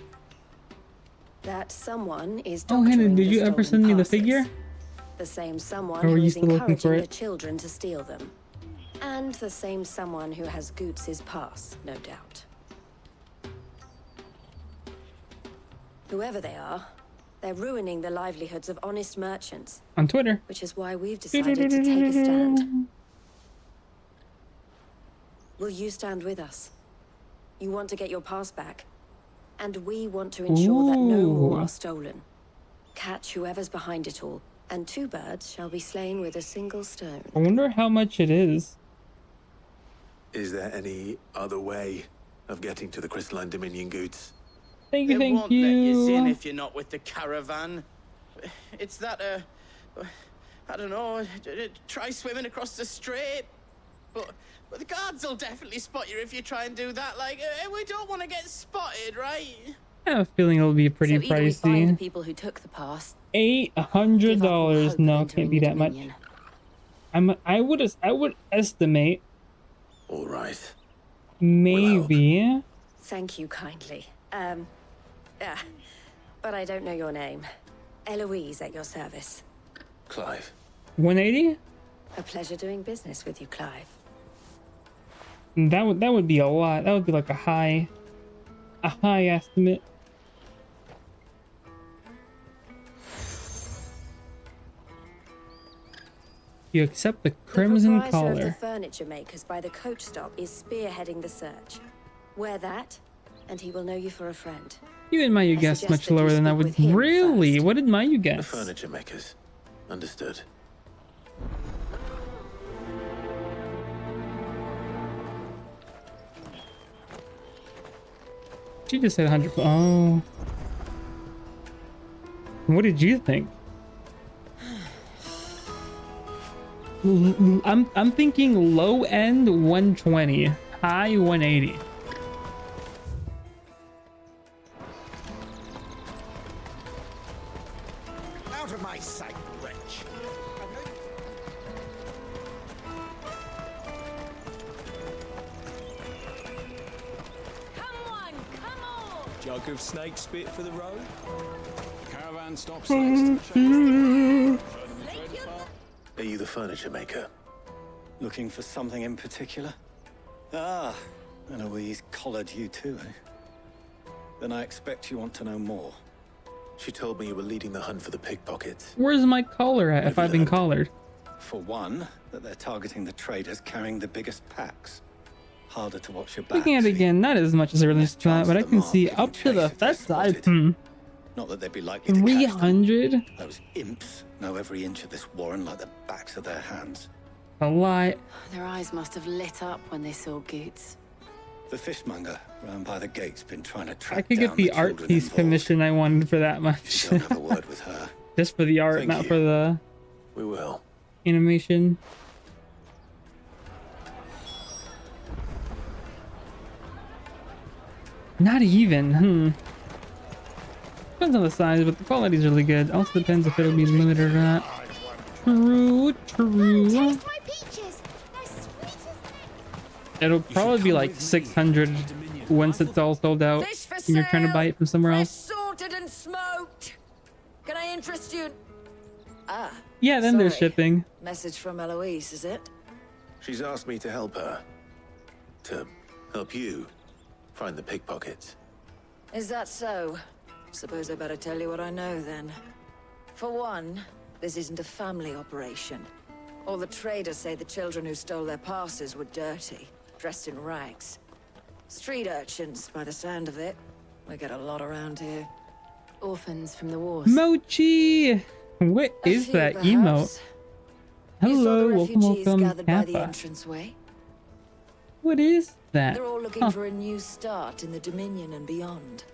That someone is Oh, Hannah, doctoring did you the ever stolen send me the passes. figure? The same someone Or were who you is still looking encouraging for the it? children to steal them. And the same someone who has Goots' pass, no doubt. Whoever they are, they're ruining the livelihoods of honest merchants. On Twitter. Which is why we've decided to take a stand. Will you stand with us? You want to get your pass back, and we want to ensure that no more are stolen. Catch whoever's behind it all, and 2 birds shall be slain with a single stone. I wonder how much it is. Is there any other way of getting to the Crystalline Dominion Goots? Thank you, They thank won't let you in you. if you're not with the caravan. It's that, I don't know, try swimming across the strait. But the guards will definitely spot you if you try and do that. Like, we don't want to get spotted, right? I have a feeling it'll be pretty So either we find the pricey. people who took the pass. $800. No, can't be that much. I would estimate. All right. Maybe. Thank you kindly. But I don't know your name. Eloise at your service. Clive. 180. A pleasure doing business with you, Clive. That would be a lot. That would be like a high estimate. You accept the crimson The proprietor of the collar. furniture makers by the coach stop is spearheading the search. Wear that, and he will know you for a friend. Even Mayu guessed suggest much that you lower than I speak would. with him Really? What did Mayu The guess? furniture makers. Understood. She just said 100. Oh. What did you think? I'm thinking low end 120, high 180. Out of my sight, wretch. Jug of snake spit for the road. Caravan stops next to the Are you the furniture maker? Looking for something in particular? Ah, Eloise collared you too, eh? Then I expect you want to know more. She told me you were leading the hunt for the pickpockets. Where's my collar at if I've been collared? For one, that they're targeting the traders carrying the biggest packs. Harder to watch your back. Looking at it again, not as much as I really thought, but I can see up to the that side. Not that they'd be likely to 300? catch them. Those imps know every inch of this warren like the backs of their hands. A lot. Their eyes must have lit up when they saw Goots. The fishmonger round by the gate's been trying to track I could get the art piece commission I wanted for that much. Don't have a word with her. Just for the art, not for the We will. animation. Not even, Depends on the size, but the quality's really good. Also depends if it'll be limited or not. True. It'll probably be like 600 once it's all sold out and you're trying to buy it from somewhere else. Sorted and smoked. Can I interest you? Ah. Yeah, then there's shipping. Message from Eloise, is it? She's asked me to help her. To help you find the pickpockets. Is that so? Suppose I better tell you what I know then. For one, this isn't a family operation. All the traders say the children who stole their passes were dirty, dressed in rags. Street urchins, by the sound of it. We get a lot around here. Orphans from the wars. Mochi! What is that emote? Hello, welcome, gathered by the Kappa. entranceway. What is that? They're all looking for a new start in the Dominion and beyond.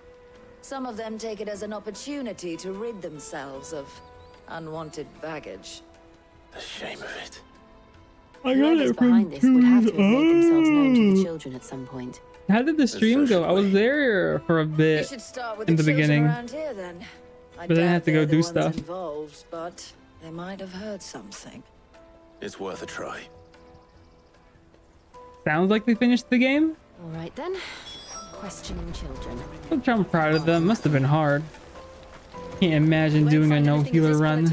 Some of them take it as an opportunity to rid themselves of unwanted baggage. The shame of it. I got Whoever's it from behind this would have to have made themselves known to the children at some point. How did the stream go? I was there for a bit in the beginning, Around here, then. but then I had to go do the stuff. ones involved, but they might have heard something. It's worth a try. Sounds like they finished the game. All right then. Questioning children. I'm proud of them. Must have been hard. Can't imagine doing a no healer run.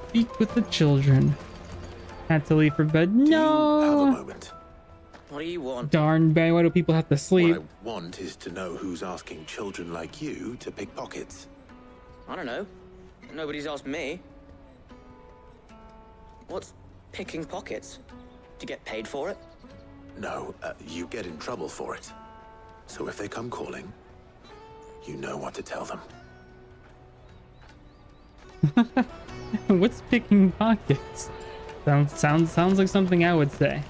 Speak with the children. Had to leave for bed. No. What do you want? Darn bad. Why do people have to sleep? What I want is to know who's asking children like you to pick pockets. I don't know. Nobody's asked me. What's picking pockets? Do you get paid for it? No, you get in trouble for it. So if they come calling, you know what to tell them. What's picking pockets? Sounds like something I would say.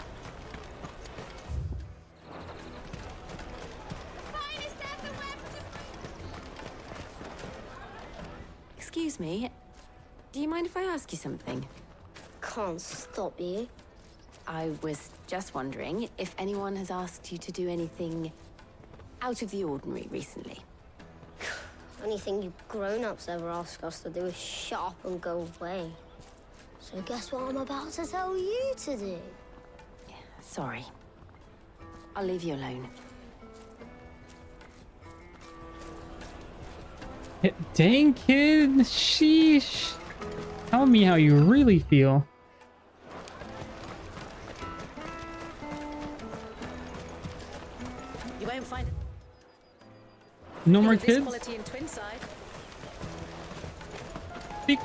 Excuse me. Do you mind if I ask you something? Can't stop you. I was just wondering if anyone has asked you to do anything out of the ordinary recently. Anything you grown-ups ever ask us to do is shut up and go away. So guess what I'm about to tell you to do? Sorry. I'll leave you alone. Dang kid, sheesh. Tell me how you really feel. You won't find No more this kids? quality in Twinside.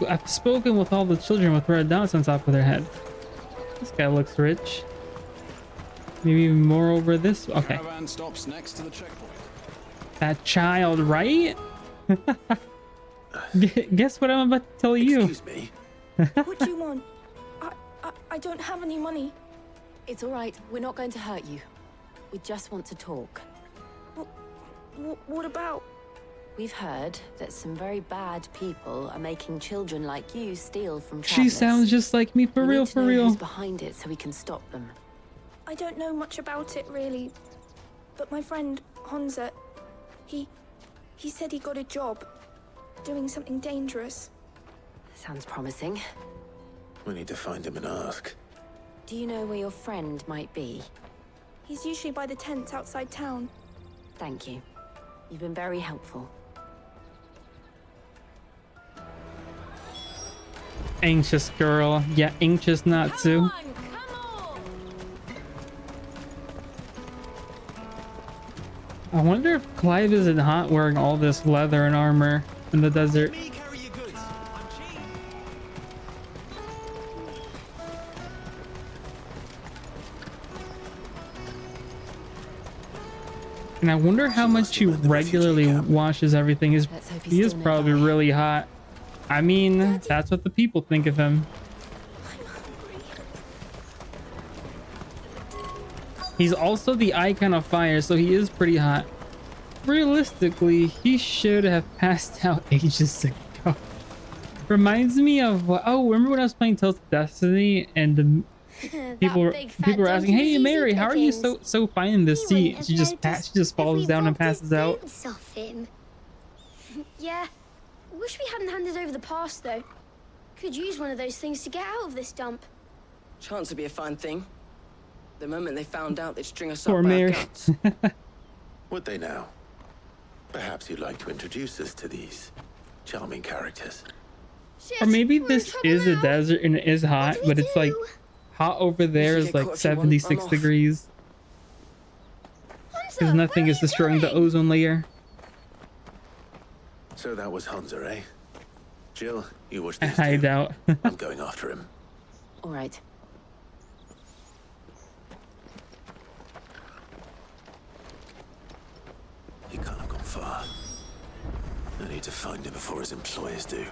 I've spoken with all the children with red dots on top of their head. This guy looks rich. Maybe even more over this. Okay. Caravan stops next to the checkpoint. That child, right? Guess what I'm about to tell you. Excuse me. What do you want? I don't have any money. It's all right. We're not going to hurt you. We just want to talk. What about? We've heard that some very bad people are making children like you steal from She travelers. sounds just like me, for We real, need to for know real. who's behind it so we can stop them. I don't know much about it really, but my friend Honza, he said he got a job doing something dangerous. Sounds promising. We need to find him and ask. Do you know where your friend might be? He's usually by the tents outside town. Thank you. You've been very helpful. Anxious girl. Yeah, anxious Natsu. I wonder if Clive isn't hot wearing all this leather and armor in the desert. And I wonder how much he regularly washes everything. He is probably really hot. I mean, that's what the people think of him. He's also the icon of fire, so he is pretty hot. Realistically, he should have passed out ages ago. Reminds me of, oh, remember when I was playing Tales of Destiny and the people were asking, "Hey Mary, how are you so fine in this seat?" She just falls down and passes out. Yeah, wish we hadn't handed over the pass though. Could use one of those things to get out of this dump. Chance would be a fine thing. The moment they found out, they'd string us Poor up by our Mary. guts. Would they now? Perhaps you'd like to introduce us to these charming characters. Or maybe this is a desert and it is hot, but it's like hot over there is like 76 degrees. Because nothing is destroying the ozone layer. So that was Hansa, eh? Jill, you watch I these highly two. doubt. I'm going after him. All right. He can't have gone far. I need to find him before his employers do.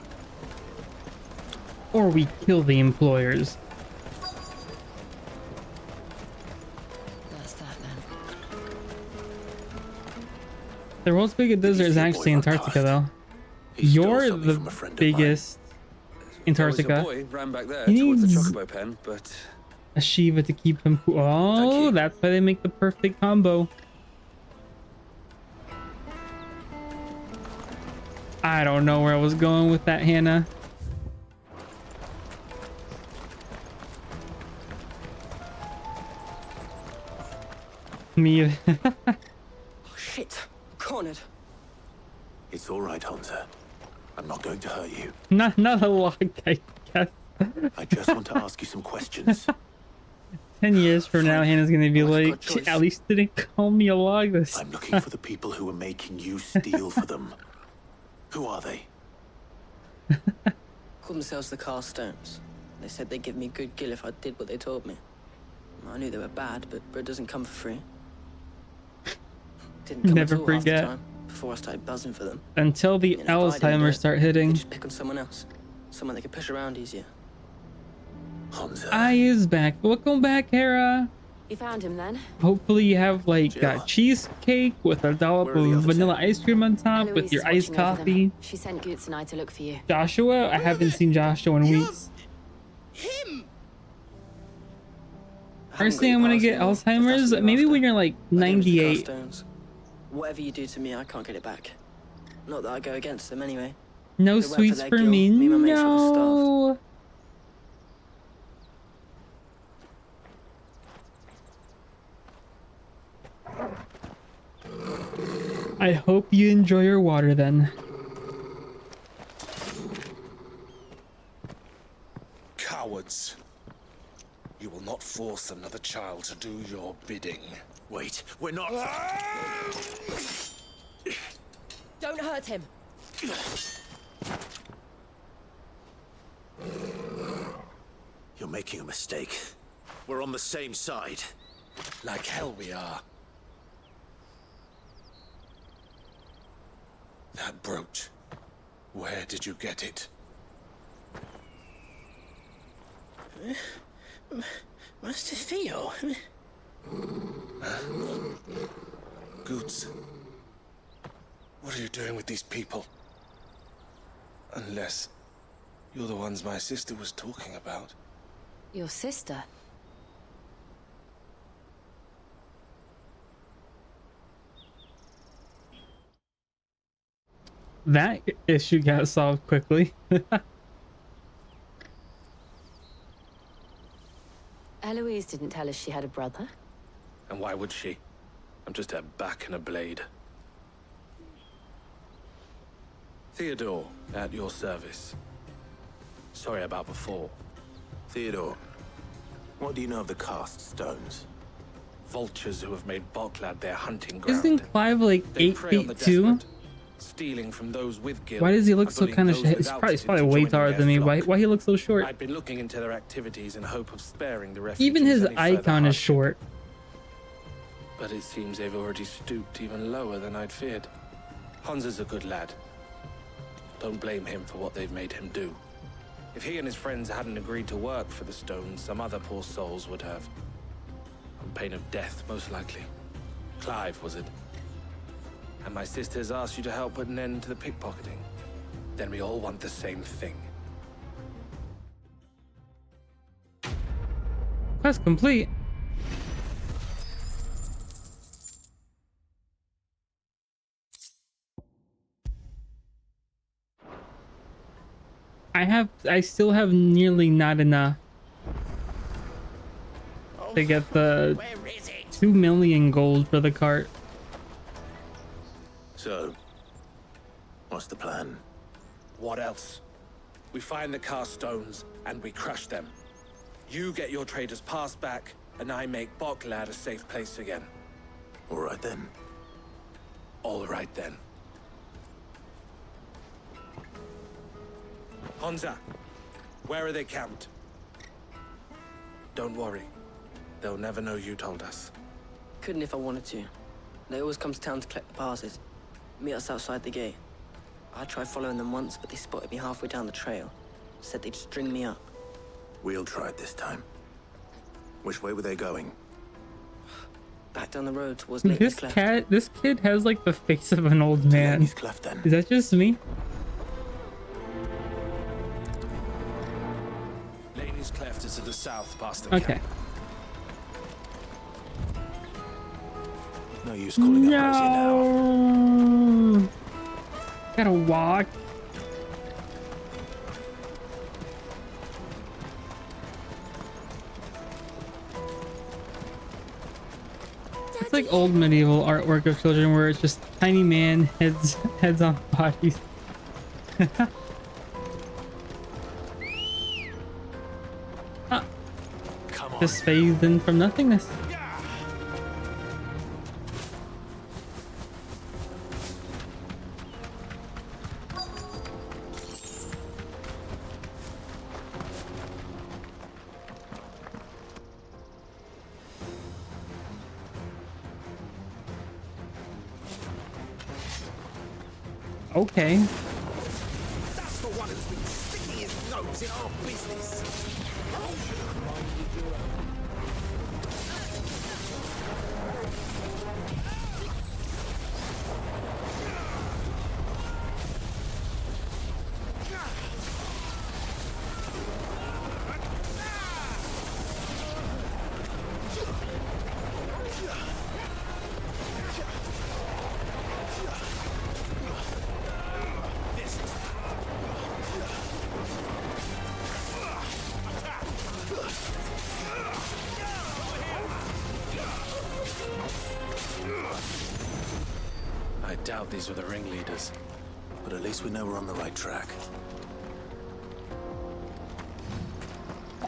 Or we kill the employers. That's that then. The world's biggest desert is actually Antarctica, though. You're the biggest Antarctica. Boy ran back there He towards the needs chocobo pen, but a Shiva to keep him cool. Oh, that's why they make the perfect combo. I don't know where I was going with that, Hannah. Me. Oh, shit. Cornered. It's all right, Hansa. I'm not going to hurt you. Not a lot, I guess. I just want to ask you some questions. 10 years from now, Hannah's gonna be like, "She at least didn't call me a log this." I'm looking for the people who are making you steal for them. Who are they? Called themselves the Carstones. They said they'd give me good gill if I did what they told me. I knew they were bad, but bread doesn't come for free. Didn't come Never at all half the forget. time, before I started buzzing for them. Until the And if I didn't do Alzheimer's it, start hitting. they'd just pick on someone else. Someone they could push around easier. I is back. Welcome back, Hera. You found him then? Hopefully you have like cheesecake with a dollop of vanilla ice cream on top with Eloise your is iced watching over them. coffee. She sent Goots and I to look for you. Joshua? I haven't seen Joshua in weeks. First thing I'm gonna get Alzheimer's, maybe when you're like 98. Carstones. Whatever you do to me, I can't get it back. Not that I go against them anyway. No If it weren't sweets their for guilt, me, and my mates would have starved. no. I hope you enjoy your water then. cowards. You will not force another child to do your bidding. Wait, we're not... Don't hurt him. You're making a mistake. We're on the same side. Like hell we are. That brooch. Where did you get it? Master Theo? Goots. What are you doing with these people? Unless you're the ones my sister was talking about. Your sister? That issue got solved quickly. Eloise didn't tell us she had a brother. And why would she? I'm just her back and a blade. Theodore, at your service. Sorry about before. Theodore, what do you know of the cast stones? Vultures who have made Boklad their hunting ground. Isn't Clive like They 8 prey on the feet too? desperate, stealing from those with guilt. Why does he look and so bullying kind of? those He's without probably, it probably into way joining taller their than me. flock. Why he looks so short? I'd been looking into their activities in hope of sparing the refugees. Even his any further icon is hardship. short. But it seems they've already stooped even lower than I'd feared. Hans is a good lad. Don't blame him for what they've made him do. If he and his friends hadn't agreed to work for the stones, some other poor souls would have. On pain of death, most likely. Clive, was it? And my sisters asked you to help put an end to the pickpocketing. Then we all want the same thing. Quest complete. I still have nearly not enough to get the 2 million gold for the cart. So, what's the plan? What else? We find the cast stones and we crush them. You get your trader's pass back, and I make Boklad a safe place again. All right then. All right then. Honza, where are they camped? Don't worry. They'll never know you told us. Couldn't if I wanted to. They always come to town to collect the passes. Meet us outside the gate. I tried following them once, but they spotted me halfway down the trail. Said they'd string me up. We'll try it this time. Which way were they going? Back down the road towards Lady's Cleft. This kid has like the face of an old man. Lady's Cleft, then. Is that just me? Lady's Cleft is to the south, past the Okay. camp. No use calling up Rosie now. No. Gotta walk. It's like old medieval artwork of children where it's just tiny man heads on bodies. Ah. Just phased in from nothingness. Okay. That's the one who's been sticking his nose in our business. I doubt these were the ringleaders. But at least we know we're on the right track.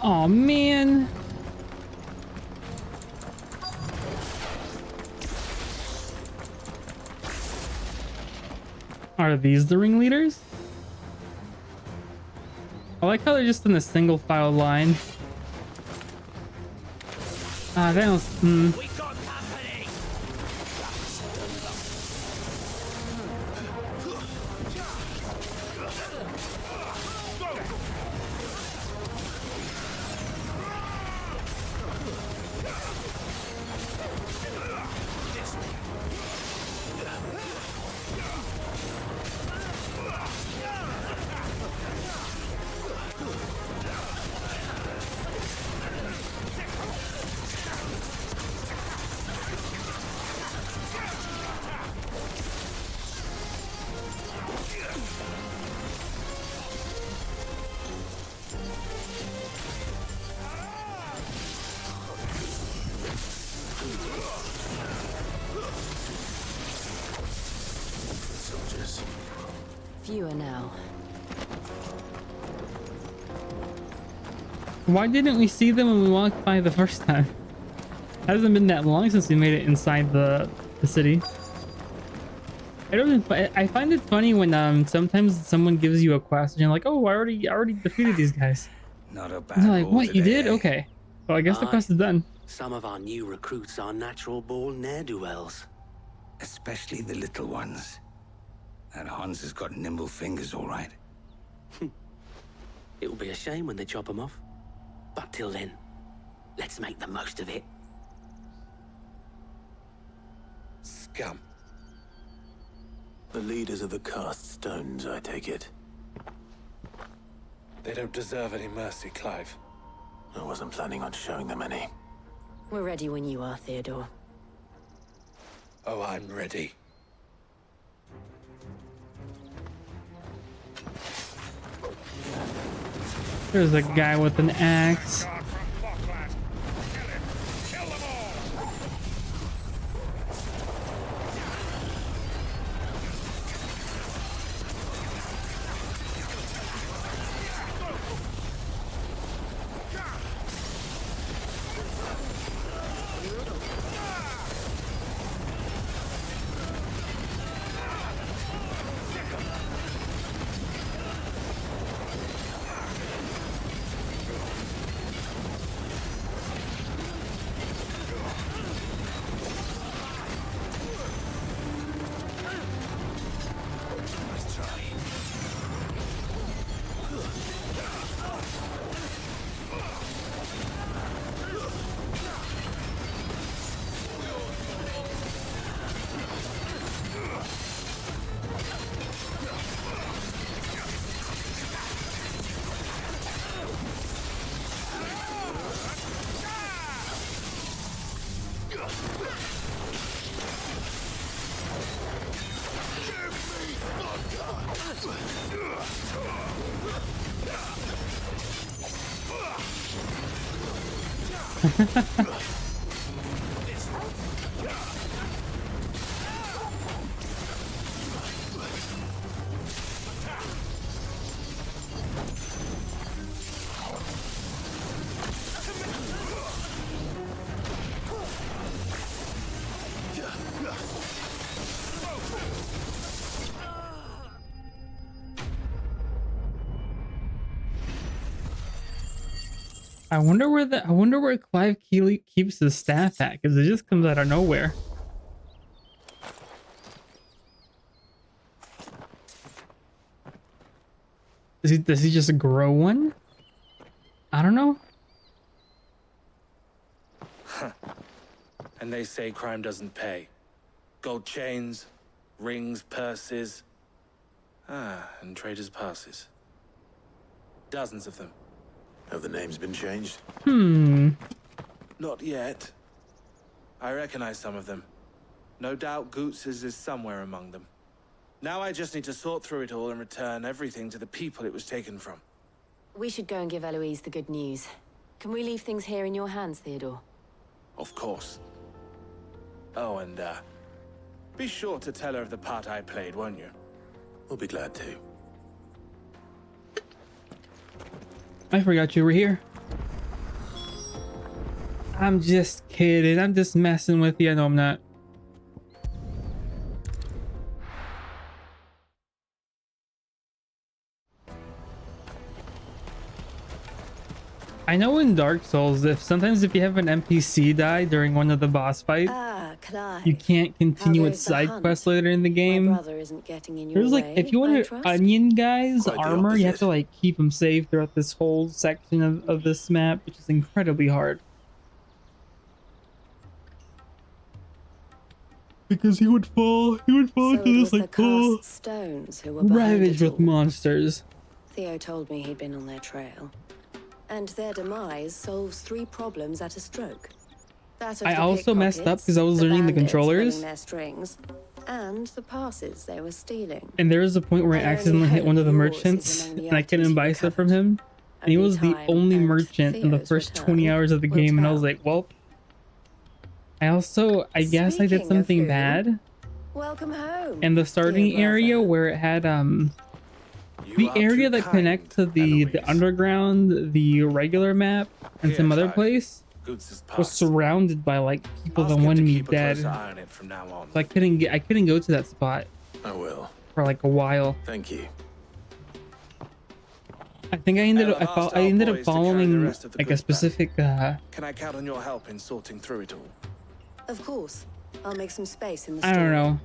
Oh man. Are these the ringleaders? I like how they're just in a single file line. Ah, that was. Soldiers. Fewer now. Why didn't we see them when we walked by the first time? Hasn't been that long since we made it inside the city. I find it funny when sometimes someone gives you a quest and you're like, oh, I already defeated these guys. Not a And bad they're like, haul what, you today. did? Okay. Well, I guess the Aye. quest is done. Some of our new recruits are natural-born ne'er-do-wells. Especially the little ones. That Hans has got nimble fingers, all right. It will be a shame when they chop them off. But till then, let's make the most of it. Scum. The leaders of the cast stones, I take it. They don't deserve any mercy, Clive. I wasn't planning on showing them any. We're ready when you are, Theodore. Oh, I'm ready. There's a guy with an axe. I wonder where Clive Keeley keeps his staff at, because it just comes out of nowhere. Does he just grow one? I don't know. And they say crime doesn't pay. Gold chains, rings, purses. And traders' passes. Dozens of them. Have the names been changed? Not yet. I recognize some of them. No doubt Goots's is somewhere among them. Now I just need to sort through it all and return everything to the people it was taken from. We should go and give Eloise the good news. Can we leave things here in your hands, Theodore? Of course. Oh, and be sure to tell her of the part I played, won't you? We'll be glad to. I forgot you were here. I'm just kidding. I'm just messing with you. No, I'm not. I know in Dark Souls, sometimes if you have an NPC die during one of the boss fights, Clive. you can't continue with side quests later in the game. My brother isn't getting in your There's like, way, if you want I to trust. onion guys Quite the armor, you have opposite. to like keep him safe throughout this whole section of this map, which is incredibly hard. Because he would fall So into it this was the like pool, cast stones who were behind ravaged it with all. monsters. Theo told me he'd been on their trail. And their demise solves 3 problems at a stroke. That of I the also messed up pickpockets, because I was learning the bandits controllers. pulling their strings, and the passes they were stealing. And there was a point where I I only accidentally hit hope one of the yours is merchants among the and I couldn't items buy you stuff from him. And he Only was the time only and merchant in the Theo's first return 20 hours of the will game, and I tell. was like, well. I guess I did Speaking of something who, bad. Welcome home. And the starting dear area brother. where it had You the are area too that kind, connects to the underground, the regular map, and Here, some other Clive. place Goots' past. was surrounded by like people that Ask him wanted to me keep a dead. close eye on it from now on. So I couldn't go to that spot. I will. For like a while. Thank you. I think I ended up following like a specific Can I count on your help in sorting through it all? Of course. I'll make some space in the I don't know,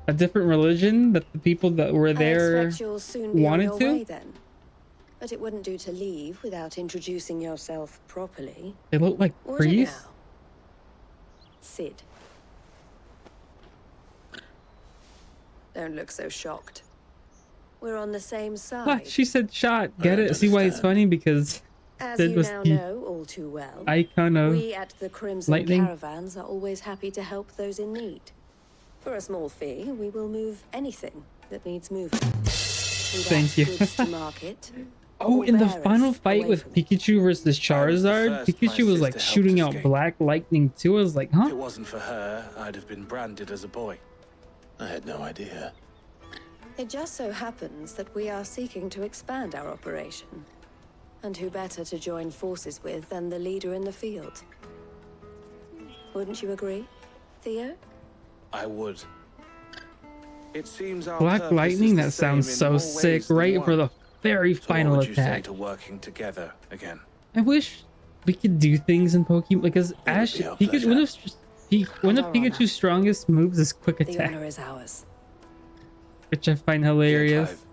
a different religion that the people that were there I expect you'll soon be on wanted your to. way then. But it wouldn't do to leave without introducing yourself properly. They look like Would it priests. now? Sid. Don't look so shocked. We're on the same side. What? She said shot. Get it? See why it's funny? Because As Sid you was now the know all too well, icon of we at the Crimson lightning. Caravans are always happy to help those in need. For a small fee, we will move anything that needs moving. Thank you. To market, Oh, in the final fight with Pikachu versus Charizard, Pikachu was like shooting out black lightning too. I was like, If huh? it wasn't for her, I'd have been branded as a boy. I had no idea. It just so happens that we are seeking to expand our operation. And who better to join forces with than the leader in the field? Wouldn't you agree, Theo? I would. It seems our Black purpose lightning. is That the sounds same in so more sick, ways than right? For one. the very So final what would you say attack. to working together again? I wish we could do things in Pokemon because Ash, Pikachu, one of Pikachu's strongest moves is quick The attack, honor is ours. which I find hilarious.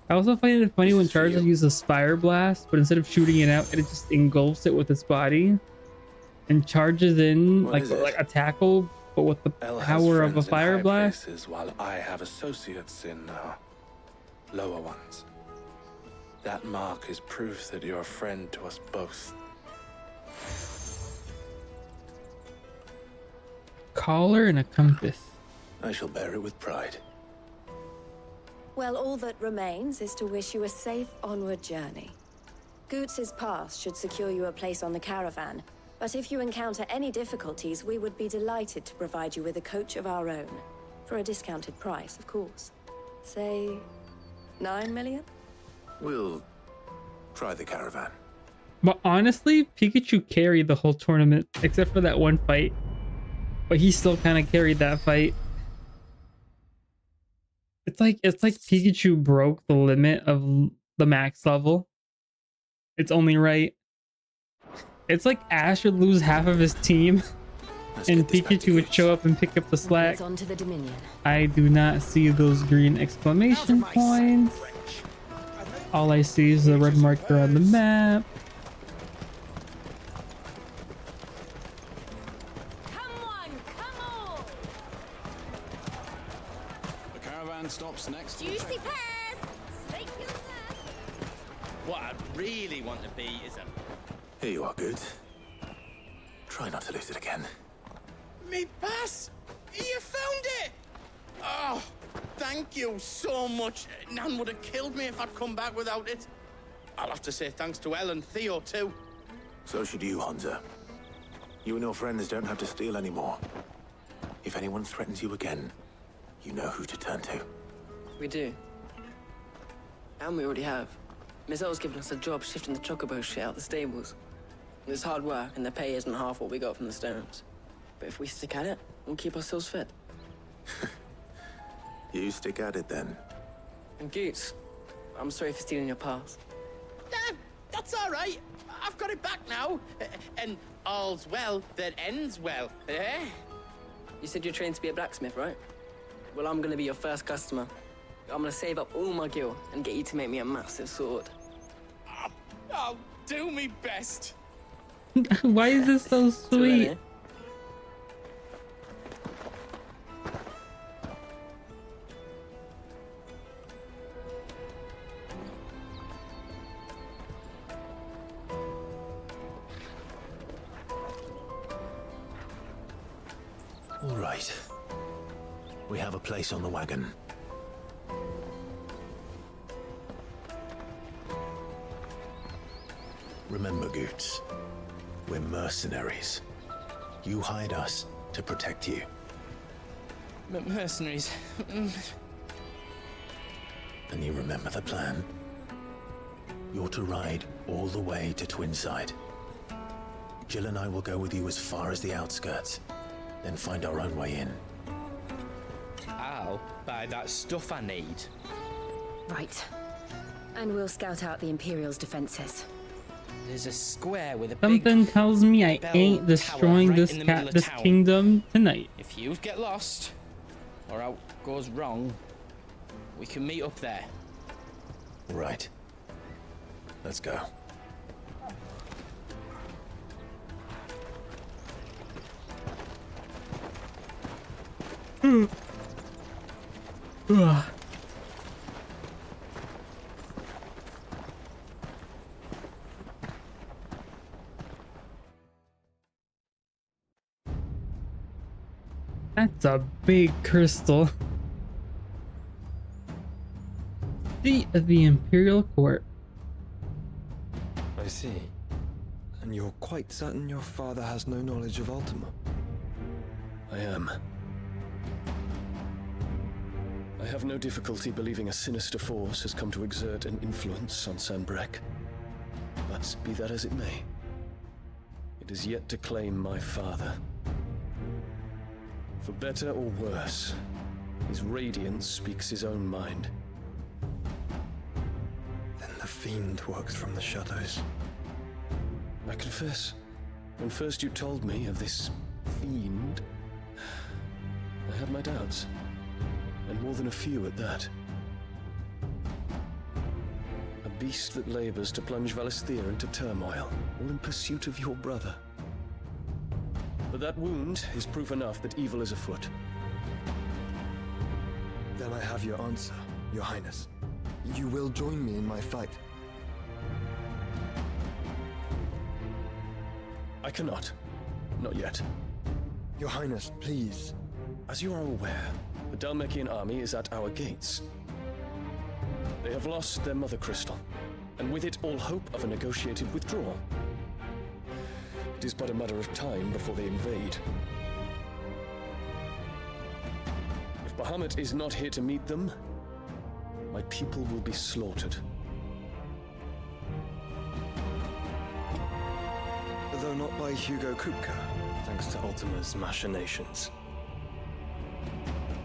I also find it funny when Charizard uses Fire Blast, but instead of shooting it out, it just engulfs it with its body and charges in What like is it? a tackle, but with the Elle has power of a friends in Fire high Blast. places, while I have associates in lower ones. That mark is proof that you're a friend to us both. Collar and a compass. I shall bear it with pride. Well, all that remains is to wish you a safe onward journey. Goots' pass should secure you a place on the caravan, but if you encounter any difficulties, we would be delighted to provide you with a coach of our own. For a discounted price, of course. Say, 9 million? We'll try the caravan. But honestly, Pikachu carried the whole tournament except for that one fight. But he still kind of carried that fight. It's like Pikachu broke the limit of the max level. It's only right. It's like Ash would lose half of his team and Pikachu would show up and pick up the slack. On to the Dominion. I do not see those green exclamation points. All I see is the red marker on the map. The caravan stops next to the Juicy checkpoint. pears! Snake What I really want to be is a... Here you are, Goods. Try not to lose it again. Me pass! You found it! Oh, thank you so much. Nan would have killed me if I'd come back without it. I'll have to say thanks to Elle and Theo, too. So should you, Hansa. You and your friends don't have to steal anymore. If anyone threatens you again, you know who to turn to. We do. And we already have. Miss L's given us a job shifting the chocobo shit out the stables. It's hard work, and the pay isn't half what we got from the stones. But if we stick at it, we'll keep ourselves fit. You stick at it then. And Goots, I'm sorry for stealing your pass. That's all right. I've got it back now. And all's well that ends well, eh? You said you're trained to be a blacksmith, right? Well, I'm gonna be your first customer. I'm gonna save up all my gil and get you to make me a massive sword. I'll do me best. Why is this so sweet? All right. We have a place on the wagon. Remember, Goots, we're mercenaries. You hired us to protect you. Mercenaries. And you remember the plan? You're to ride all the way to Twinside. Jill and I will go with you as far as the outskirts, then find our own way in. I'll buy that stuff I need. Right. And we'll scout out the Imperial's defenses. There's a square with a Something big tells me I bell ain't destroying tower right this in the middle of this town. kingdom tonight. If you get lost, or out goes wrong, we can meet up there. Right. Let's go. Ugh. That's a big crystal. Seat of the Imperial Court. I see. And you're quite certain your father has no knowledge of Ultima? I am. I have no difficulty believing a sinister force has come to exert an influence on Sanbreque. But be that as it may, it is yet to claim my father. For better or worse, his radiance speaks his own mind. Then the fiend works from the shadows. I confess, when first you told me of this fiend, I had my doubts. And more than a few at that. A beast that labors to plunge Valisthea into turmoil, all in pursuit of your brother. But that wound is proof enough that evil is afoot. Then I have your answer, Your Highness. You will join me in my fight. I cannot. Not yet. Your Highness, please. As you are aware, the Dhalmekian army is at our gates. They have lost their mother crystal, and with it all hope of a negotiated withdrawal. It is but a matter of time before they invade. If Bahamut is not here to meet them, my people will be slaughtered. Though not by Hugo Kupka, thanks to Ultima's machinations.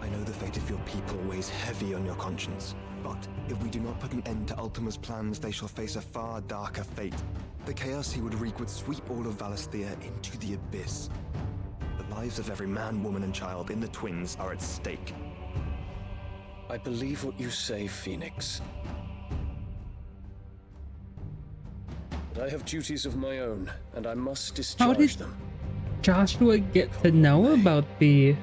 I know the fate of your people weighs heavy on your conscience, but if we do not put an end to Ultima's plans, they shall face a far darker fate. The chaos he would wreak would sweep all of Valisthea into the abyss. The lives of every man, woman, and child in the Twins are at stake. I believe what you say, Phoenix. But I have duties of my own, and I must How did discharge them. Joshua get to know about them?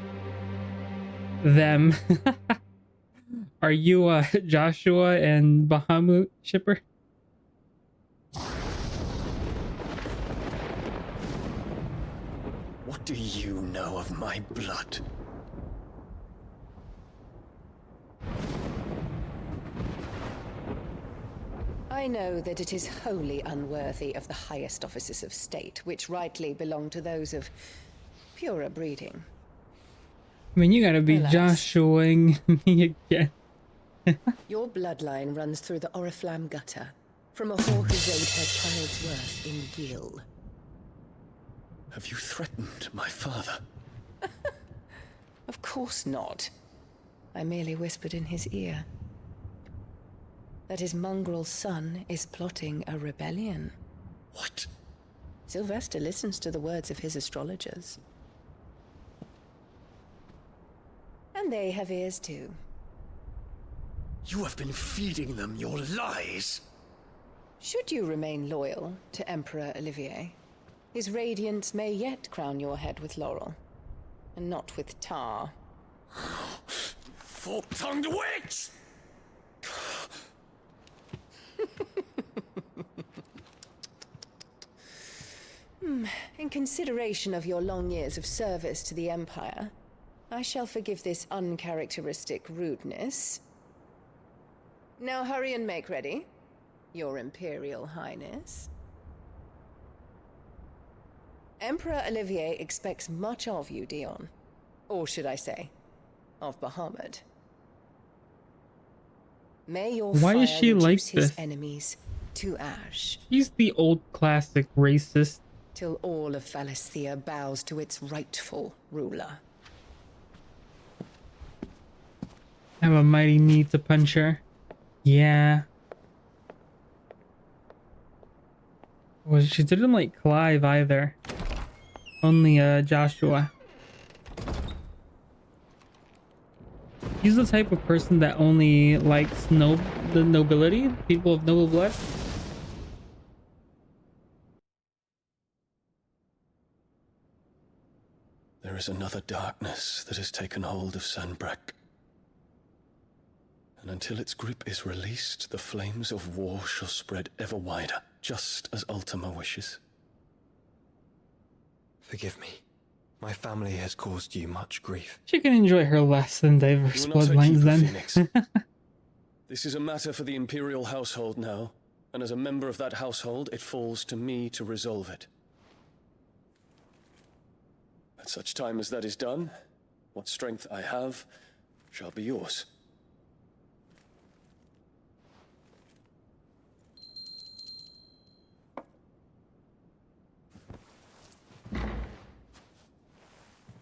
Are you a Joshua and Bahamut shipper? What do you know of my blood? I know that it is wholly unworthy of the highest offices of state, which rightly belong to those of purer breeding. I mean, you gotta be Alas. Joshuaing me again. Your bloodline runs through the Oriflamme gutter, from a whore who weighed her child's worth in gil. Have you threatened my father? Of course not. I merely whispered in his ear that his mongrel son is plotting a rebellion. What? Sylvester listens to the words of his astrologers. And they have ears too. You have been feeding them your lies. Should you remain loyal to Emperor Olivier, his radiance may yet crown your head with laurel, and not with tar. Fork-tongued witch! In consideration of your long years of service to the Empire, I shall forgive this uncharacteristic rudeness. Now hurry and make ready, Your Imperial Highness. Emperor Olivier expects much of you, Dion. Or should I say, of Bahamut. May your Why fire is she like reduce his this? enemies to ash. He's the old classic racist till all of Valisthea bows to its rightful ruler. I have a mighty need to punch her. Yeah. Well, she didn't like Clive either. Only Joshua. He's the type of person that only likes the nobility, people of noble blood. There is another darkness that has taken hold of Sanbreque. And until its grip is released, the flames of war shall spread ever wider, just as Ultima wishes. Forgive me. My family has caused you much grief. She can enjoy her less than diverse bloodlines then. Phoenix. This is a matter for the Imperial household now, and as a member of that household, it falls to me to resolve it. At such time as that is done, what strength I have shall be yours.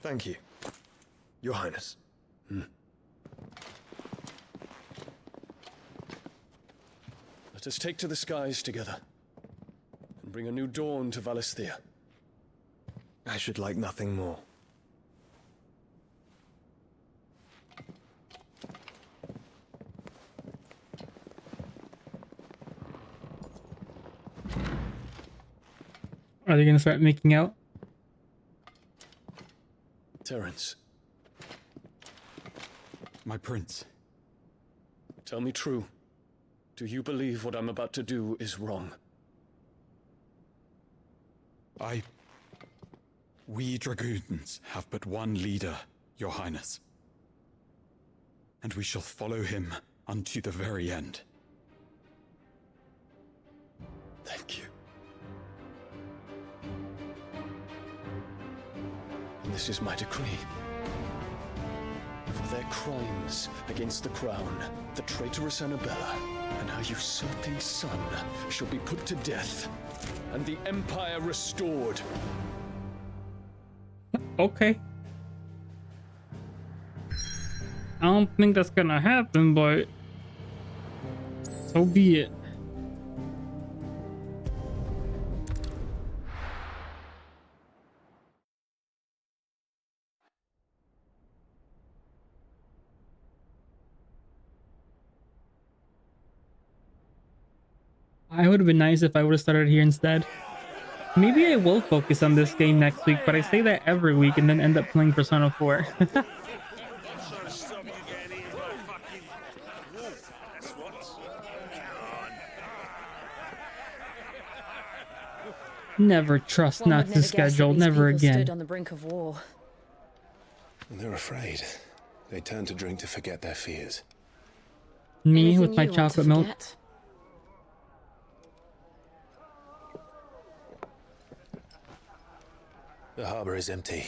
Thank you, Your Highness. Let us take to the skies together, and bring a new dawn to Valisthea. I should like nothing more. Are they gonna start making out? Terence. My prince. Tell me true. Do you believe what I'm about to do is wrong? We dragoons have but one leader, Your Highness. And we shall follow him unto the very end. Thank you. And this is my decree. For their crimes against the crown, the traitorous Annabella and her usurping son shall be put to death, and the Empire restored. Okay. I don't think that's gonna happen, but so be it. I would have been nice if I would have started here instead. Maybe I will focus on this game next week, but I say that every week and then end up playing Persona 4. Never trust Natsu's schedule, never again. Stood on the brink of war. And they're afraid. They turn to drink to forget their fears. Me with my chocolate milk. The harbor is empty,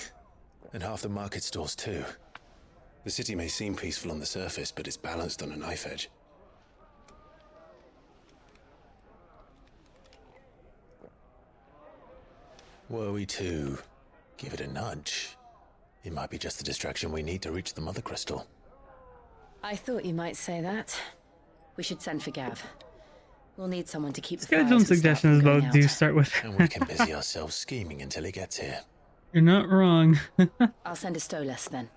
and half the market stalls too. The city may seem peaceful on the surface, but it's balanced on a knife edge. Were we to give it a nudge, it might be just the distraction we need to reach the Mother Crystal. I thought you might say that. We should send for Gav. We'll need someone to keep the Schedule fires and suggestions stuff from though going do out. start with. And we can busy ourselves scheming until he gets here. You're not wrong. I'll send a Stolas then.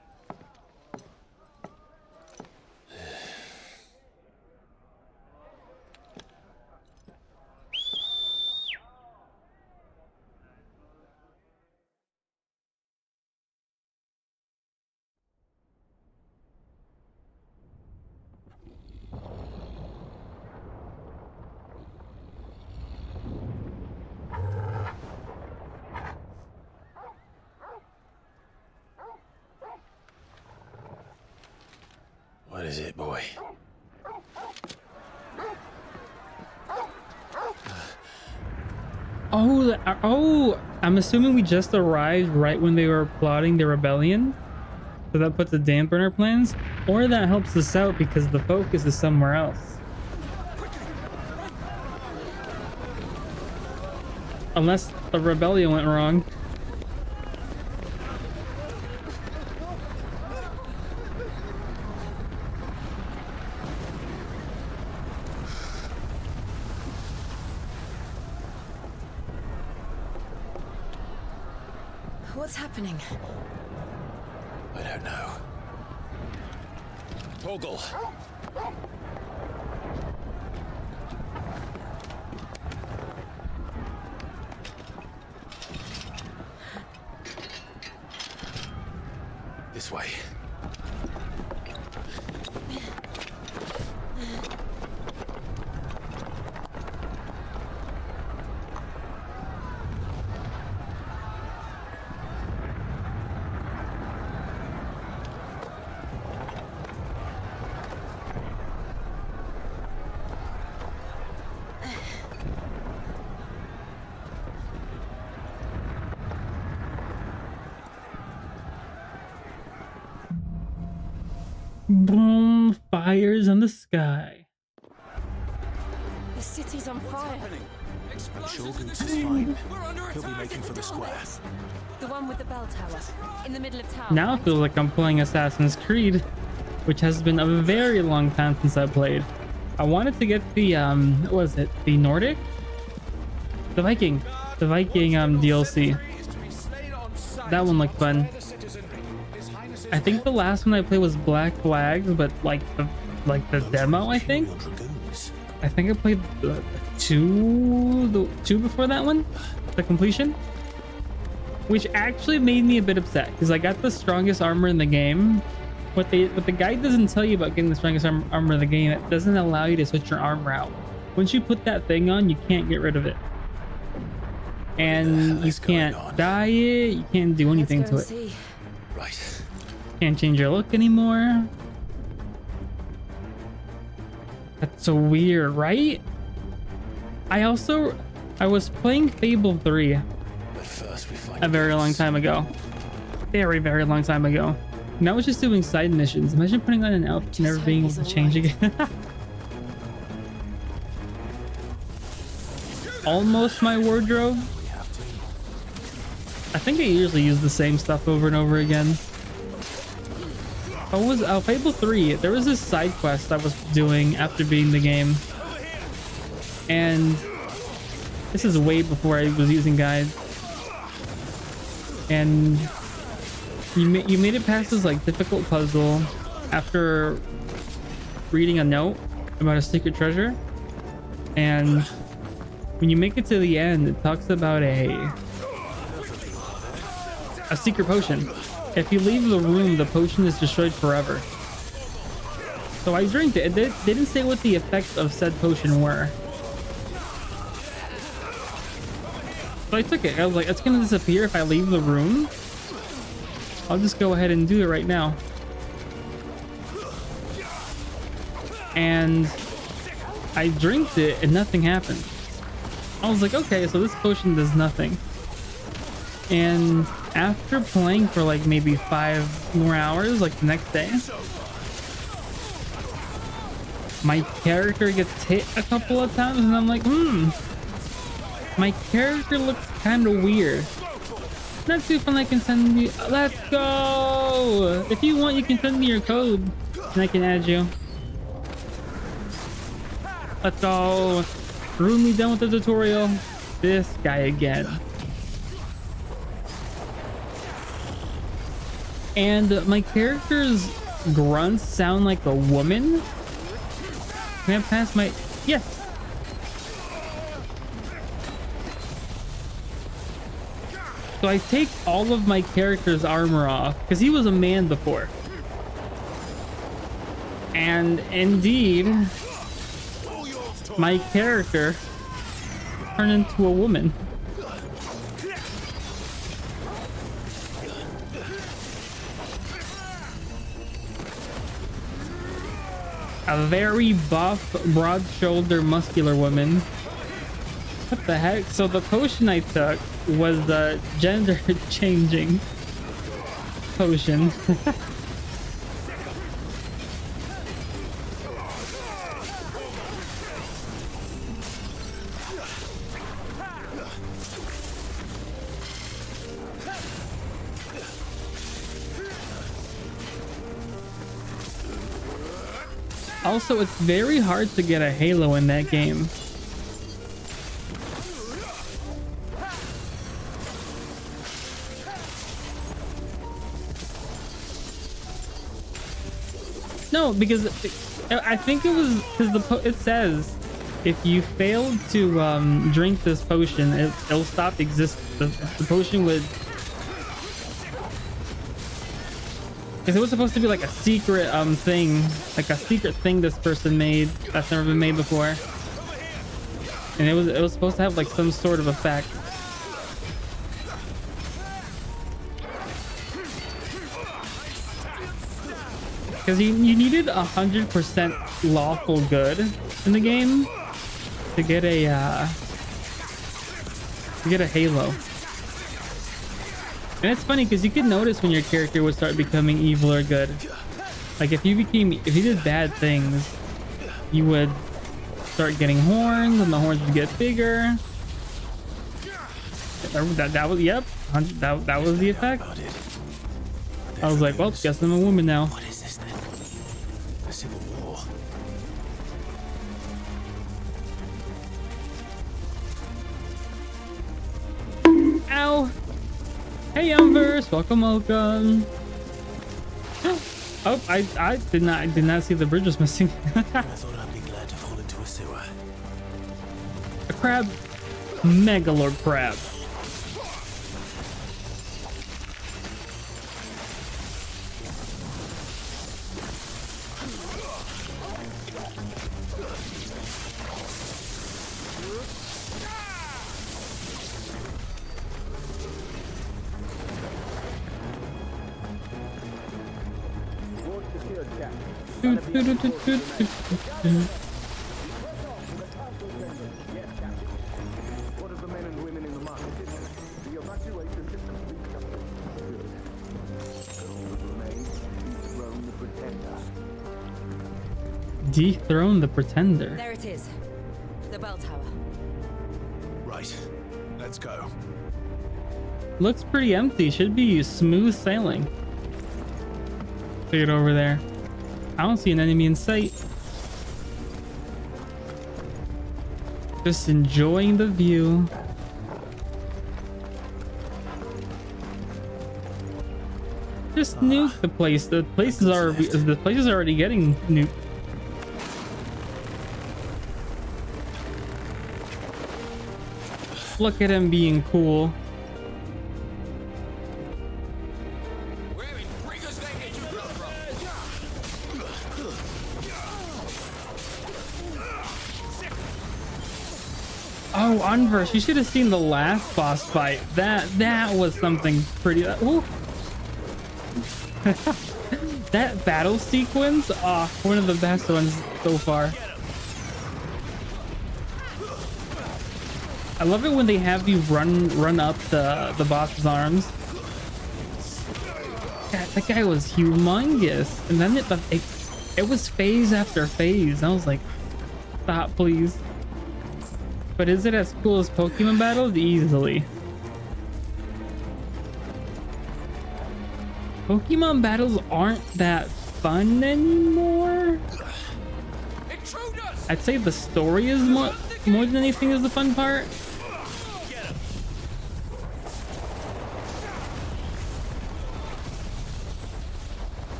What is it, boy? Oh, I'm assuming we just arrived right when they were plotting the rebellion. So that puts a damper on our plans. Or that helps us out because the focus is somewhere else. Unless the rebellion went wrong. What's happening? I don't know. Toggle! This way. Boom, fires in the sky. The city's on fire. I'm sure Goots is fine. He'll be making for the square. The one with the bell tower, in the middle of town. Now it feels like I'm playing Assassin's Creed, which has been a very long time since I played. I wanted to get the what was it? The Nordic? The Viking DLC. That one looked fun. I think the last one I played was Black Flags, but like the demo, I think. I think I played the two before that one, the completion, which actually made me a bit upset because I got the strongest armor in the game. What the guide doesn't tell you about getting the strongest armor in the game, it doesn't allow you to switch your armor out. Once you put that thing on, you can't get rid of it, and you can't dye it. You can't do anything to it. Right. Can't change your look anymore. That's so weird, right? I was playing Fable 3 a very long time ago. Very long time ago. And I was just doing side missions. Imagine putting on an outfit and never being able to change again. Almost my wardrobe. I think I usually use the same stuff over and over again. What was Fable 3? There was this side quest I was doing after beating the game, and this is way before I was using guides. And you made it past this like difficult puzzle after reading a note about a secret treasure, and when you make it to the end, it talks about a secret potion. If you leave the room, the potion is destroyed forever. So I drank it. They didn't say what the effects of said potion were. So I took it. I was like, it's gonna disappear if I leave the room. I'll just go ahead and do it right now. And I drank it and nothing happened. I was like, okay, so this potion does nothing. And after playing for like maybe 5 more hours, like the next day, my character gets hit a couple of times and I'm like, my character looks kind of weird. Not too fun. I can send you. Let's go. If you want, you can send me your code and I can add you. Let's go. Rudely done with the tutorial. This guy again. And my character's grunts sound like a woman. Can I pass my... Yes. So I take all of my character's armor off because he was a man before. And indeed, my character turned into a woman. A very buff, broad-shouldered, muscular woman. What the heck? So the potion I took was the gender-changing potion. Also, it's very hard to get a Halo in that game. No, because I think it was because it says if you failed to drink this potion, it'll stop existing. The potion would, because it was supposed to be like a secret thing, like a secret thing this person made that's never been made before, and it was supposed to have like some sort of effect. Because you needed 100% lawful good in the game to get a Halo. And it's funny because you could notice when your character would start becoming evil or good. Like if you did bad things, you would start getting horns, and the horns would get bigger. That was, yep, that was the effect. I was like, well, guess I'm a woman now. Civil War. Ow! Hey, Umverse, welcome. Oh, I did not see the bridge was missing. I thought I'd be glad to fall into a sewer. A crab, megalord crab. Dethrone the Pretender. There it is. The bell tower. Right. Let's go. Looks pretty empty. Should be smooth sailing. Get over there. I don't see an enemy in sight. Just enjoying the view. Just nuke the place. The place is already getting nuked. Look at him being cool. Oh, Unverse, you should have seen the last boss fight. That was something pretty. That battle sequence, one of the best ones so far. I love it when they have you run up the boss's arms. That guy was humongous, and then it was phase after phase. I was like, stop, please. But is it as cool as Pokemon battles? Easily. Pokemon battles aren't that fun anymore. I'd say the story is more than anything is the fun part.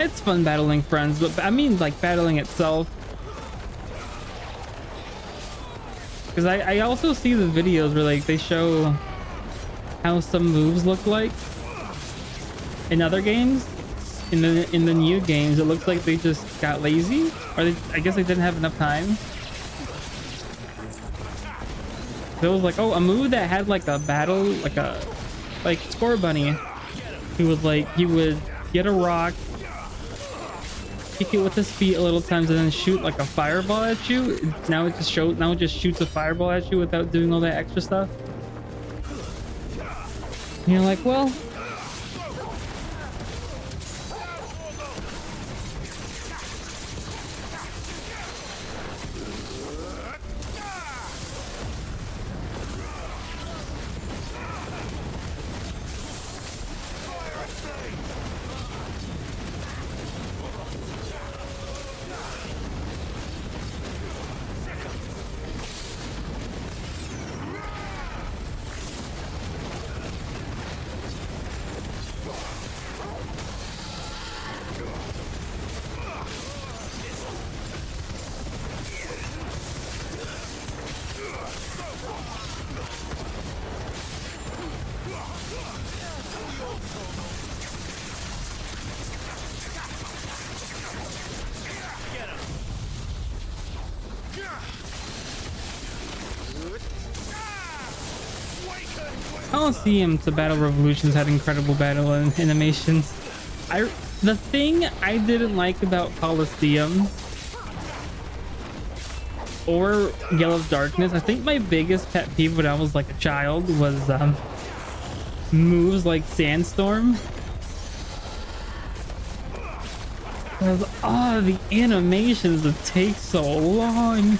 It's fun battling friends, but I mean like battling itself. Because I also see the videos where like they show how some moves look like in other games. In the new games, it looks like they just got lazy, or I guess they didn't have enough time. So it was like, oh, a move that had like a battle, like Score Bunny, he would get a rock, kick it with his feet a little times, and then shoot like a fireball at you. Now it just shoots a fireball at you without doing all that extra stuff. And you're like, well. Colosseum to Battle Revolutions had incredible battle animations. The thing I didn't like about Colosseum or Gale of Darkness, I think my biggest pet peeve when I was like a child was moves like Sandstorm. Because the animations that take so long.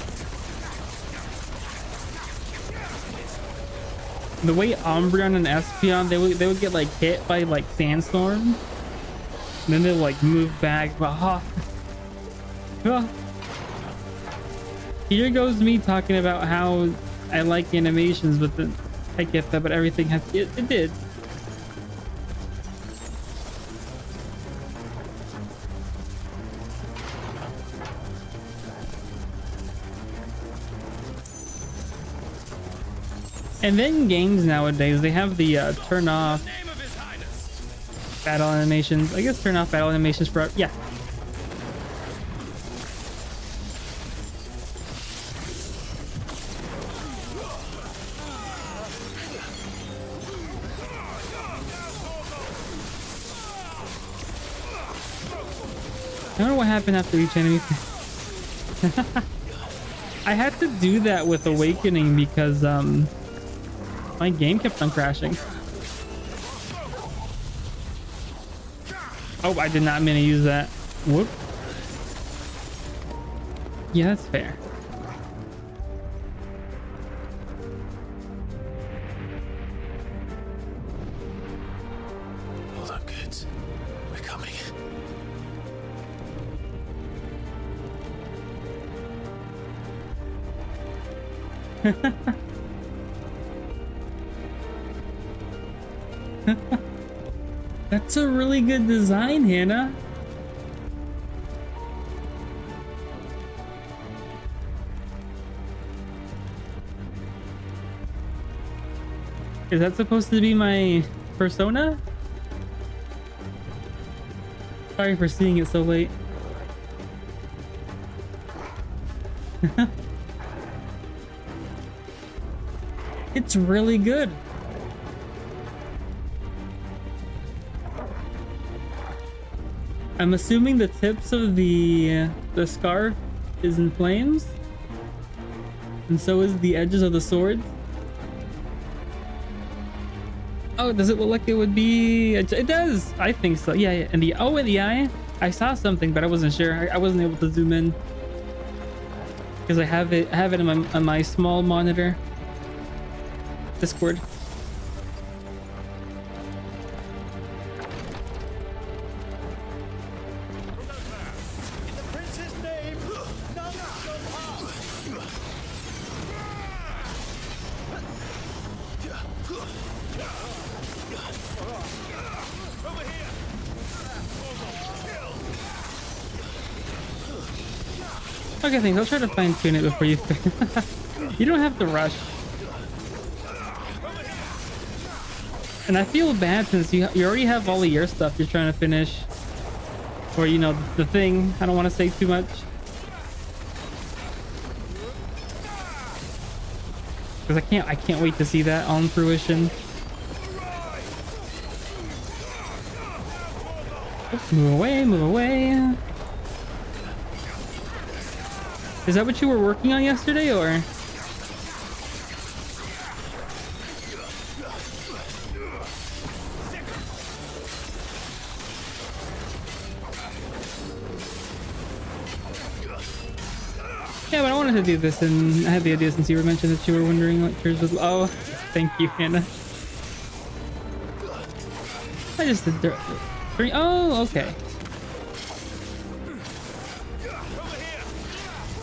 The way Umbreon and Espeon, they would get like hit by like Sandstorm. And then they'll like move back. Here goes me talking about how I like animations, but then I get that, but everything has it did. And then games nowadays, they have the turn off battle animations. I guess turn off battle animations for, yeah. I don't know what happened after each enemy. I had to do that with Awakening because my game kept on crashing. Oh, I did not mean to use that. Whoop. Yeah, that's fair. Hold up, kids. We're coming. That's a really good design, Hannah. Is that supposed to be my persona? Sorry for seeing it so late. It's really good. I'm assuming the tips of the scarf is in flames, and so is the edges of the sword. Oh, does it look like it would be? It does. I think so. Yeah, yeah. And the in the eye, I saw something, but I wasn't sure. I wasn't able to zoom in because I have it on my small monitor. Discord. Okay, thanks. I'll try to fine tune it before you. You don't have to rush. And I feel bad since you already have all of your stuff you're trying to finish, or you know the thing. I don't want to say too much because I can't wait to see that on fruition. Oops, move away, move away. Is that what you were working on yesterday, or? Yeah, but I wanted to do this, and I had the idea since you were mentioning that you were wondering what yours was. Oh, thank you, Hannah. I just did three. Oh, okay.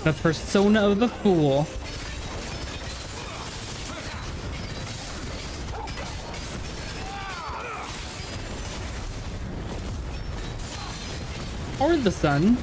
The persona of the fool. Or the sun.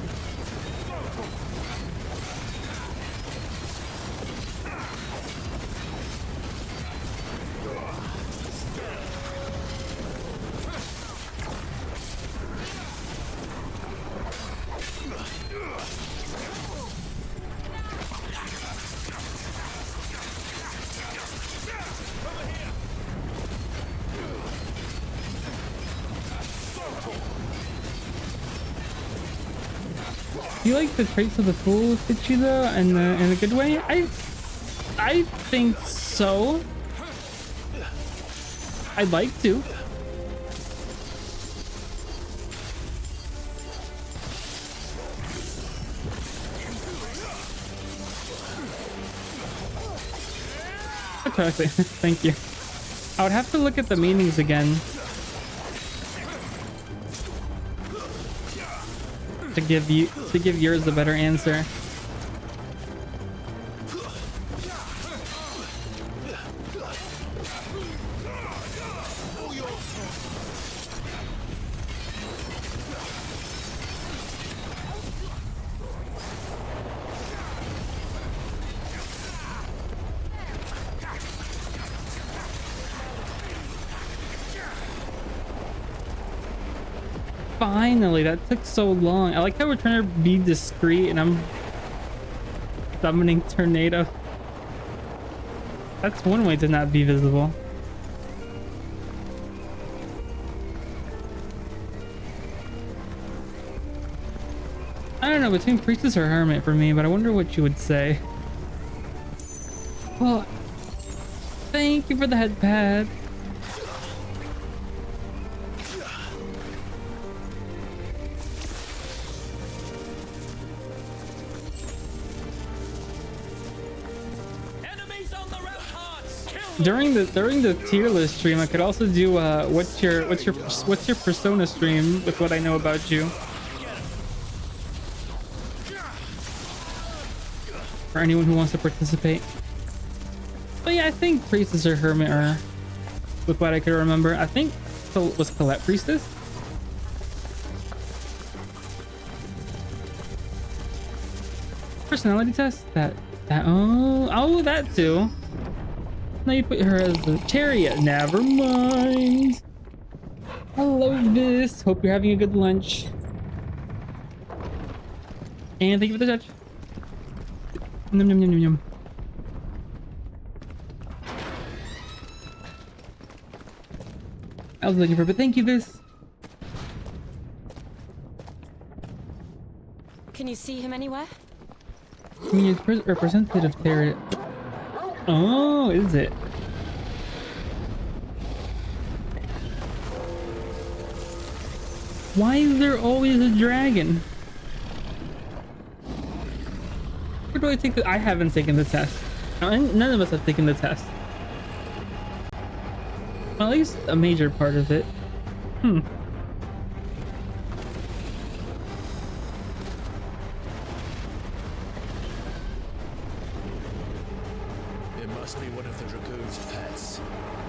Do you like the traits of the fool fit you though, in a good way? I think so. I'd like to. Exactly. Thank you. I would have to look at the meanings again to give yours a better answer. Finally, that took so long. I like how we're trying to be discreet and I'm summoning tornado. That's one way to not be visible. I don't know, between priestess or hermit for me, but I wonder what you would say. Well, thank you for the head pad. During the tier list stream, I could also do what's your persona stream with what I know about you. For anyone who wants to participate. But yeah, I think priestess or hermit are with what I could remember. I think was Colette priestess. Personality test? That that too. Now you put her as a chariot. Never mind. I love this. Hope you're having a good lunch. And thank you for the touch. Num num num num num. I was looking for, but thank you, Vis. Can you see him anywhere? I mean, it's representative chariot. Oh, is it? Why is there always a dragon? Where do I take the... I haven't taken the test. None of us have taken the test. Well, at least a major part of it.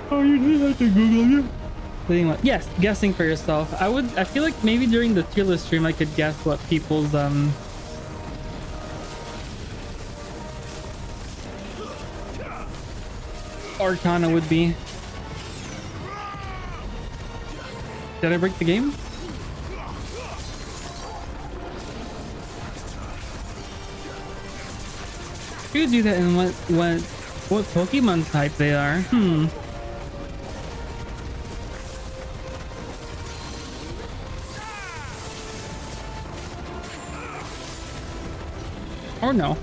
Oh, you did have to Google it. Yes, guessing for yourself. I feel like maybe during the tier list stream I could guess what people's Arcana would be. Did I break the game? You could do that in what Pokemon type they are. Or no.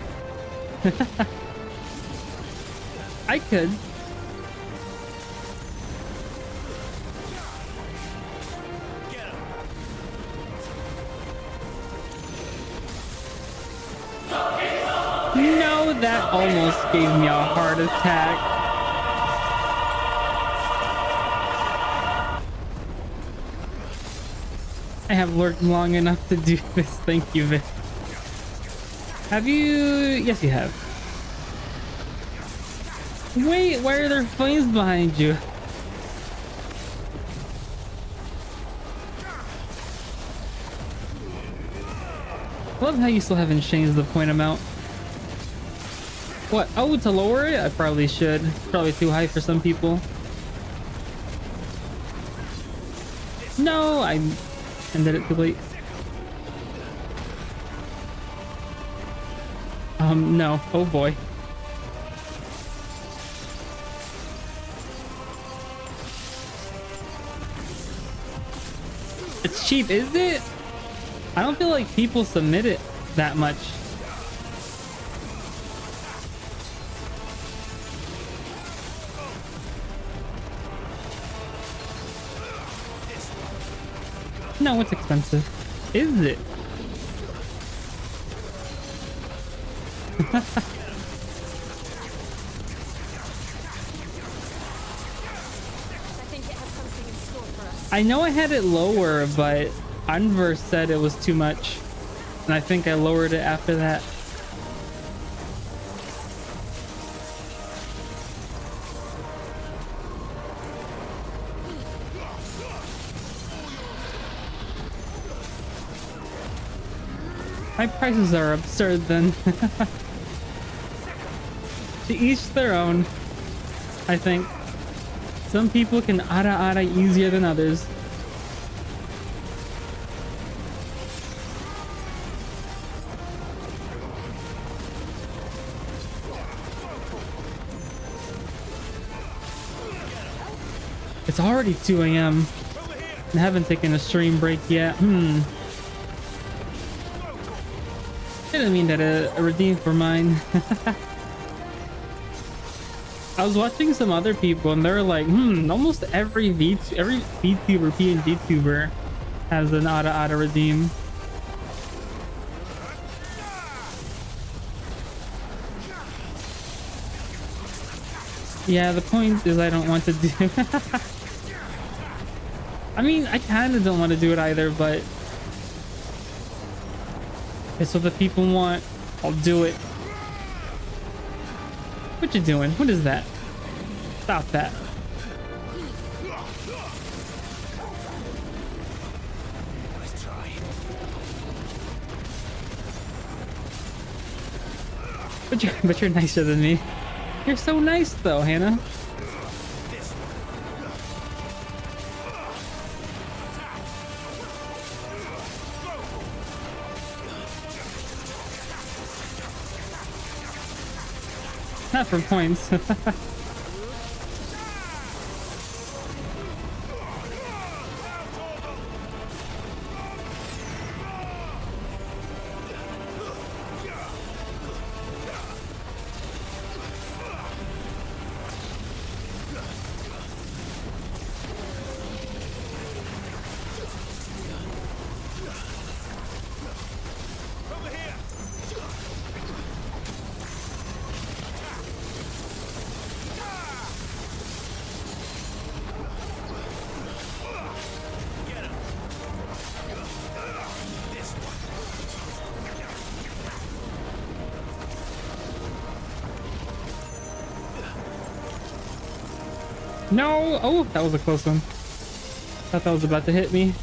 I could. No, that almost gave me a heart attack. I have lurked long enough to do this. Thank you, Vic. Have you? Yes, you have. Wait, why are there flames behind you? I love how you still haven't changed the point amount. What? Oh, to lower it? I probably should. Probably too high for some people. No, I ended it too late. No. Oh boy. It's cheap, is it? I don't feel like people submit it that much. No, it's expensive. Is it? I know I had it lower, but Unverse said it was too much. And I think I lowered it after that. My prices are absurd then. To each their own, I think. Some people can ara easier than others. It's already 2 a.m. I haven't taken a stream break yet. Didn't mean that a redeem for mine. I was watching some other people and they're like, almost every VTuber, PngTuber has an auto redeem. Yeah, the point is I don't want to do. I mean, I kind of don't want to do it either, but it's what the people want. I'll do it. What you doing? What is that? Stop that. Let's try. But you're nicer than me. You're so nice though, Hannah. Not for points. No! Oh, that was a close one. Thought that was about to hit me.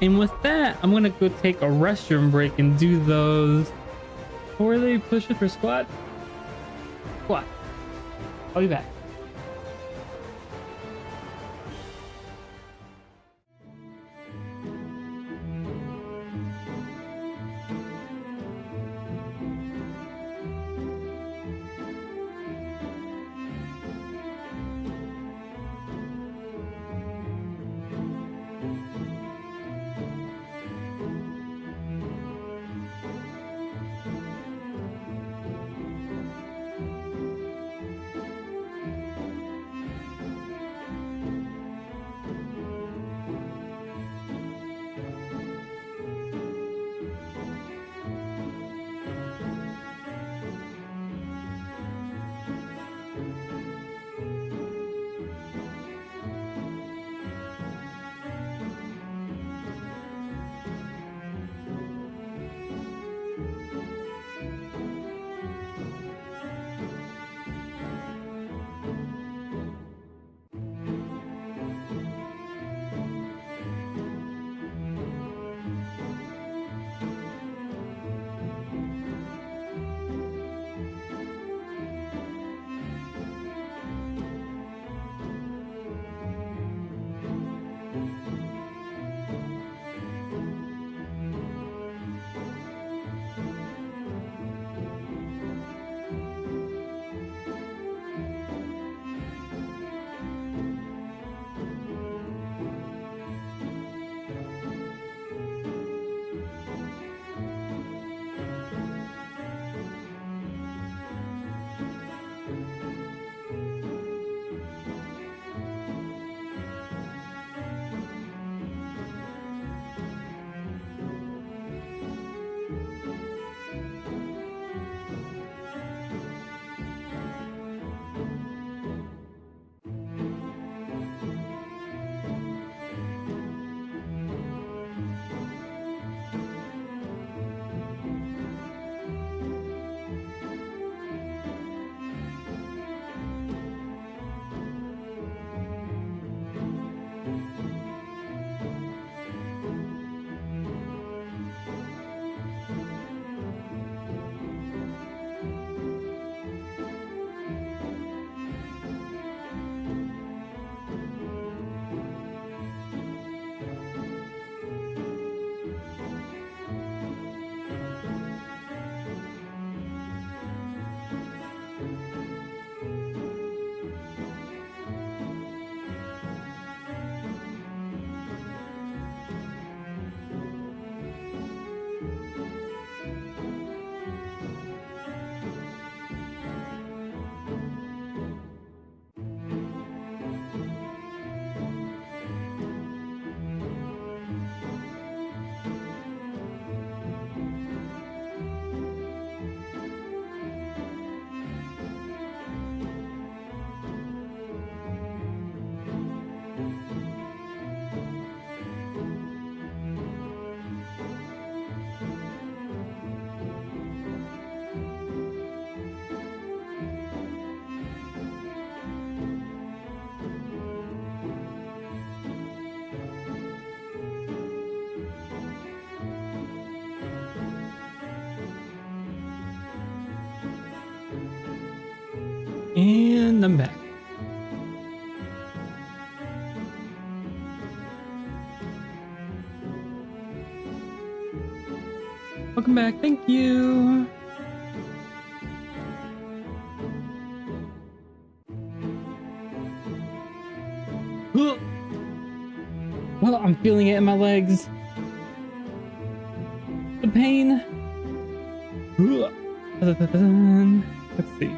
And with that, I'm gonna go take a restroom break and do those. What were they? Push it for squat? Squat. I'll be back. And I'm back. Welcome back, thank you. Well, I'm feeling it in my legs. The pain. Let's see.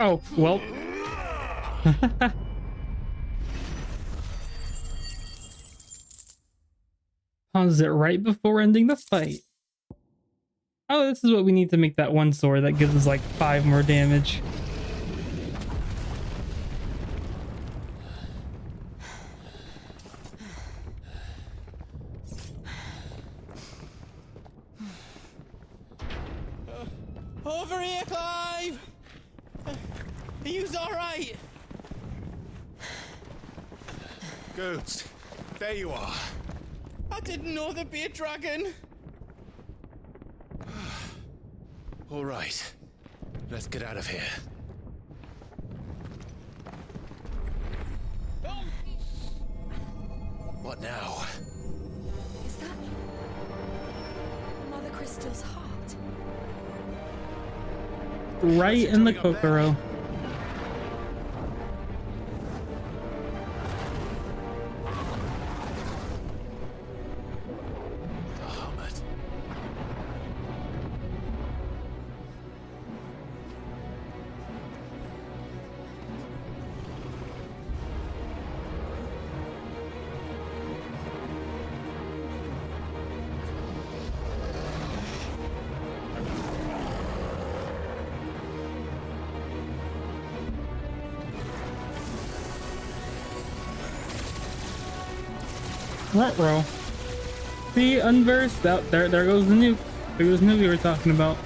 Oh, well. Pause it right before ending the fight. Oh, this is what we need to make that one sword that gives us like 5 more damage. Over here, Clive! Are you alright? Good. There you are. I didn't know there'd be a dragon. All right. Let's get out of here. What now? Is that Mother Crystal's heart? Right in the Kokoro. Ruh-roh. See, unversed. Out there goes the nuke. There goes the nuke we were talking about.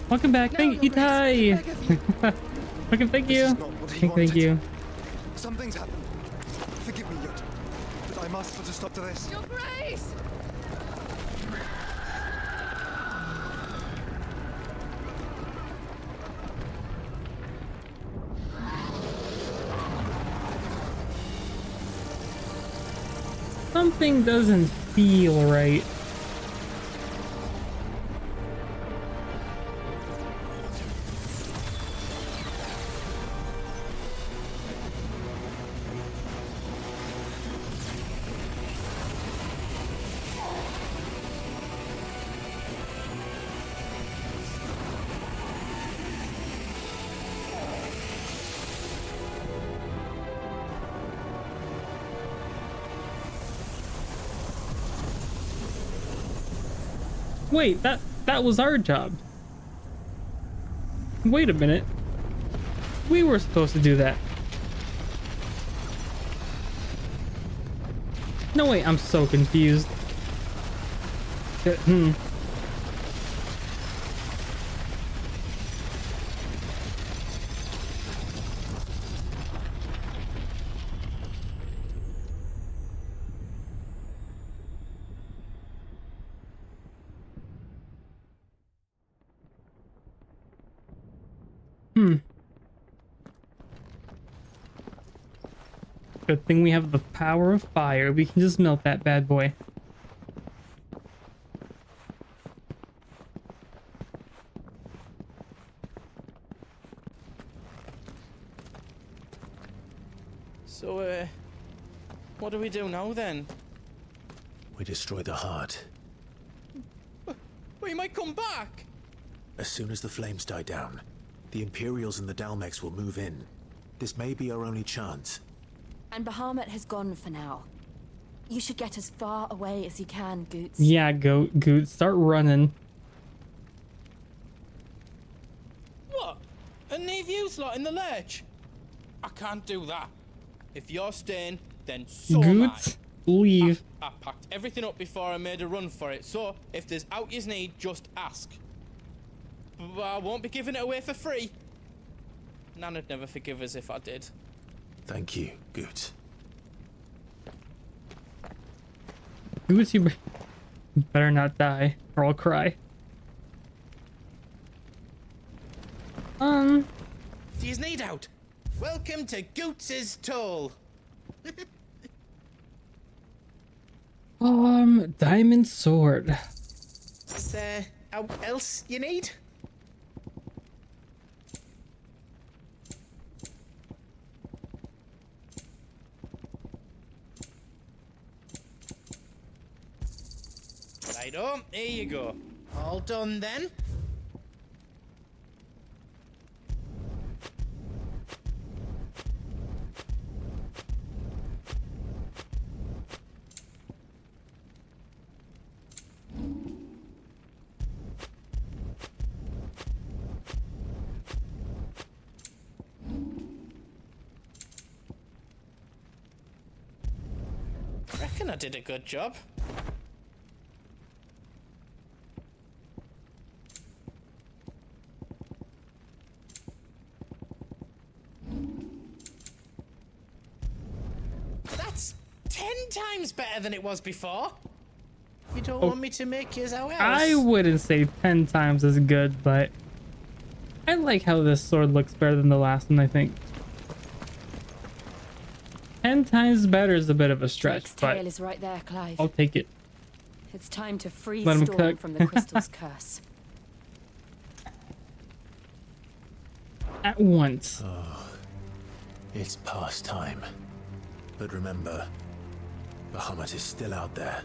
Welcome back, thank you, Ty. Welcome, thank you. Thank you. Something's happened. Forgive me, Yut, but I must put a stop to this. Your Grace! Something doesn't feel right. Wait, that was our job. Wait a minute. We were supposed to do that. No, wait, I'm so confused. Good thing we have the power of fire. We can just melt that bad boy. So, what do we do now then? We destroy the heart. Well, he might come back. As soon as the flames die down, the Imperials and the Dalmex will move in. This may be our only chance. And Bahamut has gone for now. You should get as far away as you can, Goots. Yeah, Goot, start running. What? And leave you lot in the lurch? I can't do that. If you're staying, then so am I. Goot, leave. I packed everything up before I made a run for it, so if there's out you need, just ask. But I won't be giving it away for free. Nana'd never forgive us if I did. Thank you, Goot. Goot, you better not die, or I'll cry. Do you need out? Welcome to Goots' Toll. Diamond sword. Is there out else you need? Righto, here you go. All done then? Reckon I did a good job. That's 10 times better than it was before. You don't want me to make yours out else? I wouldn't say 10 times as good, but I like how this sword looks better than the last one, I think. 10 times better is a bit of a stretch, Drake's but tail is right there, Clive. I'll take it. It's time to free Let him Storm cook. from the crystal's curse. At once. Oh, it's past time. But remember, Bahamut is still out there.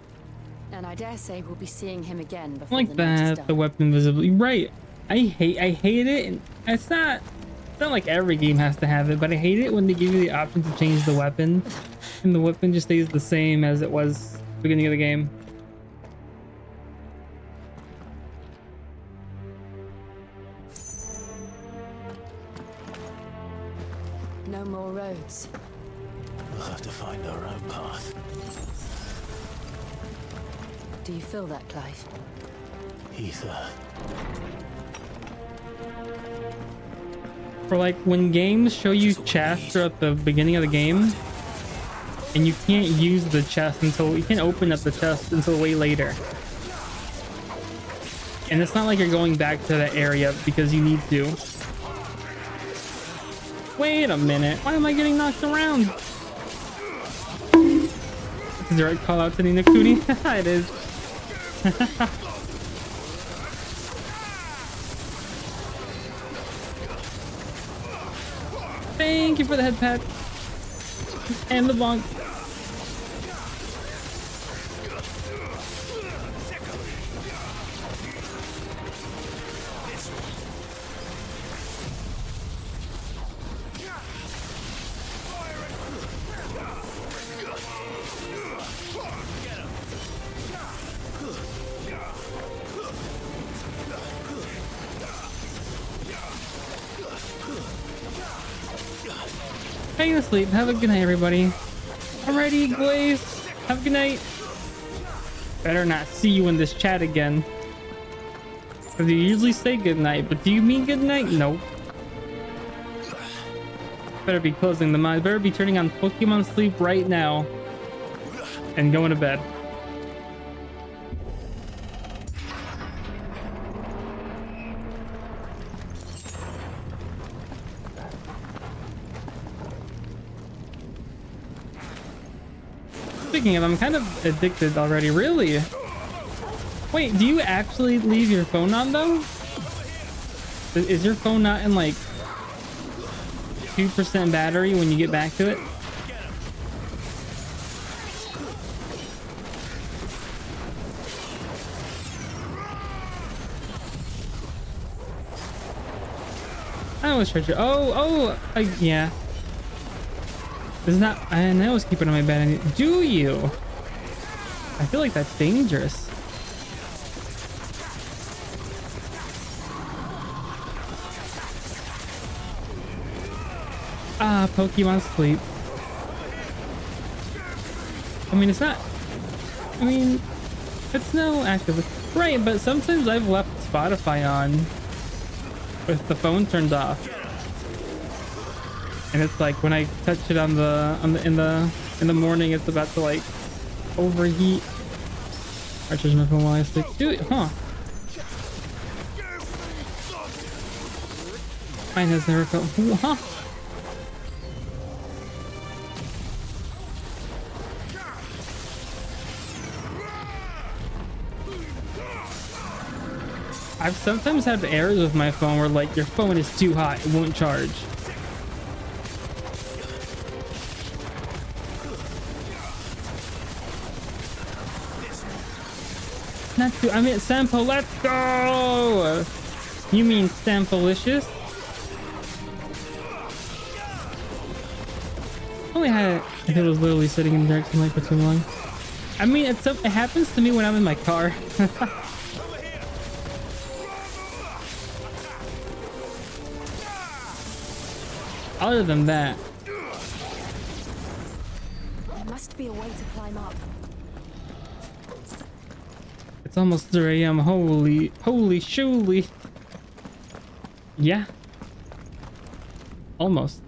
And I dare say we'll be seeing him again I before like the night is that, done. the weapon visibility. Right. I hate it. And it's not like every game has to have it, but I hate it when they give you the option to change the weapon and the weapon just stays the same as it was at the beginning of the game. No more roads. We'll have to find our own path. Do you feel that, Clive? Ether. For like when games show you chests at the beginning of the game and you can't use the chest until you can't open up the chest until way later. And it's not like you're going back to that area because you need to. Wait a minute, why am I getting knocked around? Is the right call out to Nina Cootie? It is. Thank you for the head pat. And the bonk. Hang asleep. Have a good night, everybody. Alrighty, Glaze. Have a good night. Better not see you in this chat again. Because you usually say good night, but do you mean good night? Nope. Better be closing the mind. Better be turning on Pokemon Sleep right now. And going to bed. Speaking of, I'm kind of addicted already. Really? Wait, do you actually leave your phone on though? Is your phone not in like 2% battery when you get back to it? know it's treasure. Yeah. It's not. I know it's keeping on my bed. Do you? I feel like that's dangerous. Ah, Pokemon sleep. I mean, it's not. I mean, it's no active. Right, but sometimes I've left Spotify on with the phone turned off, and it's like when I touch it in the morning, it's about to like overheat. I charge my phone while I sleep. Dude, huh? Mine has never felt. Huh? I've sometimes had errors with my phone where like your phone is too hot, it won't charge. Not too. I mean, sample. Let's go. You mean samplelicious? Only had. I think it was literally sitting in the dark sunlight for too long. I mean, it happens to me when I'm in my car. Other than that, there must be a way to climb up. it's almost 3 a.m. Holy shooly. Yeah. Almost.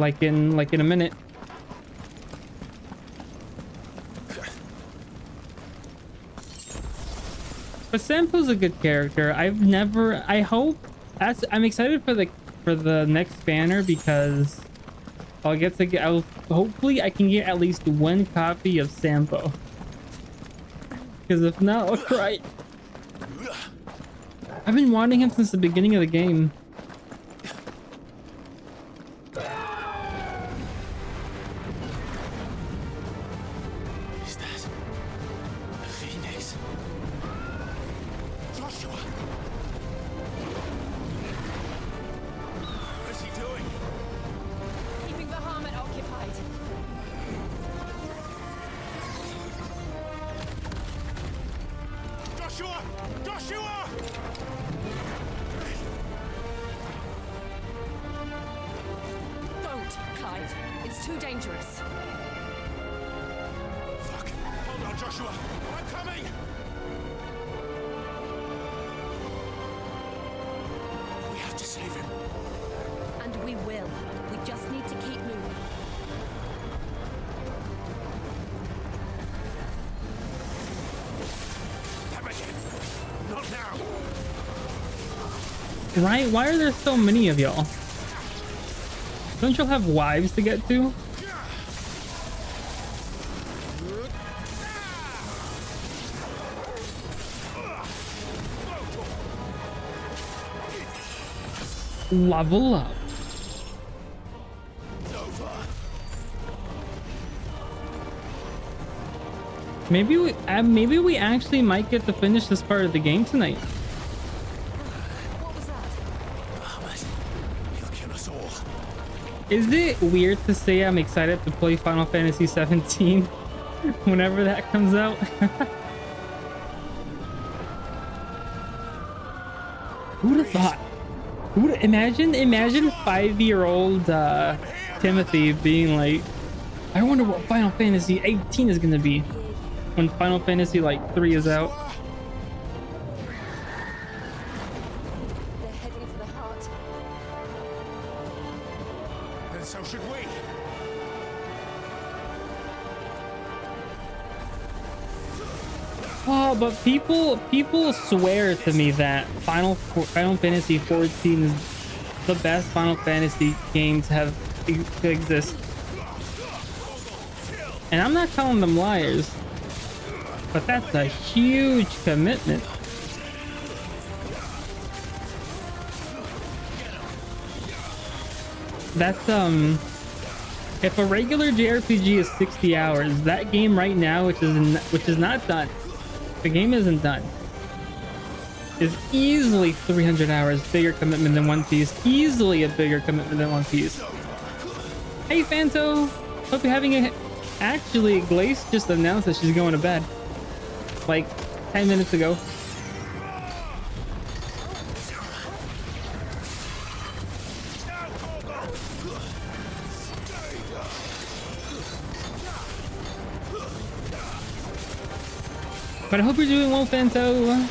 Like in a minute. But Sampo's a good character. I hope I'm excited for the next banner because hopefully I can get at least one copy of Sampo. Because if not, I'll cry. I've been wanting him since the beginning of the game. Right? Why are there so many of y'all? Don't y'all have wives to get to? Level up. Maybe we actually might get to finish this part of the game tonight. Is it weird to say I'm excited to play Final Fantasy XVII whenever that comes out? Who'd have thought? Imagine 5-year-old Timothy being like, I wonder what Final Fantasy 18 is gonna be when Final Fantasy like 3 is out. Oh, but people swear to me that Final Fantasy 14 is the best Final Fantasy game to exist. And I'm not calling them liars, but that's a huge commitment. That's if a regular JRPG is 60 hours, that game right now, which is not done. The game isn't done. is easily 300 hours bigger commitment than One Piece. Easily a bigger commitment than One Piece. Hey Fanto, hope you're having a... Actually, Glace just announced that she's going to bed. Like 10 minutes ago. But I hope you're doing well, Fanto.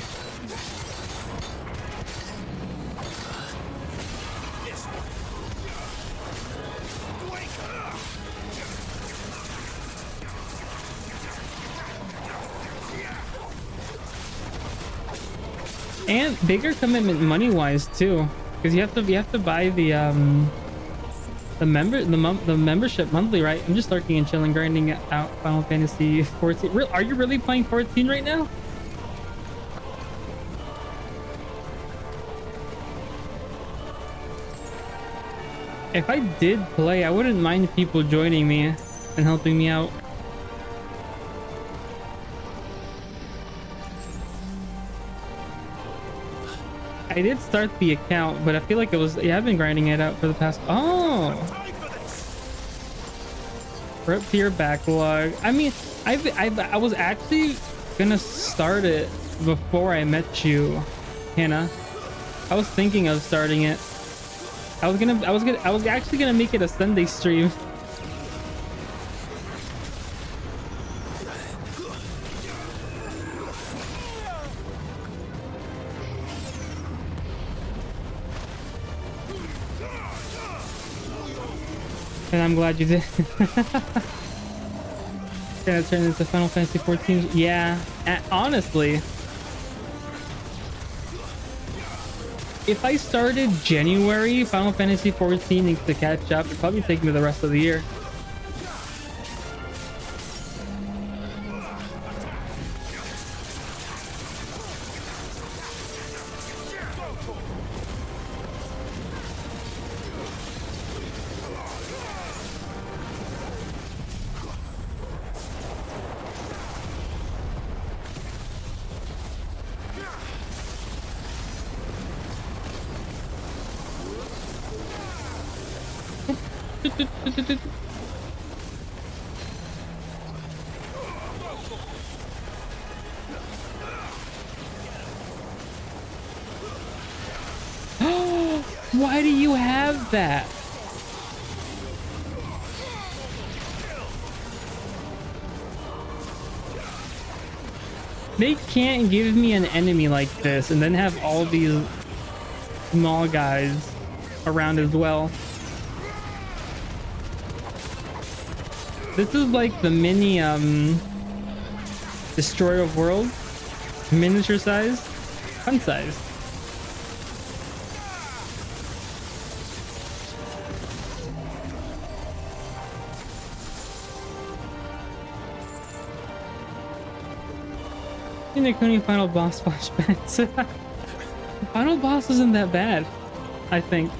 And bigger commitment money-wise too, because you have to buy the membership monthly, right? I'm just lurking and chilling, grinding out Final Fantasy 14. Are you really playing 14 right now? If I did play, I wouldn't mind people joining me and helping me out. I did start the account, but I feel like it was... Yeah, I've been grinding it out for the past... Oh! Rip to your backlog. I mean, I was actually gonna start it before I met you, Hannah. I was thinking of starting it. I was actually gonna make it a Sunday stream. And I'm glad you did. Gonna turn into Final Fantasy 14. Yeah, honestly, if I started January Final Fantasy 14 to catch up, it'd probably take me the rest of the year. Why do you have that? They can't give me an enemy like this and then have all these small guys around as well. This is like the mini Destroyer of Worlds, miniature size, fun size. Nikoni final boss flashbacks. Final boss isn't that bad, I think.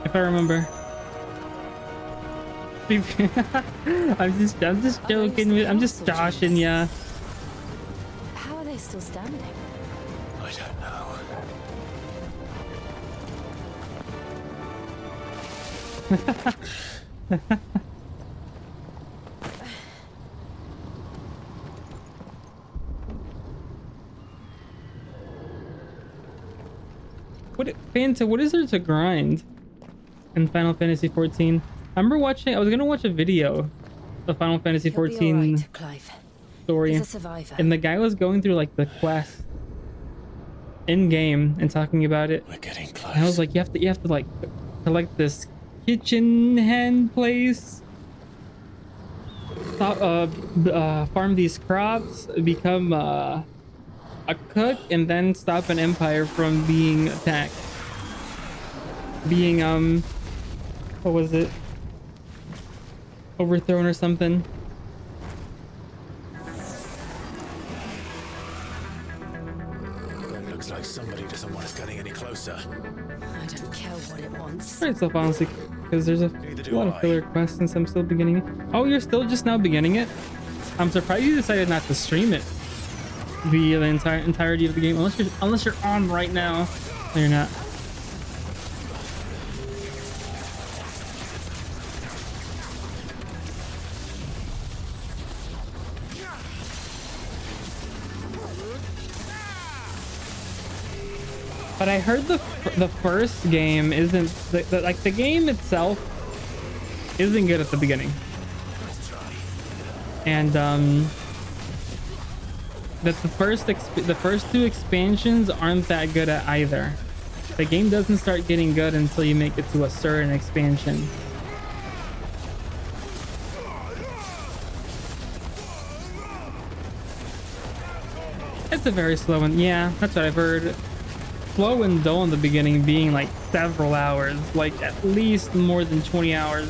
If I remember. I'm just joking. I'm just joshing ya. How are they still standing? I don't know. Fanta, what is there to grind in Final Fantasy 14? I remember watching... I was gonna watch a video of Final Fantasy 14 right, Clive. story, He's a survivor. and the guy was going through like the quest in game and talking about it. We're getting close. And I was like, you have to like collect this kitchen hand place, farm these crops, become a cook, and then stop an empire from being attacked. Being what was it? Overthrown or something. That looks Looks like somebody doesn't want us getting any closer. I don't care what it wants. Pretty tough, honestly, because there's a lot of filler quests since I'm still beginning it. Oh, you're still just now beginning it? I'm surprised you decided not to stream it the entirety of the game, unless you're on right now. No, you're not. But I heard the first game isn't like the game itself isn't good at the beginning, and that the first two expansions aren't that good at either. The game doesn't start getting good until you make it to a certain expansion. It's a very slow one. Yeah, that's what I've heard. Slow and dull in the beginning, being like several hours, like at least more than 20 hours.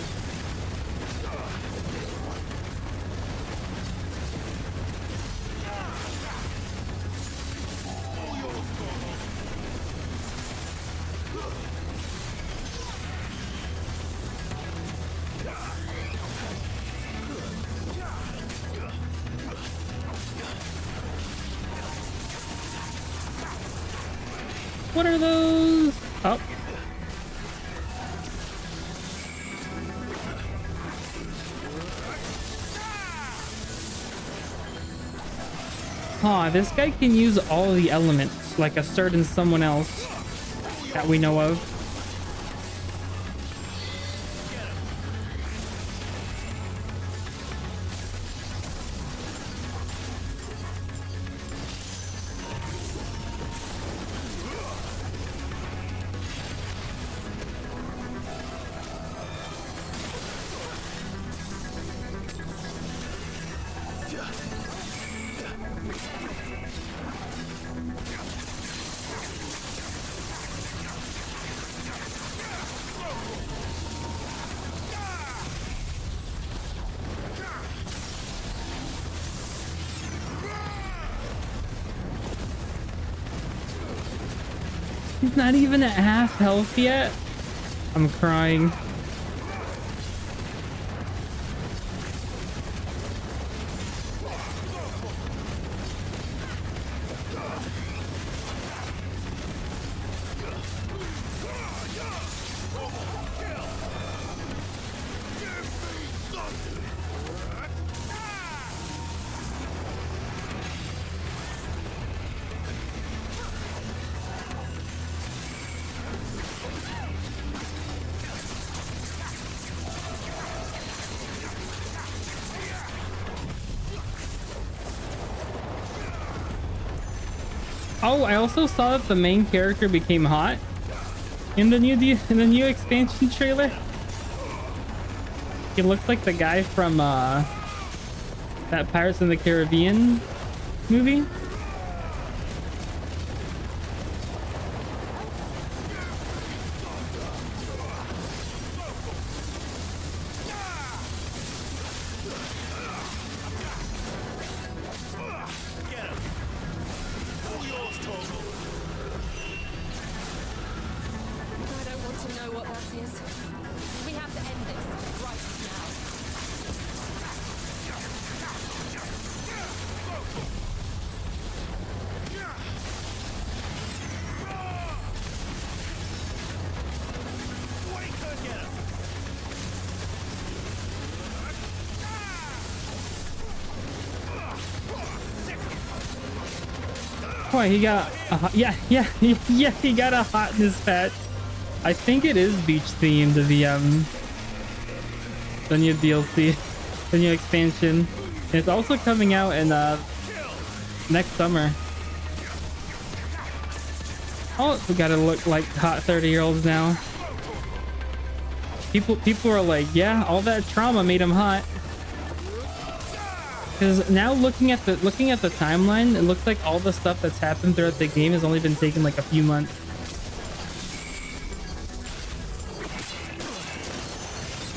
What are those? Oh. Huh, this guy can use all the elements like a certain someone else that we know of. He's not even at half health yet. I'm crying. Oh, I also saw that the main character became hot in the new expansion trailer. He looked like the guy from that Pirates in the Caribbean movie. Boy, he got a yeah, he got a hotness patch. I think it is beach themed, the new DLC, the new expansion. And it's also coming out in next summer. Oh, we gotta look like hot 30-year-olds now. People are like, yeah, all that trauma made him hot. Because now looking at the timeline, it looks like all the stuff that's happened throughout the game has only been taking like a few months.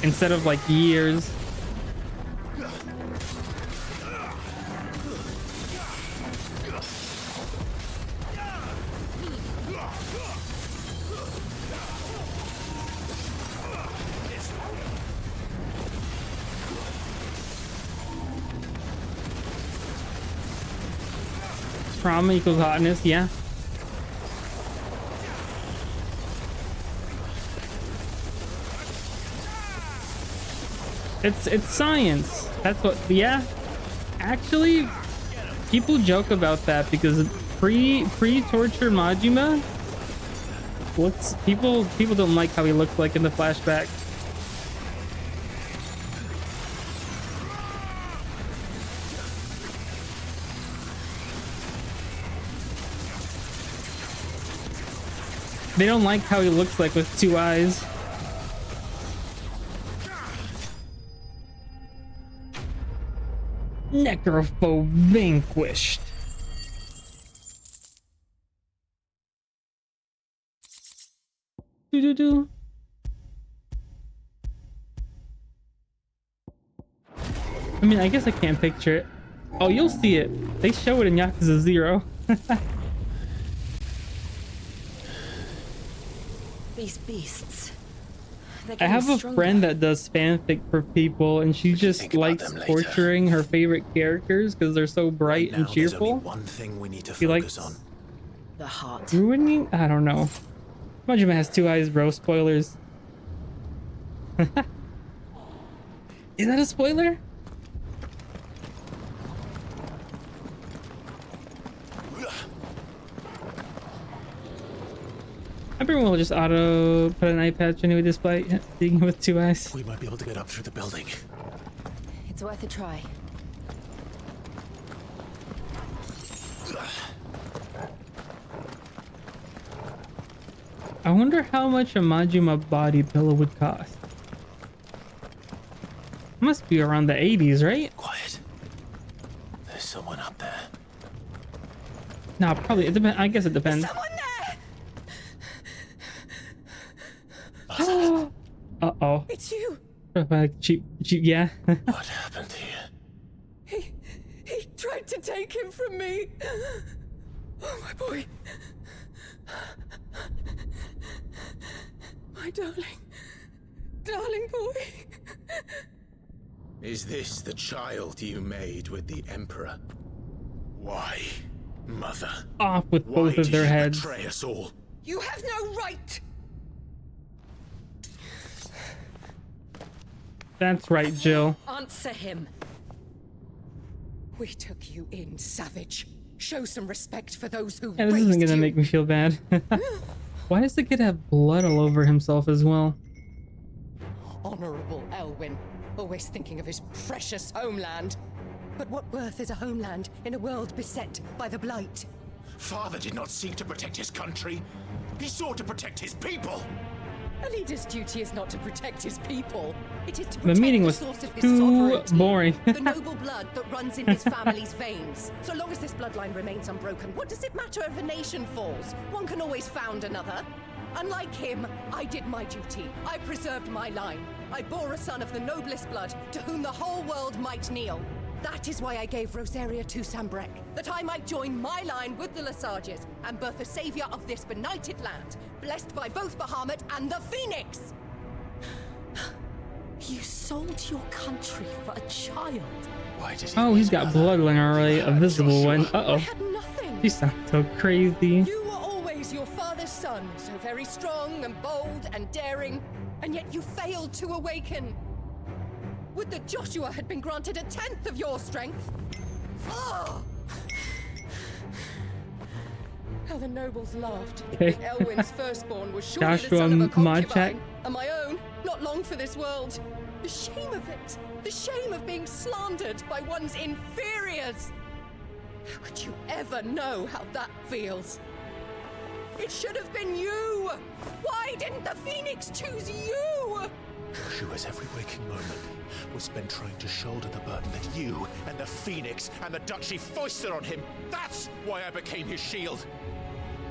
Instead of like years. trauma equals hotness, yeah. It's science. That's what, yeah. Actually, people joke about that because pre-torture Majima looks, people don't like how he looked like in the flashback. They don't like how he looks like with 2 eyes. Necrophobe vanquished. Do. I mean, I guess I can't picture it. Oh, you'll see it. They show it in Yakuza 0. These beasts. I have a friend that does fanfic for people, and she just likes torturing her favorite characters because they're so bright and cheerful. One thing we need to She focus likes on. The heart. Ruining? I don't know. Majima has 2 eyes, bro. Spoilers. Is that a spoiler? Everyone will just auto put an eye patch into a display seeing with 2 eyes. We might be able to get up through the building. It's worth a try. I wonder how much a Majima body pillow would cost. Must be around the 80s, right? Quiet. There's someone up there. No, probably. It depends. I guess it depends. Uh-oh. It's you. Cheap, yeah. What happened here? He tried to take him from me. Oh, my boy. My darling boy. Is this the child you made with the Emperor? Why, Mother? Off with both Why of their did you heads. betray us all? You have no right. That's right, Jill. Answer him. We took you in, savage. Show some respect for those who Yeah, this raised isn't gonna you. make me feel bad. Why does the kid have blood all over himself as well? Honorable Elwyn, always thinking of his precious homeland. But what worth is a homeland in a world beset by the Blight? Father did not seek to protect his country. He sought to protect his people. A leader's duty is not to protect his people. It is to The protect meeting the was source of his too sovereignty. boring. The noble blood that runs in his family's veins. So long as this bloodline remains unbroken, what does it matter if a nation falls? One can always found another. Unlike him, I did my duty. I preserved my line. I bore a son of the noblest blood, to whom the whole world might kneel. That is why I gave Rosaria to Sambrek, that I might join my line with the Lesages and birth a savior of this benighted land, blessed by both Bahamut and the Phoenix! You sold your country for a child. Why did he? Oh, he's got bloodline already. A visible one. Uh-oh. I had nothing. She sounds so crazy. You were always your father's son, so very strong and bold and daring, and yet you failed to awaken. Would that Joshua had been granted 1/10 of your strength? Oh! How the nobles laughed. Okay. Elwyn's firstborn was surely the Joshua son of a Modchak. concubine, and my own, not long for this world. The shame of it! The shame of being slandered by one's inferiors! How could you ever know how that feels? It should have been you! Why didn't the Phoenix choose you? Joshua's every waking moment was spent trying to shoulder the burden that you and the Phoenix and the Duchy foisted on him. That's why I became his shield.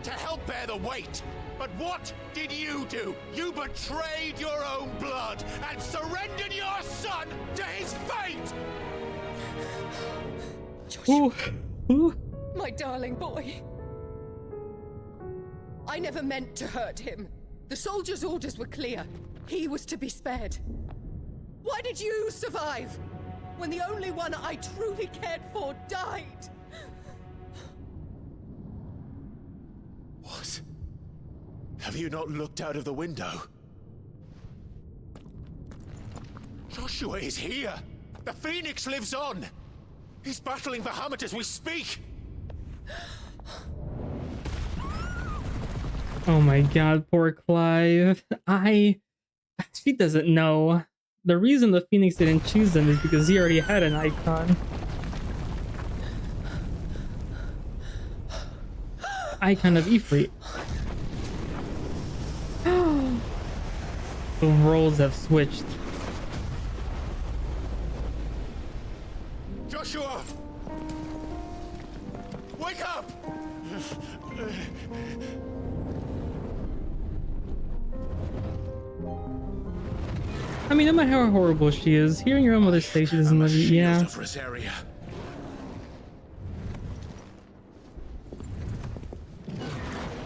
To help bear the weight. But what did you do? You betrayed your own blood and surrendered your son to his fate! Joshua, Ooh. my darling boy. I never meant to hurt him. The soldiers' orders were clear. He was to be spared. Why did you survive when the only one I truly cared for died? Have you not looked out of the window? Joshua is here! The Phoenix lives on! He's battling Bahamut as we speak! Oh my god, poor Clive. She doesn't know. The reason the Phoenix didn't choose him is because he already had an icon. Icon of Ifrit. The roles have switched. Joshua! Wake up! I mean, no matter how horrible she is, hearing your own mother say she doesn't love you, yeah.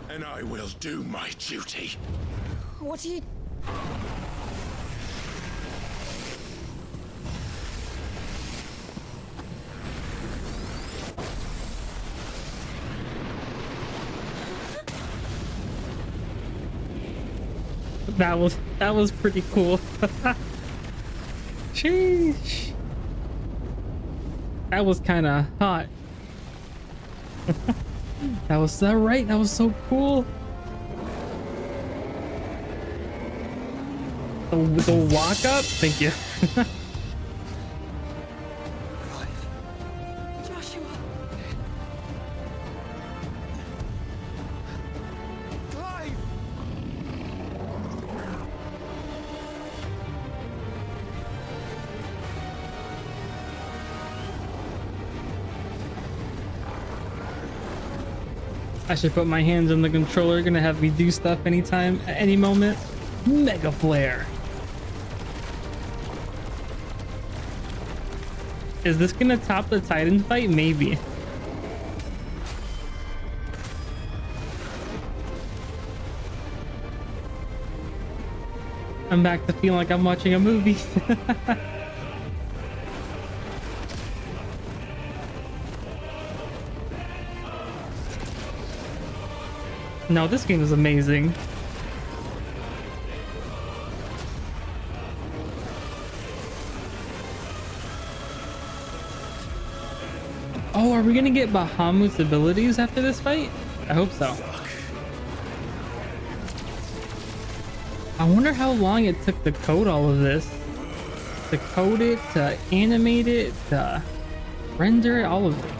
And I will do my duty. What are you... That was pretty cool. Sheesh. That was kind of hot. That was that right? That was so cool. The walk up? Thank you. Joshua. Clive! I should put my hands on the controller. Gonna have me do stuff anytime, at any moment. Mega flare. Is this gonna top the Titan fight? Maybe. I'm back to feeling like I'm watching a movie. No, this game is amazing. Oh, are we gonna get Bahamut's abilities after this fight? I hope so. I wonder how long it took to code all of this. To code it, to animate it, to render it, all of it.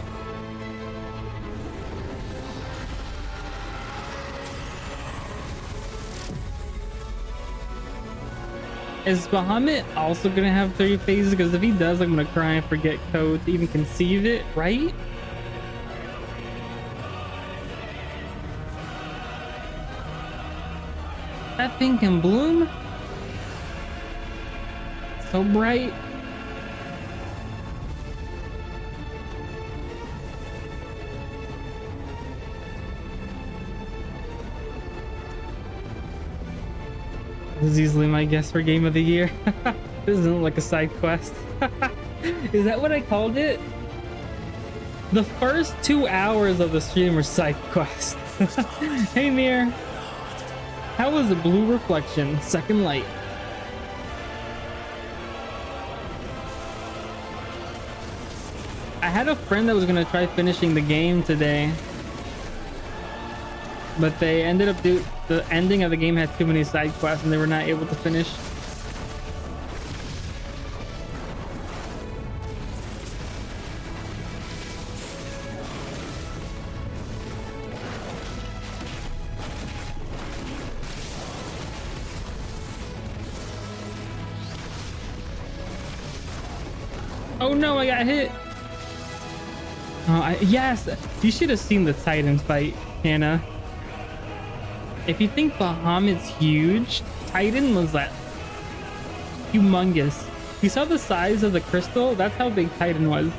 Is Bahamut also gonna have 3 phases? Because if he does, I'm gonna cry and forget code to even conceive it, right? That thing can bloom? So bright. This is easily my guess for game of the year. This isn't like a side quest. Is that what I called it? The first 2 hours of the stream were side quest. Hey Mir, how was the blue reflection? Second light. I had a friend that was gonna try finishing the game today, but they ended up the ending of the game had too many side quests and they were not able to finish. Oh no, I got hit. Oh, yes, you should have seen the Titan fight, Hannah. If you think Bahamut's huge, Titan was that humongous. You saw the size of the crystal? That's how big Titan was.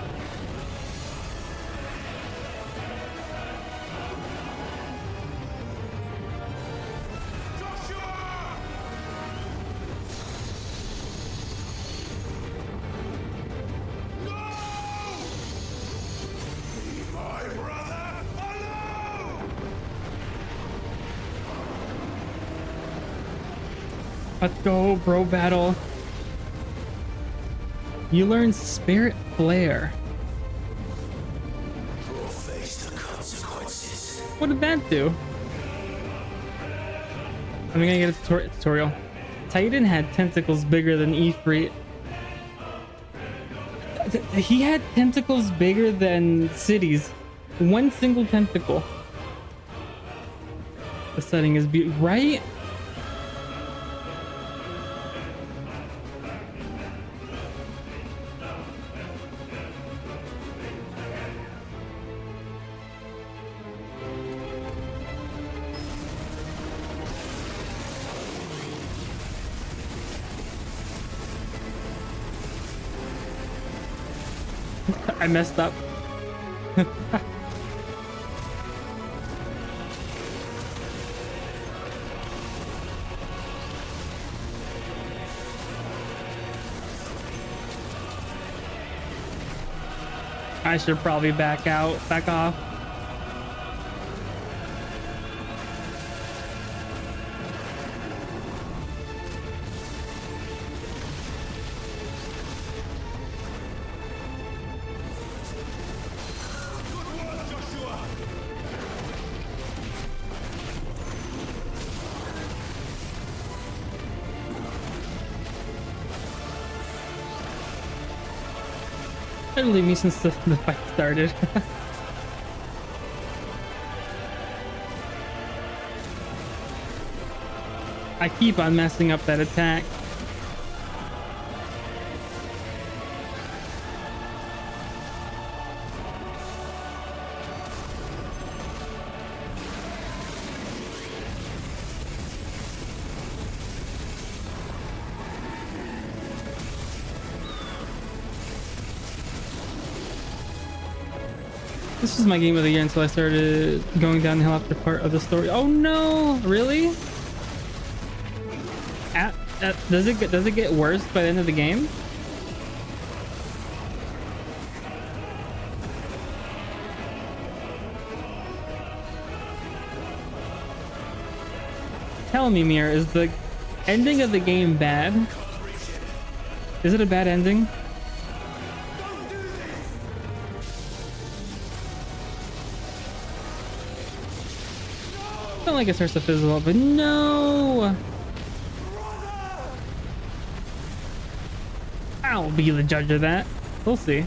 Let's go, bro battle. You learn Spirit Flare. Face the consequences. What did that do? I'm gonna get a tutorial. Titan had tentacles bigger than Ifrit. He had tentacles bigger than cities. One single tentacle. The setting is beautiful, right? I messed up. I should probably back off. Better leave me since the fight started. I keep on messing up that attack. This was my game of the year until I started going downhill after part of the story. Oh no, really? Does it get worse by the end of the game? Tell me, Mir, is the ending of the game bad? Is it a bad ending? I don't like it starts to fizzle out, but no! I'll be the judge of that. We'll see.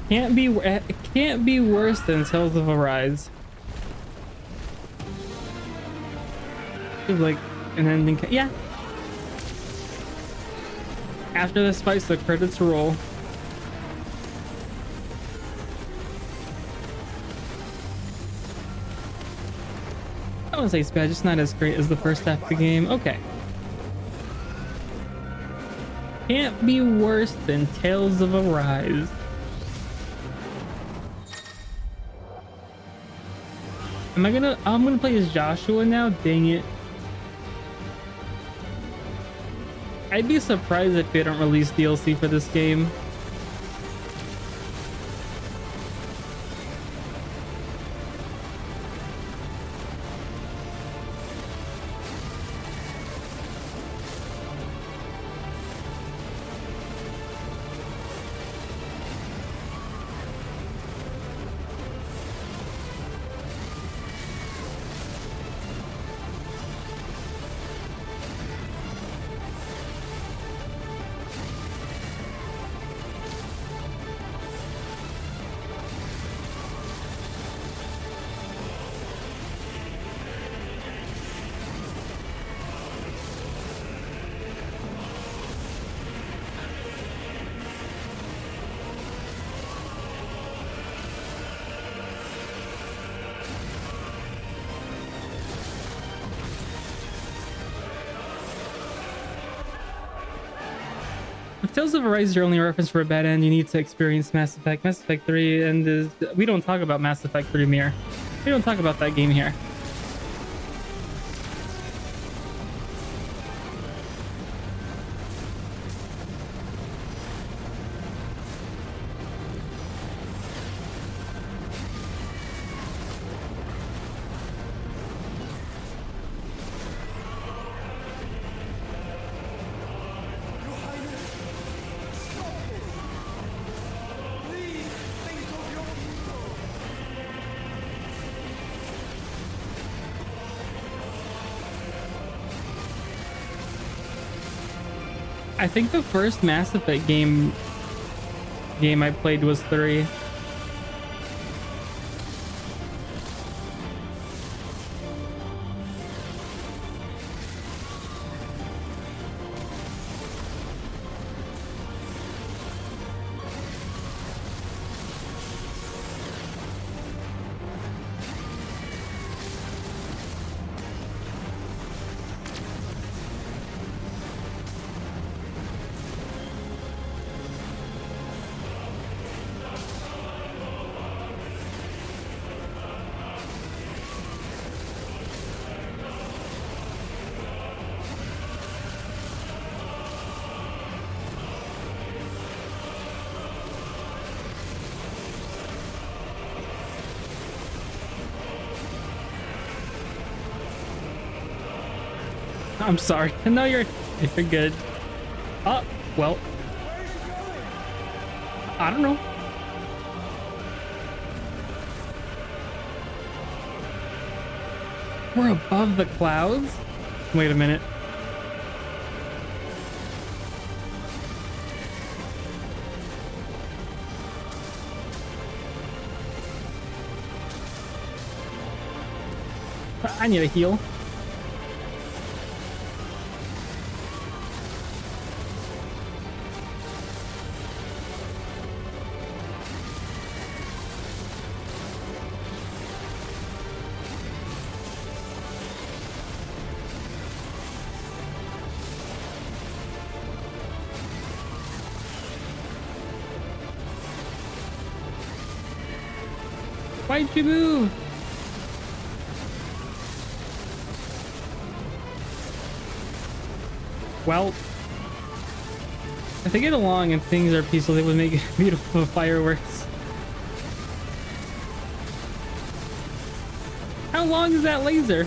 It can't be worse than Tales of Arise. Like an ending. Yeah. After this fight, the credits roll. I wouldn't say it's bad, just not as great as the first half of the game. Okay. Can't be worse than Tales of Arise. I'm gonna play as Joshua now, dang it. I'd be surprised if they don't release DLC for this game. If Tales of Arise is your only reference for a bad end, you need to experience Mass Effect. Mass Effect 3 and we don't talk about Mass Effect 3, Mir. We don't talk about that game here. I think the first Mass Effect game I played was 3. I'm sorry. No, you're good. Oh, well. I don't know. We're above the clouds? Wait a minute. I need a heal. Why'd you move? Well, if they get along and things are peaceful, they would make beautiful fireworks. How long is that laser?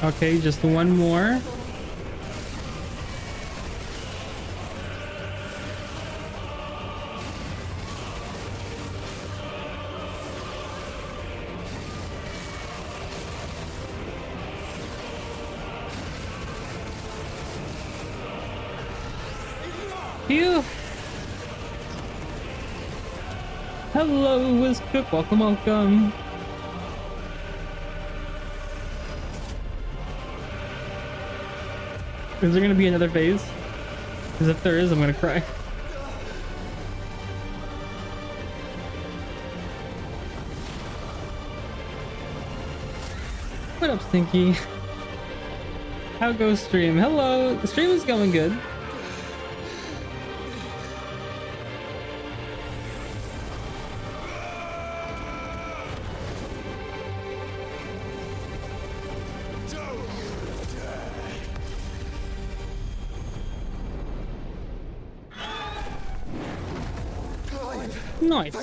Okay, just one more. Phew. Hello, Wizcook. Welcome, welcome. Is there gonna be another phase? Because if there is, I'm gonna cry. What up, Stinky? How goes stream? Hello! The stream is going good. Nice.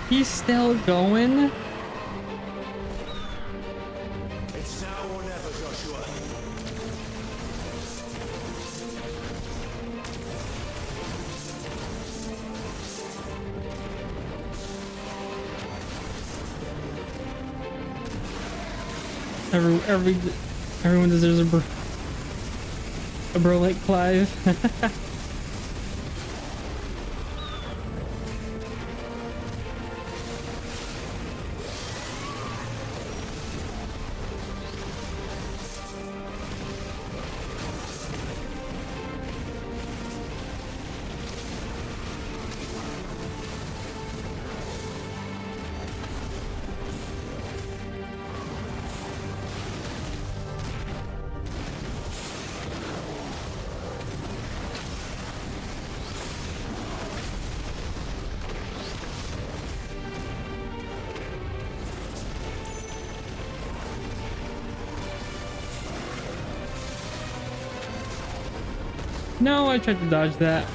He's still going? It's now or never, Joshua. Everyone deserves a bro like Clive. No, I tried to dodge that.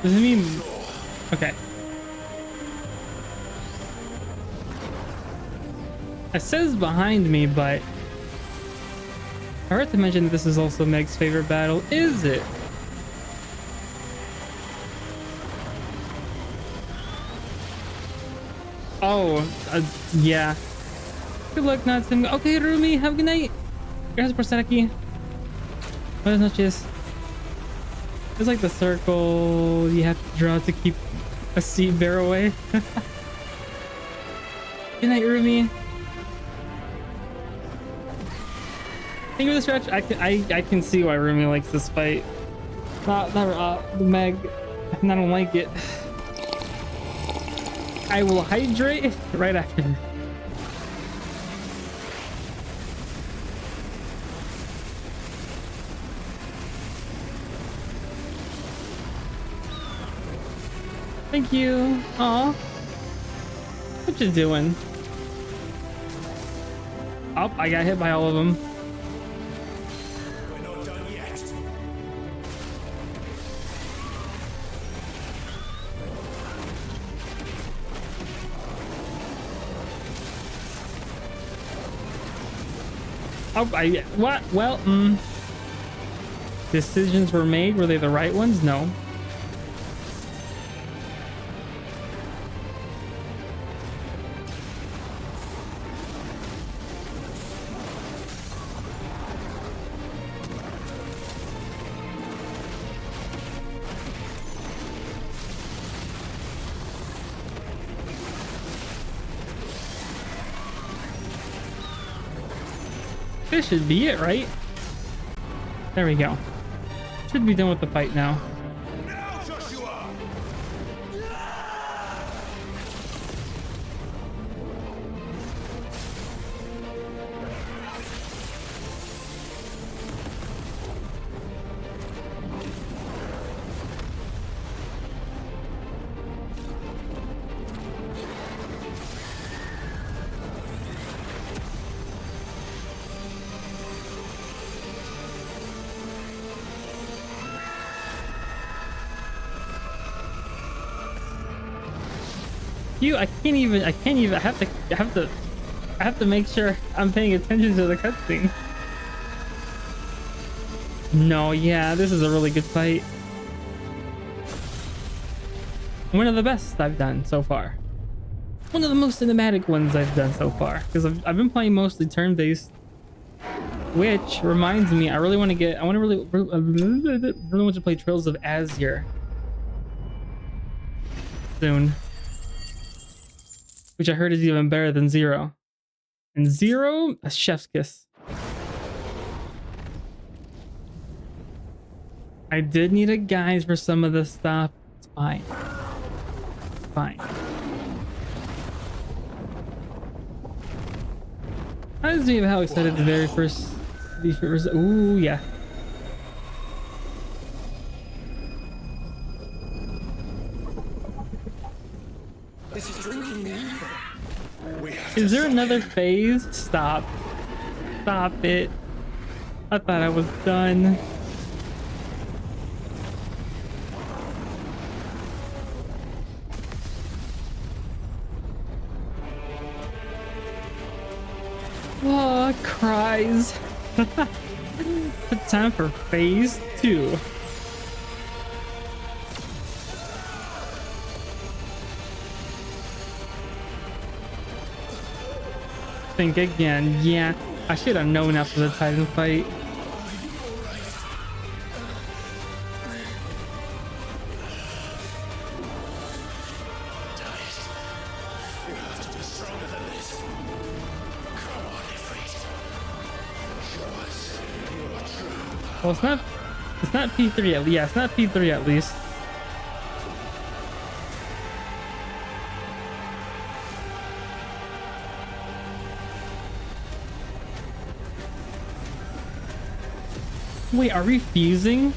Does it mean... Okay. It says behind me, but... I heard to mention that this is also Meg's favorite battle. Is it? Oh, yeah. Good luck, Natsim. Okay, Rumi, have a good night. Gracias por estar aquí. Buenas noches. It's like the circle you have to draw to keep a seed bear away. Good night, Rumi. Thank you for the stretch. I can see why Rumi likes this fight. Not Meg. I don't like it. I will hydrate right after. Thank you. Aw. What you doing? Oh, I got hit by all of them. We're not done yet. Oh, what? Well, decisions were made. Were they the right ones? No. This should be it, right? There we go. Should be done with the fight now. Now, Joshua! I can't even, I have to make sure I'm paying attention to the cutscene. No, yeah, this is a really good fight. One of the best I've done so far. One of the most cinematic ones I've done so far. Because I've been playing mostly turn-based. Which reminds me, I really want to get, I really want to play Trails of Azure soon. Which I heard is even better than Zero. And Zero, a chef's kiss. I did need a guide for some of this stuff. It's fine. It's fine. Reminds me of how excited the very first... Ooh, yeah. This is drinking me. Is there another phase? Stop. Stop it. I thought I was done. Oh, cries. It's time for phase 2. Think again. Yeah, I should have known after the Titan fight. Well, it's not P3 at least. Yeah, it's not P3 at least. Wait, are we fusing?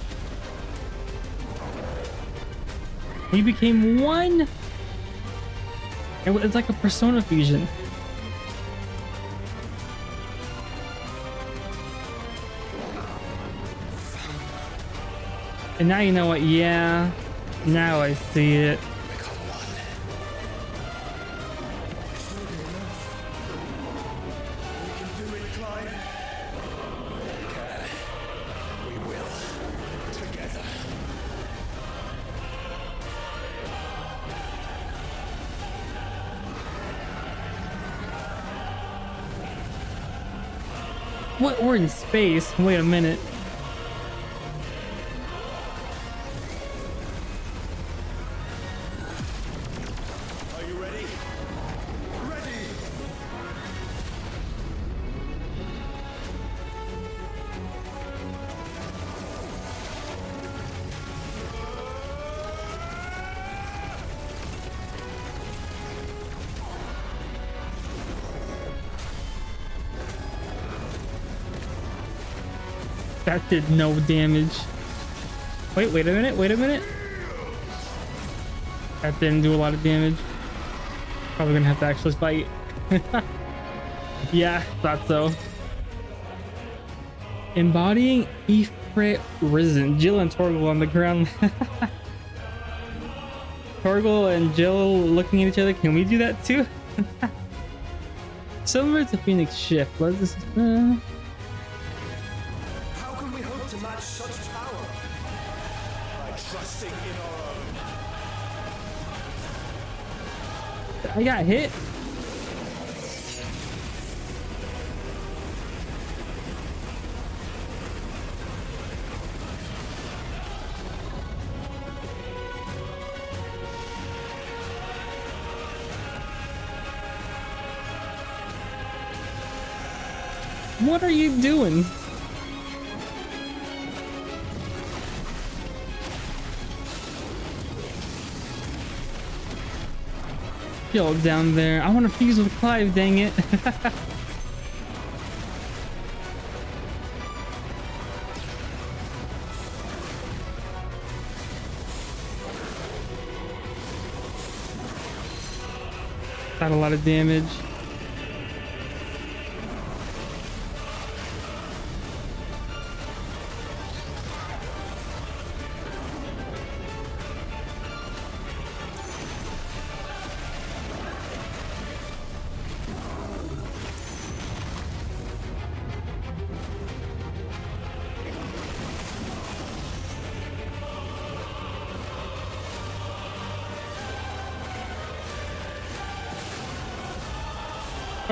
We became one? It's like a persona fusion. And now you know what? Yeah, now I see it. What? We're in space. Wait a minute. Are you ready? Ready! That did no damage. Wait a minute, wait a minute. That didn't do a lot of damage. Probably gonna have to actually fight. Yeah, thought so. Embodying Ifrit Risen. Jill and Torgal on the ground. Torgal and Jill looking at each other. Can we do that too? Similar to Phoenix Shift. Let's just, How can we hope to match such power? By trusting in our own. I got hit. What are you doing? Yo, down there. I want to fuse with Clive, dang it. Got a lot of damage.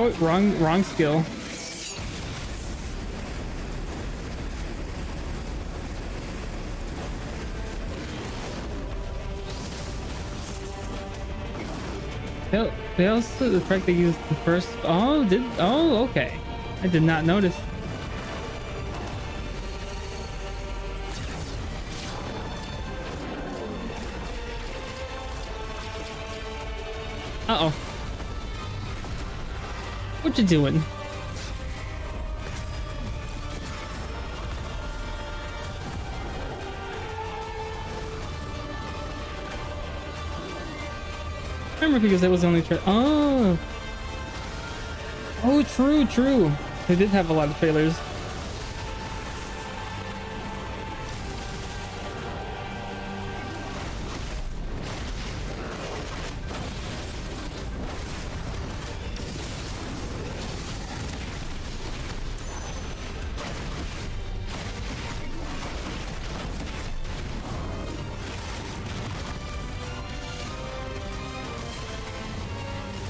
Oh, wrong skill. They also the fact they used the first. Oh, okay. I did not notice. Uh-oh. What you doing? I remember because that was the only Oh, true. They did have a lot of trailers.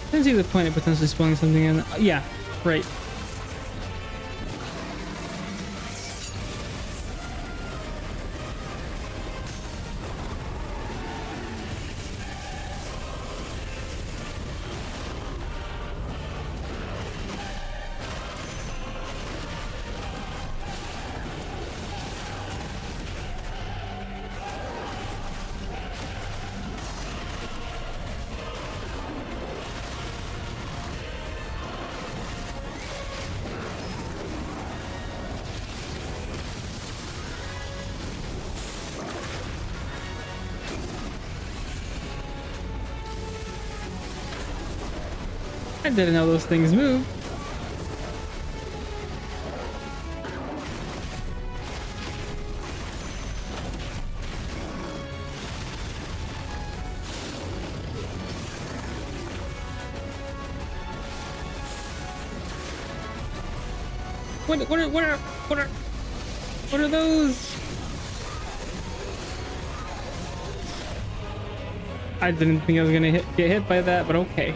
I can see the point of potentially spawning something in. Yeah, right. I didn't know those things move. What are those? I didn't think I was gonna get hit by that, but okay.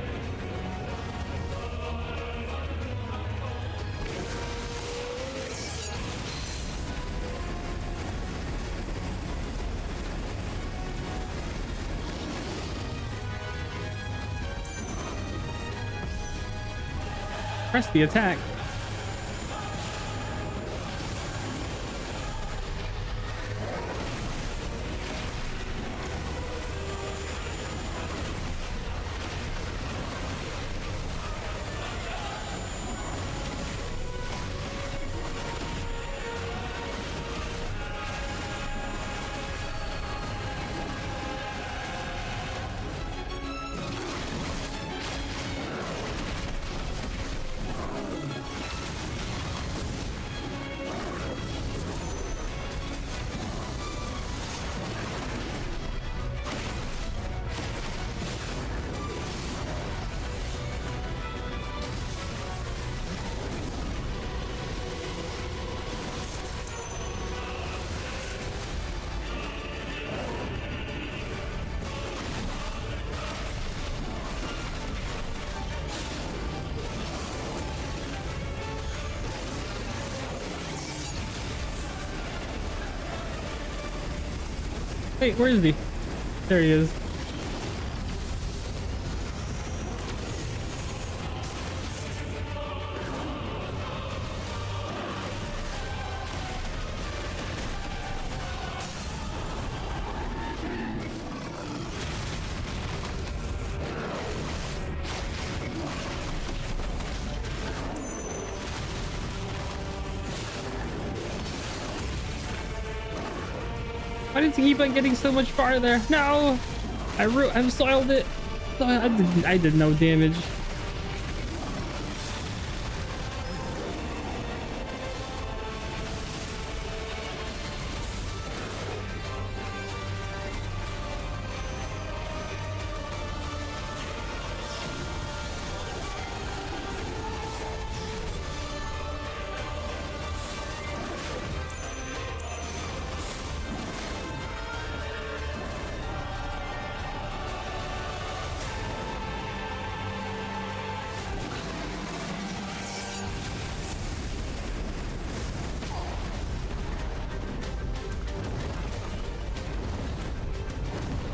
Press the attack. Wait, where is he? There he is. Why did he keep on getting so much farther? No! I've soiled it. I did no damage.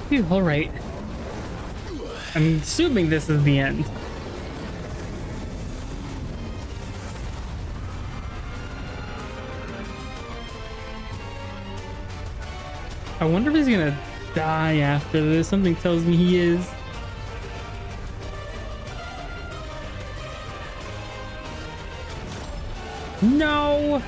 Phew, all right. I'm assuming this is the end. I wonder if he's gonna die after this. Something tells me he is. No!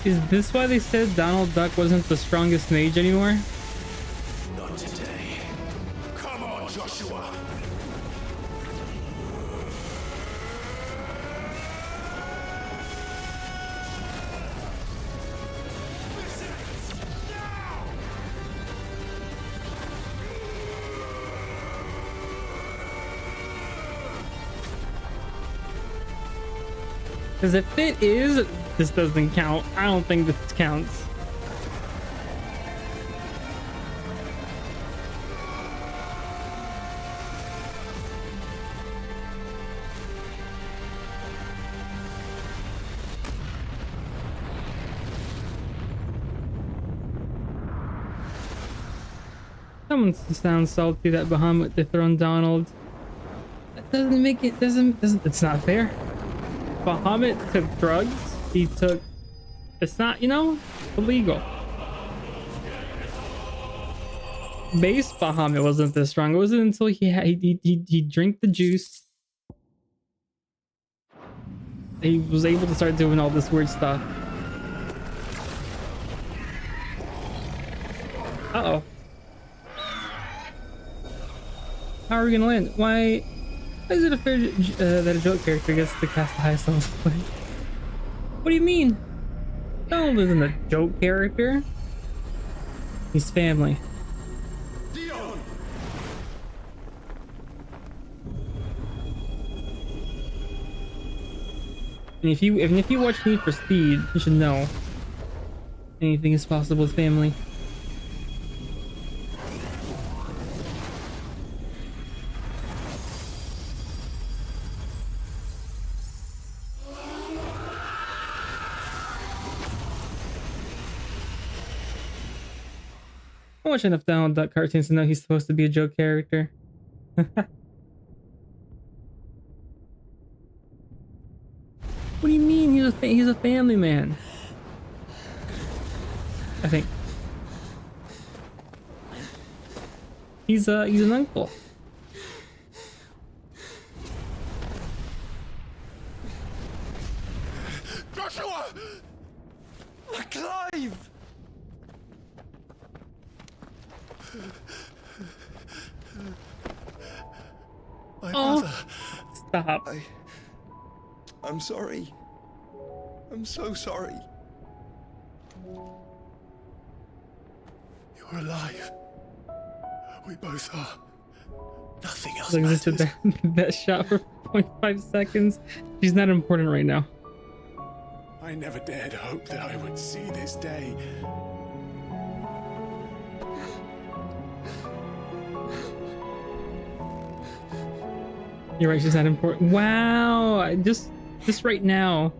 Is this why they said Donald Duck wasn't the strongest mage anymore? Not today. Come on, Joshua. Because if it is, this doesn't count. I don't think this counts. Someone sounds salty that Bahamut dethroned Donald. That doesn't make it, it's not fair. Bahamut took drugs? he took. It's not, you know, illegal. Base Bahamut wasn't this strong. It wasn't until he drank the juice. He was able to start doing all this weird stuff. Uh-oh. How are we gonna land? Why is it fair that a joke character gets to cast the highest level play? What do you mean? Donald isn't a joke character. He's family. And if you watch Need for Speed, you should know anything is possible with family. I watch enough Donald Duck cartoons to know he's supposed to be a joke character. What do you mean? He's a family man. I think he's an uncle. Joshua! Clive! My brother. Stop. I'm sorry. I'm so sorry. You're alive. We both are. Nothing else Like this matters. is that shot for 0.5 seconds. She's not important right now. I never dared hope that I would see this day. You're right, she's not important. Wow, just right now.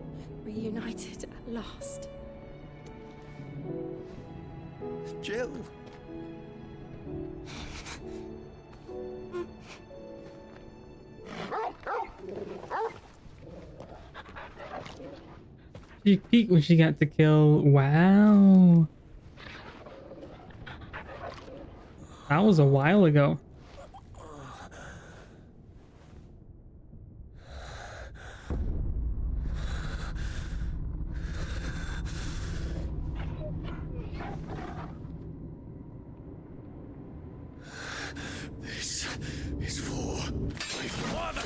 Reunited at last. Jill. She peeked when she got to kill. Wow. That was a while ago. This is for my father.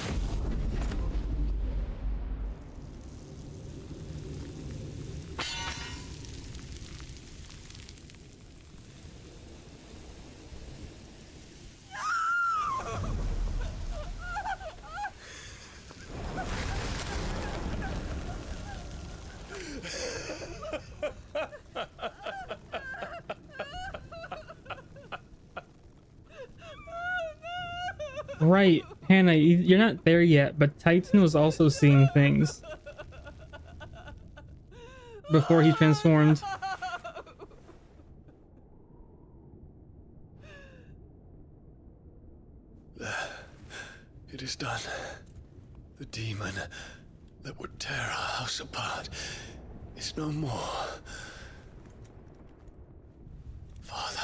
Right, Hannah, you're not there yet, but Titan was also seeing things before he transformed. It is done. The demon that would tear our house apart is no more. Father.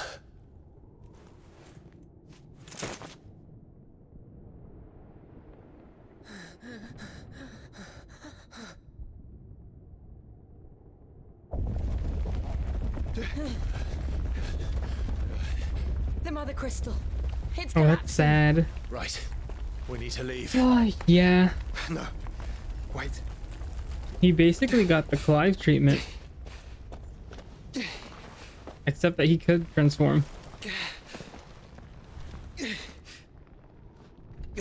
The Mother Crystal. It's Oh, that's sad. Right. We need to leave. Oh, yeah. No. Wait. He basically got the Clive treatment. Except that he could transform.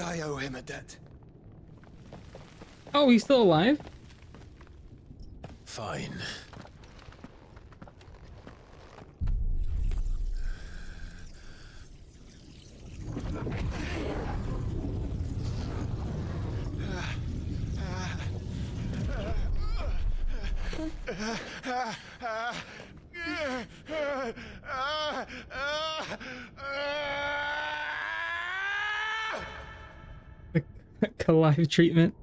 I owe him a debt. Oh, he's still alive? Fine. The Clive treatment.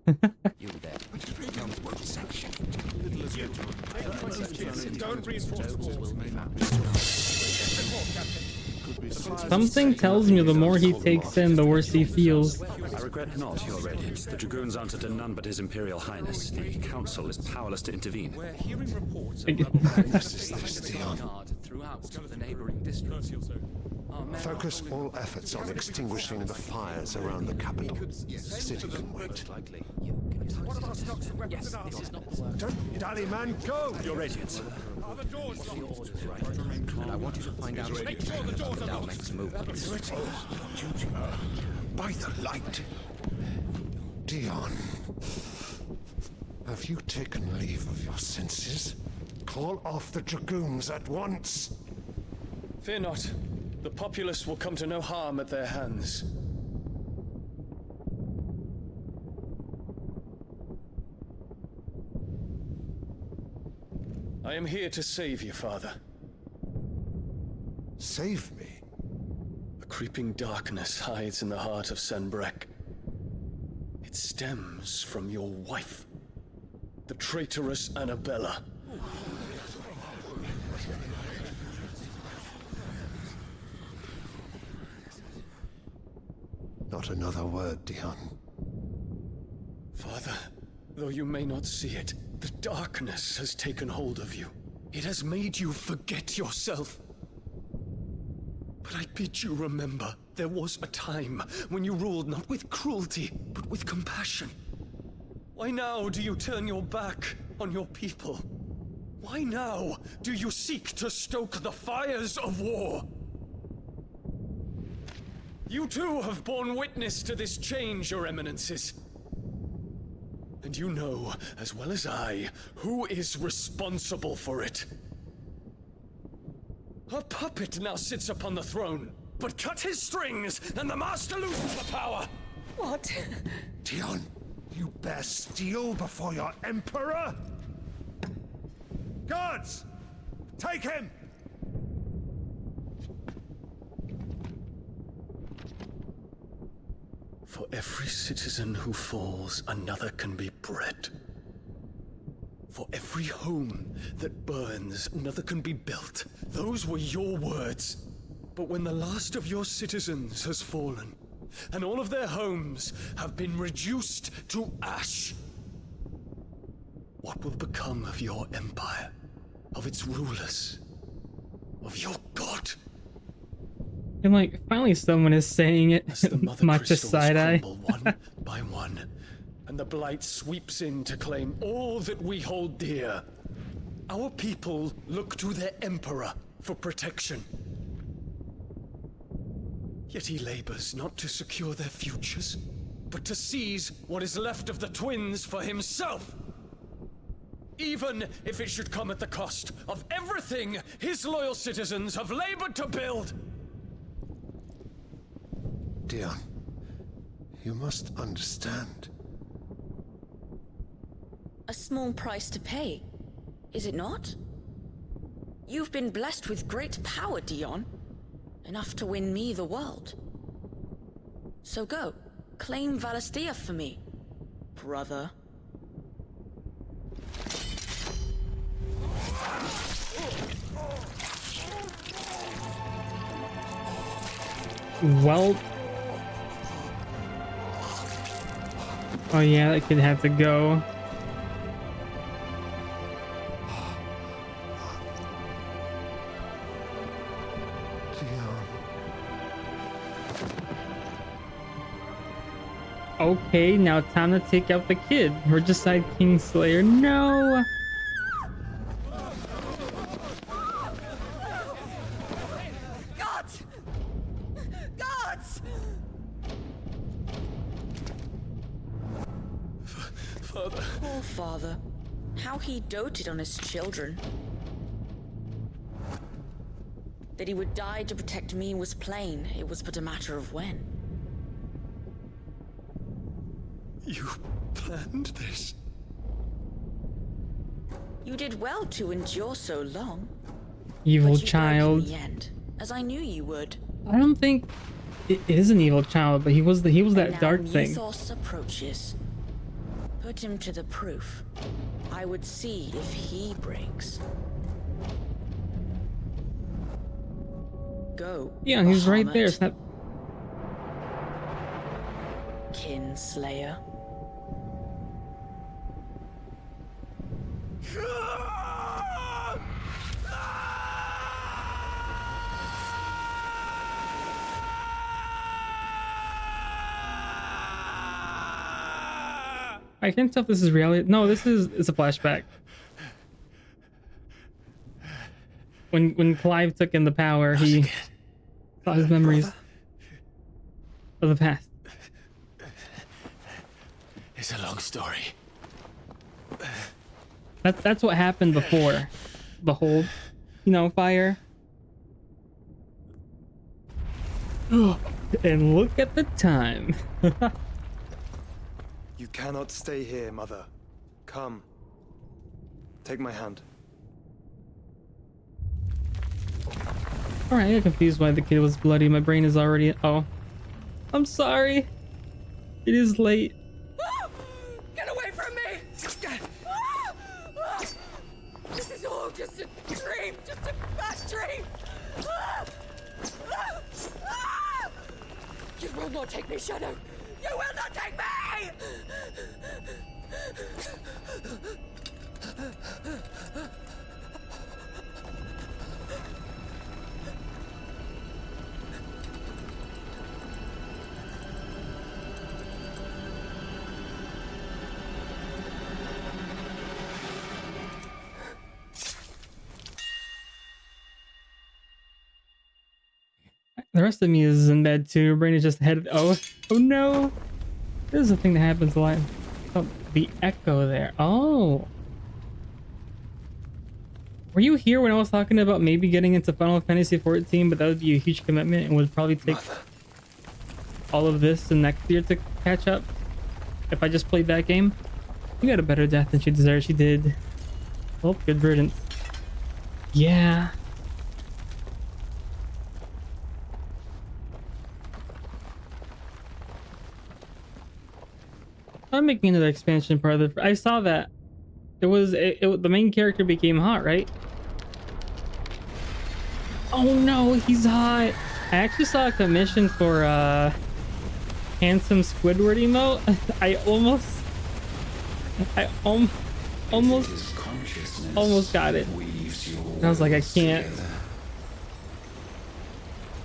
You there. Which section? Don't reinforce the walls. Something tells me the more he takes in, the worse he feels. I regret not, Your Radiance. The Dragoons answer to none but His Imperial Highness. The Council is powerless to intervene. We're hearing reports of throughout the neighboring districts. Focus all efforts on extinguishing the fires around the capital. The city can wait. Don't dally, man, go! Your Radiance. And I want you to find out Make sure the doors are locked. next move. By the light. Dion. Have you taken leave of your senses? Call off the Dragoons at once. Fear not. The populace will come to no harm at their hands. I am here to save you, Father. Save me? A creeping darkness hides in the heart of Sanbreque. It stems from your wife, the traitorous Annabella. Not another word, Dion. Father, though you may not see it, the darkness has taken hold of you. It has made you forget yourself. But I bid you remember, there was a time when you ruled not with cruelty, but with compassion. Why now do you turn your back on your people? Why now do you seek to stoke the fires of war? You too have borne witness to this change, Your Eminences. And you know, as well as I, who is responsible for it. A puppet now sits upon the throne, but cut his strings, and the master loses the power! What? Dion, you bear steel before your Emperor? Guards! Take him! For every citizen who falls, another can be bred. For every home that burns, another can be built. Those were your words. But when the last of your citizens has fallen, and all of their homes have been reduced to ash, what will become of your empire, of its rulers, of your god? And like, finally someone is saying it. Not just side-eye. One by one, and the blight sweeps in to claim all that we hold dear. Our people look to their emperor for protection. Yet he labors not to secure their futures, but to seize what is left of the twins for himself. Even if it should come at the cost of everything his loyal citizens have labored to build. Dion, you must understand. A small price to pay, is it not? You've been blessed with great power, Dion. Enough to win me the world. So go, claim Valisthea for me, brother. Well... Oh yeah, that kid had to go. Okay, now time to take out the kid. Regicide Kingslayer. No! Gods! Gods! Father. Poor father. How he doted on his children. That he would die to protect me was plain. It was but a matter of when. You planned this? You did well to endure so long. Evil but you child. broke in the end, as I knew you would. I don't think it is an evil child, but he was that now dark thing. Mythos approaches. Put him to the proof. I would see if he breaks. Go. Yeah, he's right there. Bahamut. It's not... Kinslayer. I can't tell if this is reality. No, it's a flashback. When Clive took in the power, he saw his memories of the past. It's a long story. That's what happened before the whole, fire. And look at the time. You cannot stay here, Mother. Come. Take my hand. Alright, I got confused why the kid was bloody. My brain is already... Oh. I'm sorry. It is late. Get away from me! This is all just a dream, just a bad dream! You will not take me, Shadow! You will not take me! The rest of me is in bed too. Brain is just headed. Oh no! This is a thing that happens a lot. Oh, the echo there. Oh. Were you here when I was talking about maybe getting into Final Fantasy XIV, but that would be a huge commitment and would probably take all of this and next year to catch up if I just played that game? You got a better death than she deserved. She did. Well, good riddance. Yeah. I'm making another expansion part of the... I saw that. It was... the main character became hot, right? Oh no, he's hot! I actually saw a commission for handsome Squidward emote. I almost got it. And I was like, I can't.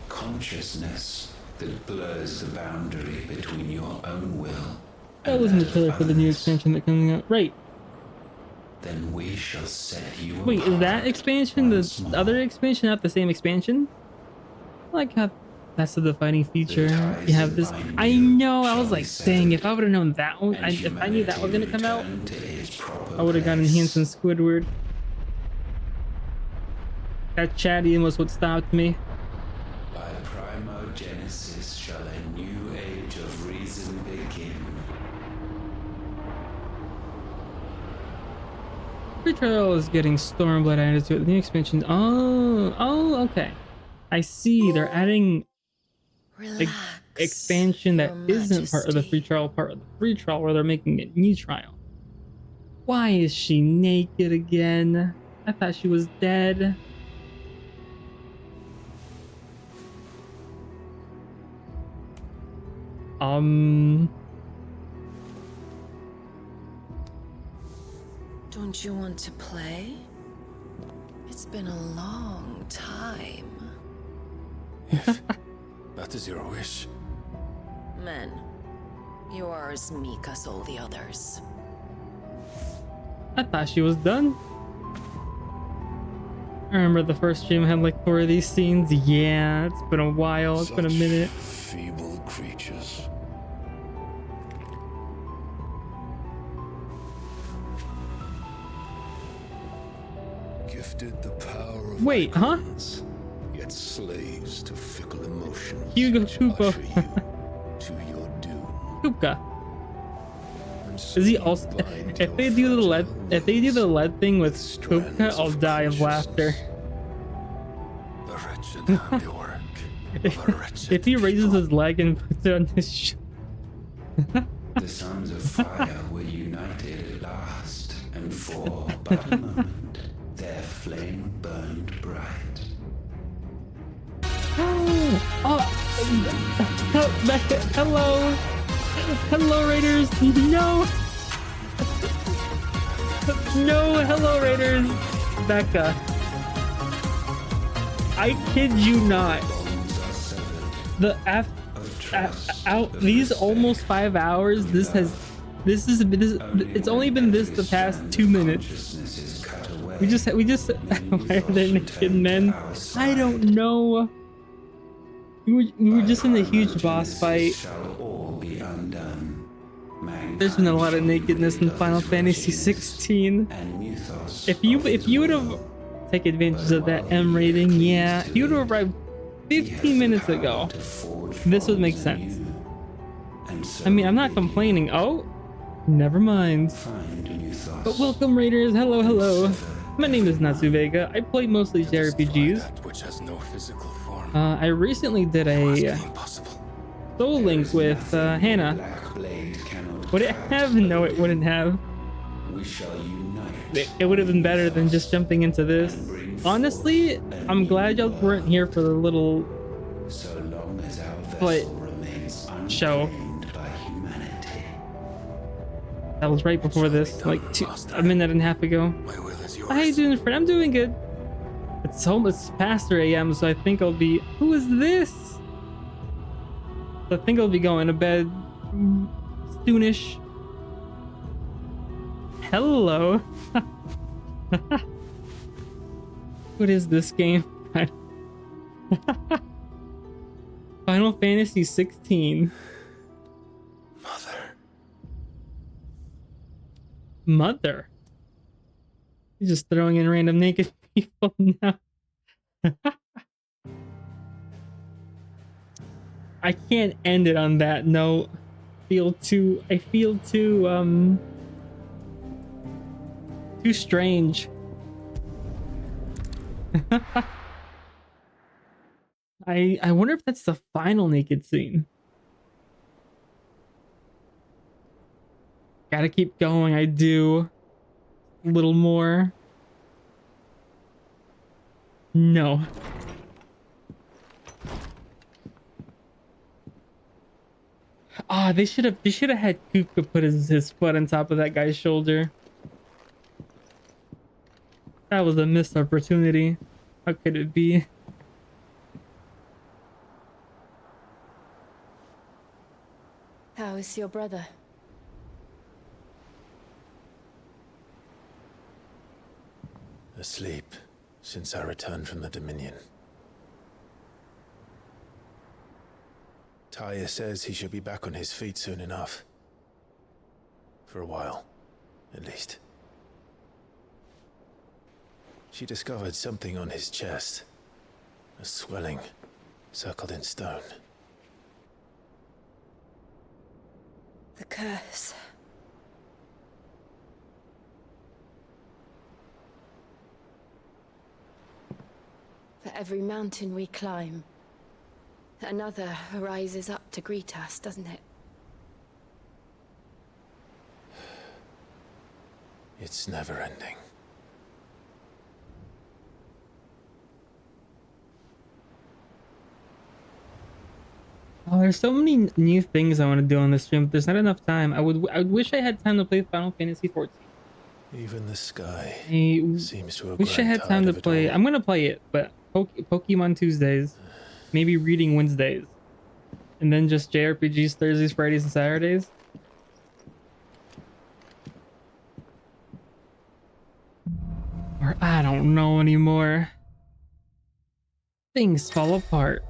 Consciousness that blurs the boundary between your own will. That was in the trailer for the new expansion that's coming out. Right. Then we shall set you Wait, is that expansion the other expansion, not the same expansion? I like how that's the defining feature. You have this. I know. I was like, dang, if I would have known that one, if I knew that was gonna come out, I would have gotten Hanson Squidward. That chatty was what stopped me. By primogenesis shall a new age of reason begin. Free trial is getting Stormblood added to it. The new expansion. Oh, okay. I see. They're adding expansion that isn't part of the free trial, part of the free trial, where they're making it new trial. Why is she naked again? I thought she was dead. Don't you want to play? It's been a long time. That is your wish. Men, you are as meek as all the others. I thought she was done. I remember the first stream had like 4 of these scenes. Yeah, it's been a while. It's been a minute. Feeble creatures. Gifted the power of Wait, huh? icons, yet slaves to fickle emotions. Hugo which Koopa. usher you to your doom. Kupka. Is he also? If they do the lead thing with Kupka, I'll die of laughter. The wretched handiwork of a wretched If he raises his leg and puts it on his The sons of fire were united at last. and for but a moment, their flame burned bright. Hello. Hello, Raiders. No. No, hello, Raiders. Becca. I kid you not. The out these almost 5 hours. It's only been this the past 2 minutes. We just why are there naked men? I don't know. We were just in a huge boss fight. There's been a lot of nakedness in Final Fantasy XVI. If you would have taken advantage of that M rating, yeah, if you would have arrived 15 minutes ago, this would make sense. I mean, I'm not complaining. Oh, never mind. But welcome, Raiders. Hello, hello. My name is Natsu Vega. I play mostly jrpgs. I recently did a Soul Link with Hannah. Would it have? No, it wouldn't have. It would have been better than just jumping into this. Honestly, I'm glad y'all weren't here for the little split show. That was right before this, like a minute and a half ago. How you doing, friend? I'm doing good. It's almost past 3 a.m., so I think I'll be... Who is this? I think I'll be going to bed soonish. Hello. What is this game? Final Fantasy XVI. Mother. You're just throwing in random naked people now. I can't end it on that note. I feel too strange. I wonder if that's the final naked scene. Gotta keep going. I do. A little more. No. Ah, they should have had Kuka put his foot on top of that guy's shoulder. That was a missed opportunity. How could it be? How is your brother? Asleep since I returned from the Dominion. Taya says he should be back on his feet soon enough. For a while, at least. She discovered something on his chest. A swelling, circled in stone. The curse. For every mountain we climb, another rises up to greet us, doesn't it? It's never ending. Oh, there's so many new things I want to do on this stream, but there's not enough time. I would wish I had time to play Final Fantasy XIV. Even the sky seems to have wish I had time to play. I'm gonna play it, but Pokemon Tuesdays, maybe reading Wednesdays, and then just JRPGs Thursdays, Fridays, and Saturdays. Or I don't know anymore. Things fall apart.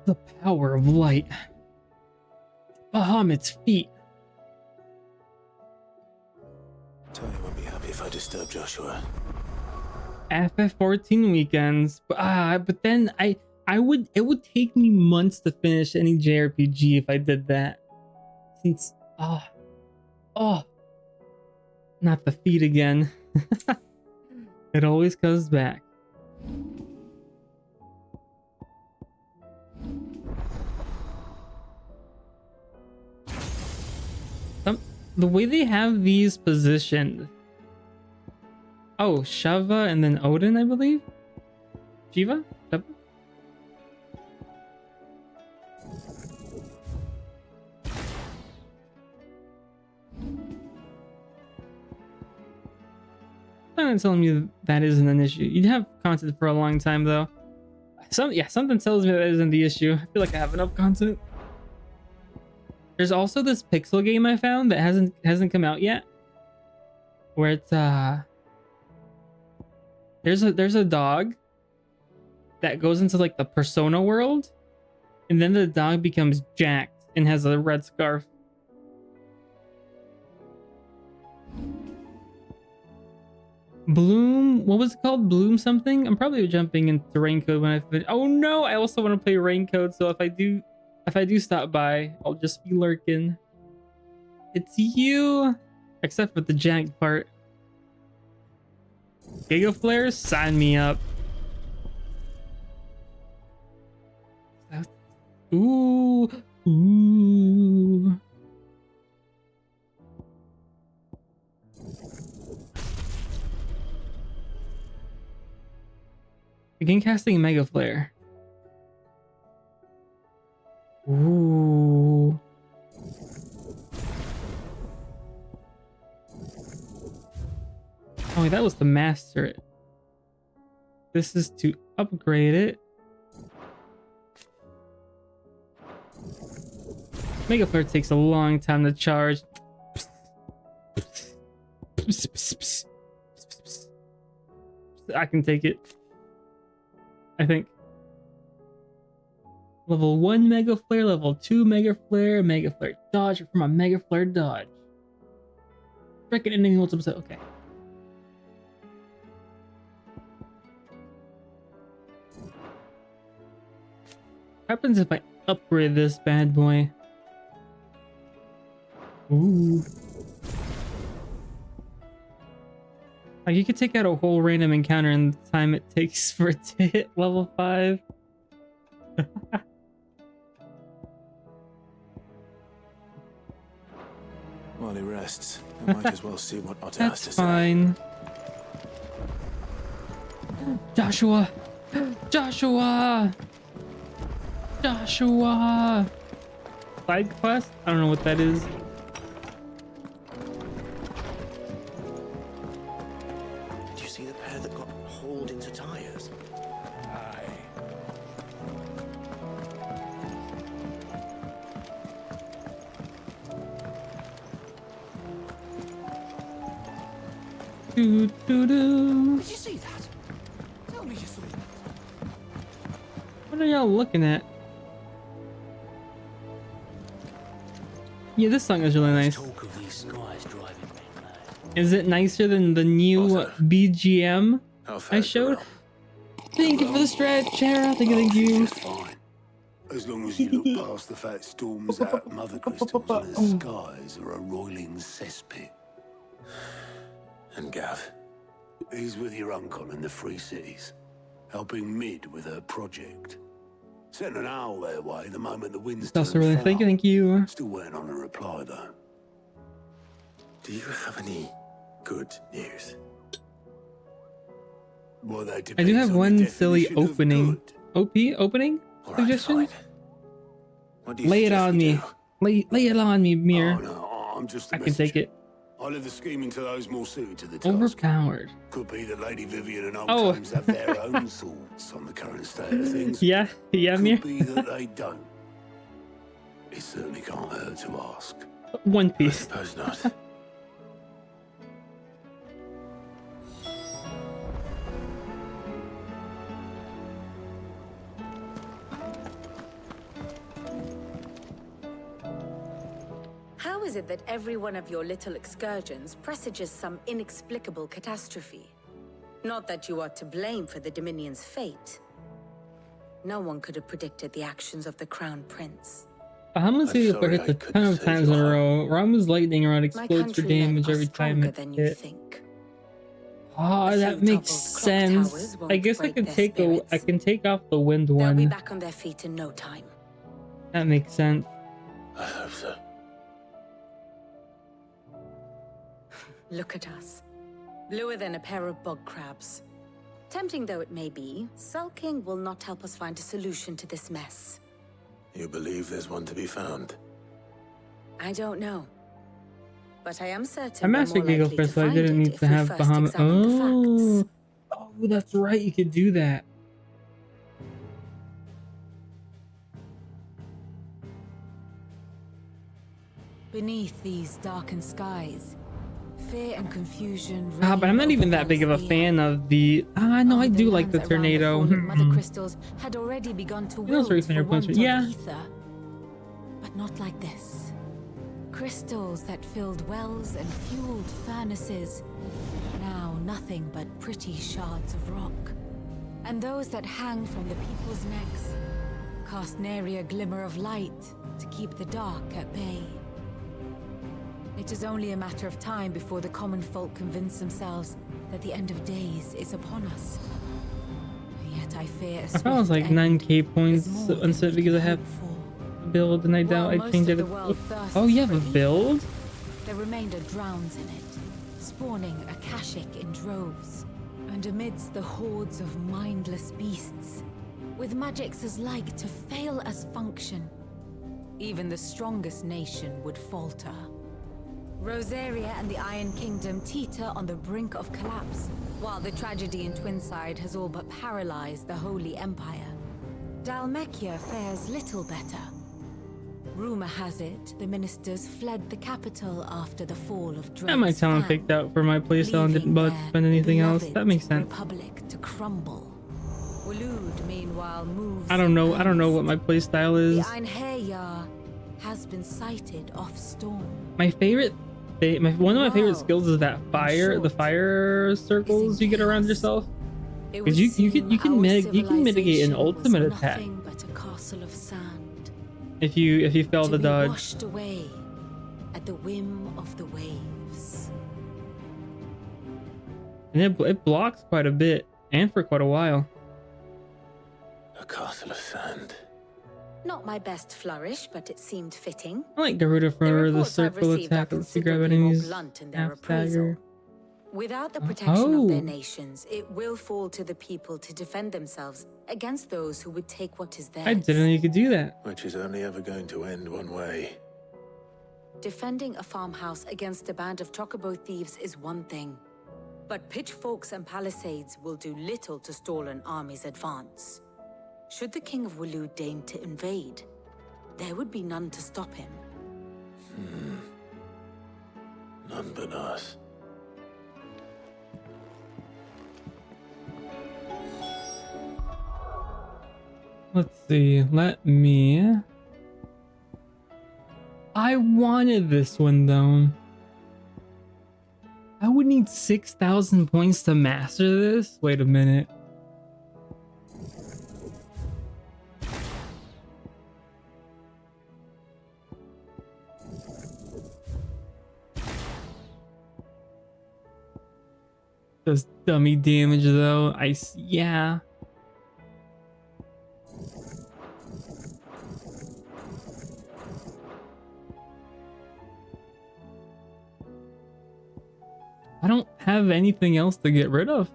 The power of light. Bahamut's feet. Tony won't be happy if I disturb Joshua. FF14 weekends, but then it would take me months to finish any JRPG if I did that. Since not the feet again. It always comes back. The way they have these positioned. Oh, Shava and then Odin, I believe. Shiva? Shava? I'm not telling you that isn't an issue. You'd have content for a long time though. Something tells me that isn't the issue. I feel like I have enough content. There's also this pixel game I found that hasn't come out yet. Where it's there's a dog that goes into like the Persona world, and then the dog becomes jacked and has a red scarf. Bloom, what was it called? Bloom something? I'm probably jumping into Raincode when I finish. Oh no, I also want to play Raincode, so if I do stop by, I'll just be lurking. It's you! Except for the jacked part. Giga Flares? Sign me up. Ooh. Ooh. Begin casting Mega Flare. Ooh. Oh, wait, that was to master it. This is to upgrade it. Mega Flare takes a long time to charge. I can take it. I think. Level 1 Mega Flare, level 2 Mega Flare dodge from a Mega Flare dodge. Freaking ending ultimate. Okay. What happens if I upgrade this bad boy? Ooh. Like you could take out a whole random encounter in the time it takes for it to hit level 5. While he rests, I might as well see what Otter has to That's say. fine. Joshua! Joshua! Joshua! Side quest? I don't know what that is. Did you see the pair that got hauled into tires? Aye. Doo, doo, doo. Did you see that? Tell me you saw that. What are y'all looking at? Yeah, this song is really nice. Talk of these skies driving me mad. Is it nicer than the new BGM I showed? Thank you for the stretch, Chara. Thank you. Fine. As long as you look past the fat storms out mother crystals and the skies are a roiling cesspit. And Gav? He's with your uncle in the Free Cities, helping Mid with her project. Sent an owl their way the moment the winds That's turned really foul. thank you. Still waiting on a reply though. Do you have any good news? Well, that I do depends have on one your silly definition of opening. good. Opening suggestion? What do you Lay it suggest on we me. Lay it on me, Mir. Oh, no, I'm just a I can take it. I'll leave the scheming to those more suited to the task. Overpowered. Could be that Lady Vivian and old Oh. Times have their own thoughts on the current state of things. Yeah, Mir. Could be that they don't. It certainly can't hurt to ask. One Piece. I suppose not. How is it that every one of your little excursions presages some inexplicable catastrophe? Not that you are to blame for the Dominion's fate. No one could have predicted the actions of the Crown Prince. Bahamut City hits a ton of times in a row. Ramu's lightning rod explodes for damage every time it hits. Ah, that makes sense. I guess I could take I can take off the wind They'll be one. back on their feet in no time. That makes sense. I hope so. Look at us. Bluer than a pair of bog crabs. Tempting though it may be, sulking will not help us find a solution to this mess. You believe there's one to be found? I don't know. But I am certain I mastered Giggle first, so I didn't need to have Bahamut. Oh, that's right. You could do that. Beneath these darkened skies, fear and confusion. But I'm not even that big of a fan of the. No, I do like the tornado. Mother crystals had already begun to wilt for want of ether, but not like this. Crystals that filled wells and fueled furnaces, now nothing but pretty shards of rock. And those that hang from the people's necks cast nary a glimmer of light to keep the dark at bay. It is only a matter of time before the common folk convince themselves that the end of days is upon us. Yet I fear I found like 9k points instead because I have a build and I doubt I changed it. Oh, you have a build? The remainder drowns in it, spawning Akashic in droves. And amidst the hordes of mindless beasts, with magics as like to fail as function, even the strongest nation would falter. Rosaria and the Iron Kingdom teeter on the brink of collapse, while the tragedy in Twinside has all but paralyzed the Holy Empire. Dalmekia fares little better. Rumor has it the ministers fled the capital after the fall of Dread's I my talent picked out for my playstyle and didn't spend anything else. That makes sense. Republic to crumble. Waloed, meanwhile, moves. I don't know what my playstyle is. The Einherjar has been sighted off storm. My favorite one of my favorite skills is that the fire circles you get around yourself, because you can mitigate an ultimate attack but a castle of sand, if you fail to dodge. Washed away at the whim of the waves. And it blocks quite a bit and for quite a while. A castle of sand. Not my best flourish, but it seemed fitting. I like Garuda for the circle attack. Let's see, grab enemies. Half dagger. Without the protection of their nations, it will fall to the people to defend themselves against those who would take what is theirs. I didn't know you could do that. Which is only ever going to end one way. Defending a farmhouse against a band of chocobo thieves is one thing, but pitchforks and palisades will do little to stall an army's advance. Should the King of Waloed deign to invade, there would be none to stop him. None but us. Let's see, I wanted this one though. I would need 6,000 points to master this? Wait a minute. Does dummy damage though? Yeah. I don't have anything else to get rid of.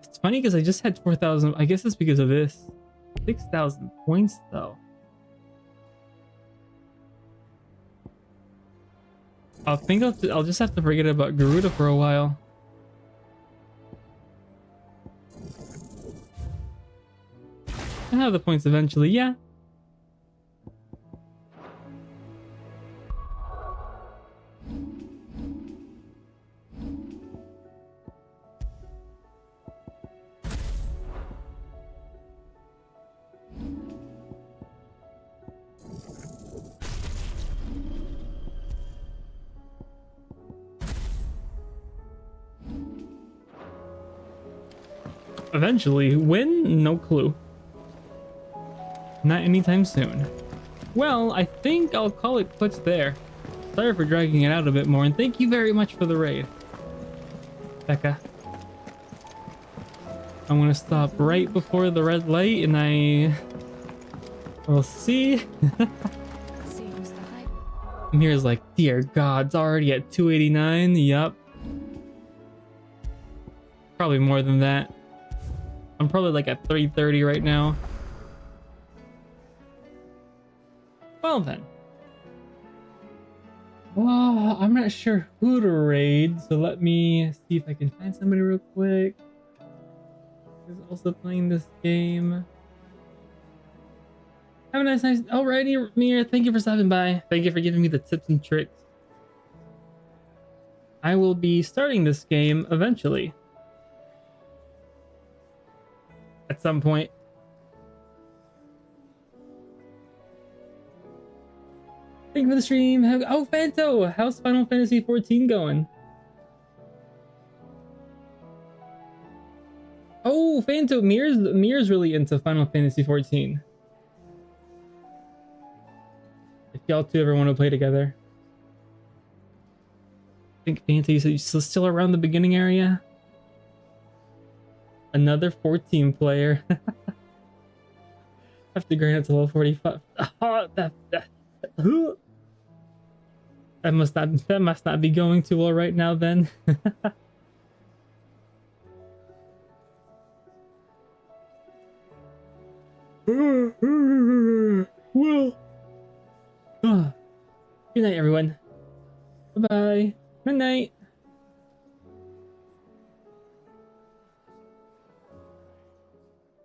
It's funny because I just had 4,000. I guess it's because of this. 6,000 points though. I think I'll just have to forget about Garuda for a while. I have the points eventually, yeah. Eventually. When? No clue. Not anytime soon. Well, I think I'll call it quits there. Sorry for dragging it out a bit more, and thank you very much for the raid, Becca. I'm gonna stop right before the red light, and we'll see. Amir's like, dear God, it's already at 289. Yup. Probably more than that. I'm probably like at 330 right now. Well then. Well, I'm not sure who to raid, so let me see if I can find somebody real quick who's also playing this game. Have a nice night. Alrighty, Mir, thank you for stopping by. Thank you for giving me the tips and tricks. I will be starting this game eventually. At some point. Thank you for the stream. Oh, Fanto! How's Final Fantasy XIV going? Oh, Fanto, Mir's really into Final Fantasy XIV. If y'all two ever want to play together. I think Fanto, you said you're still around the beginning area? Another 14 player. Have to grind up to level 45. Oh, that must not be going too well right now then. Well. Good night, everyone. Bye-bye. Good night.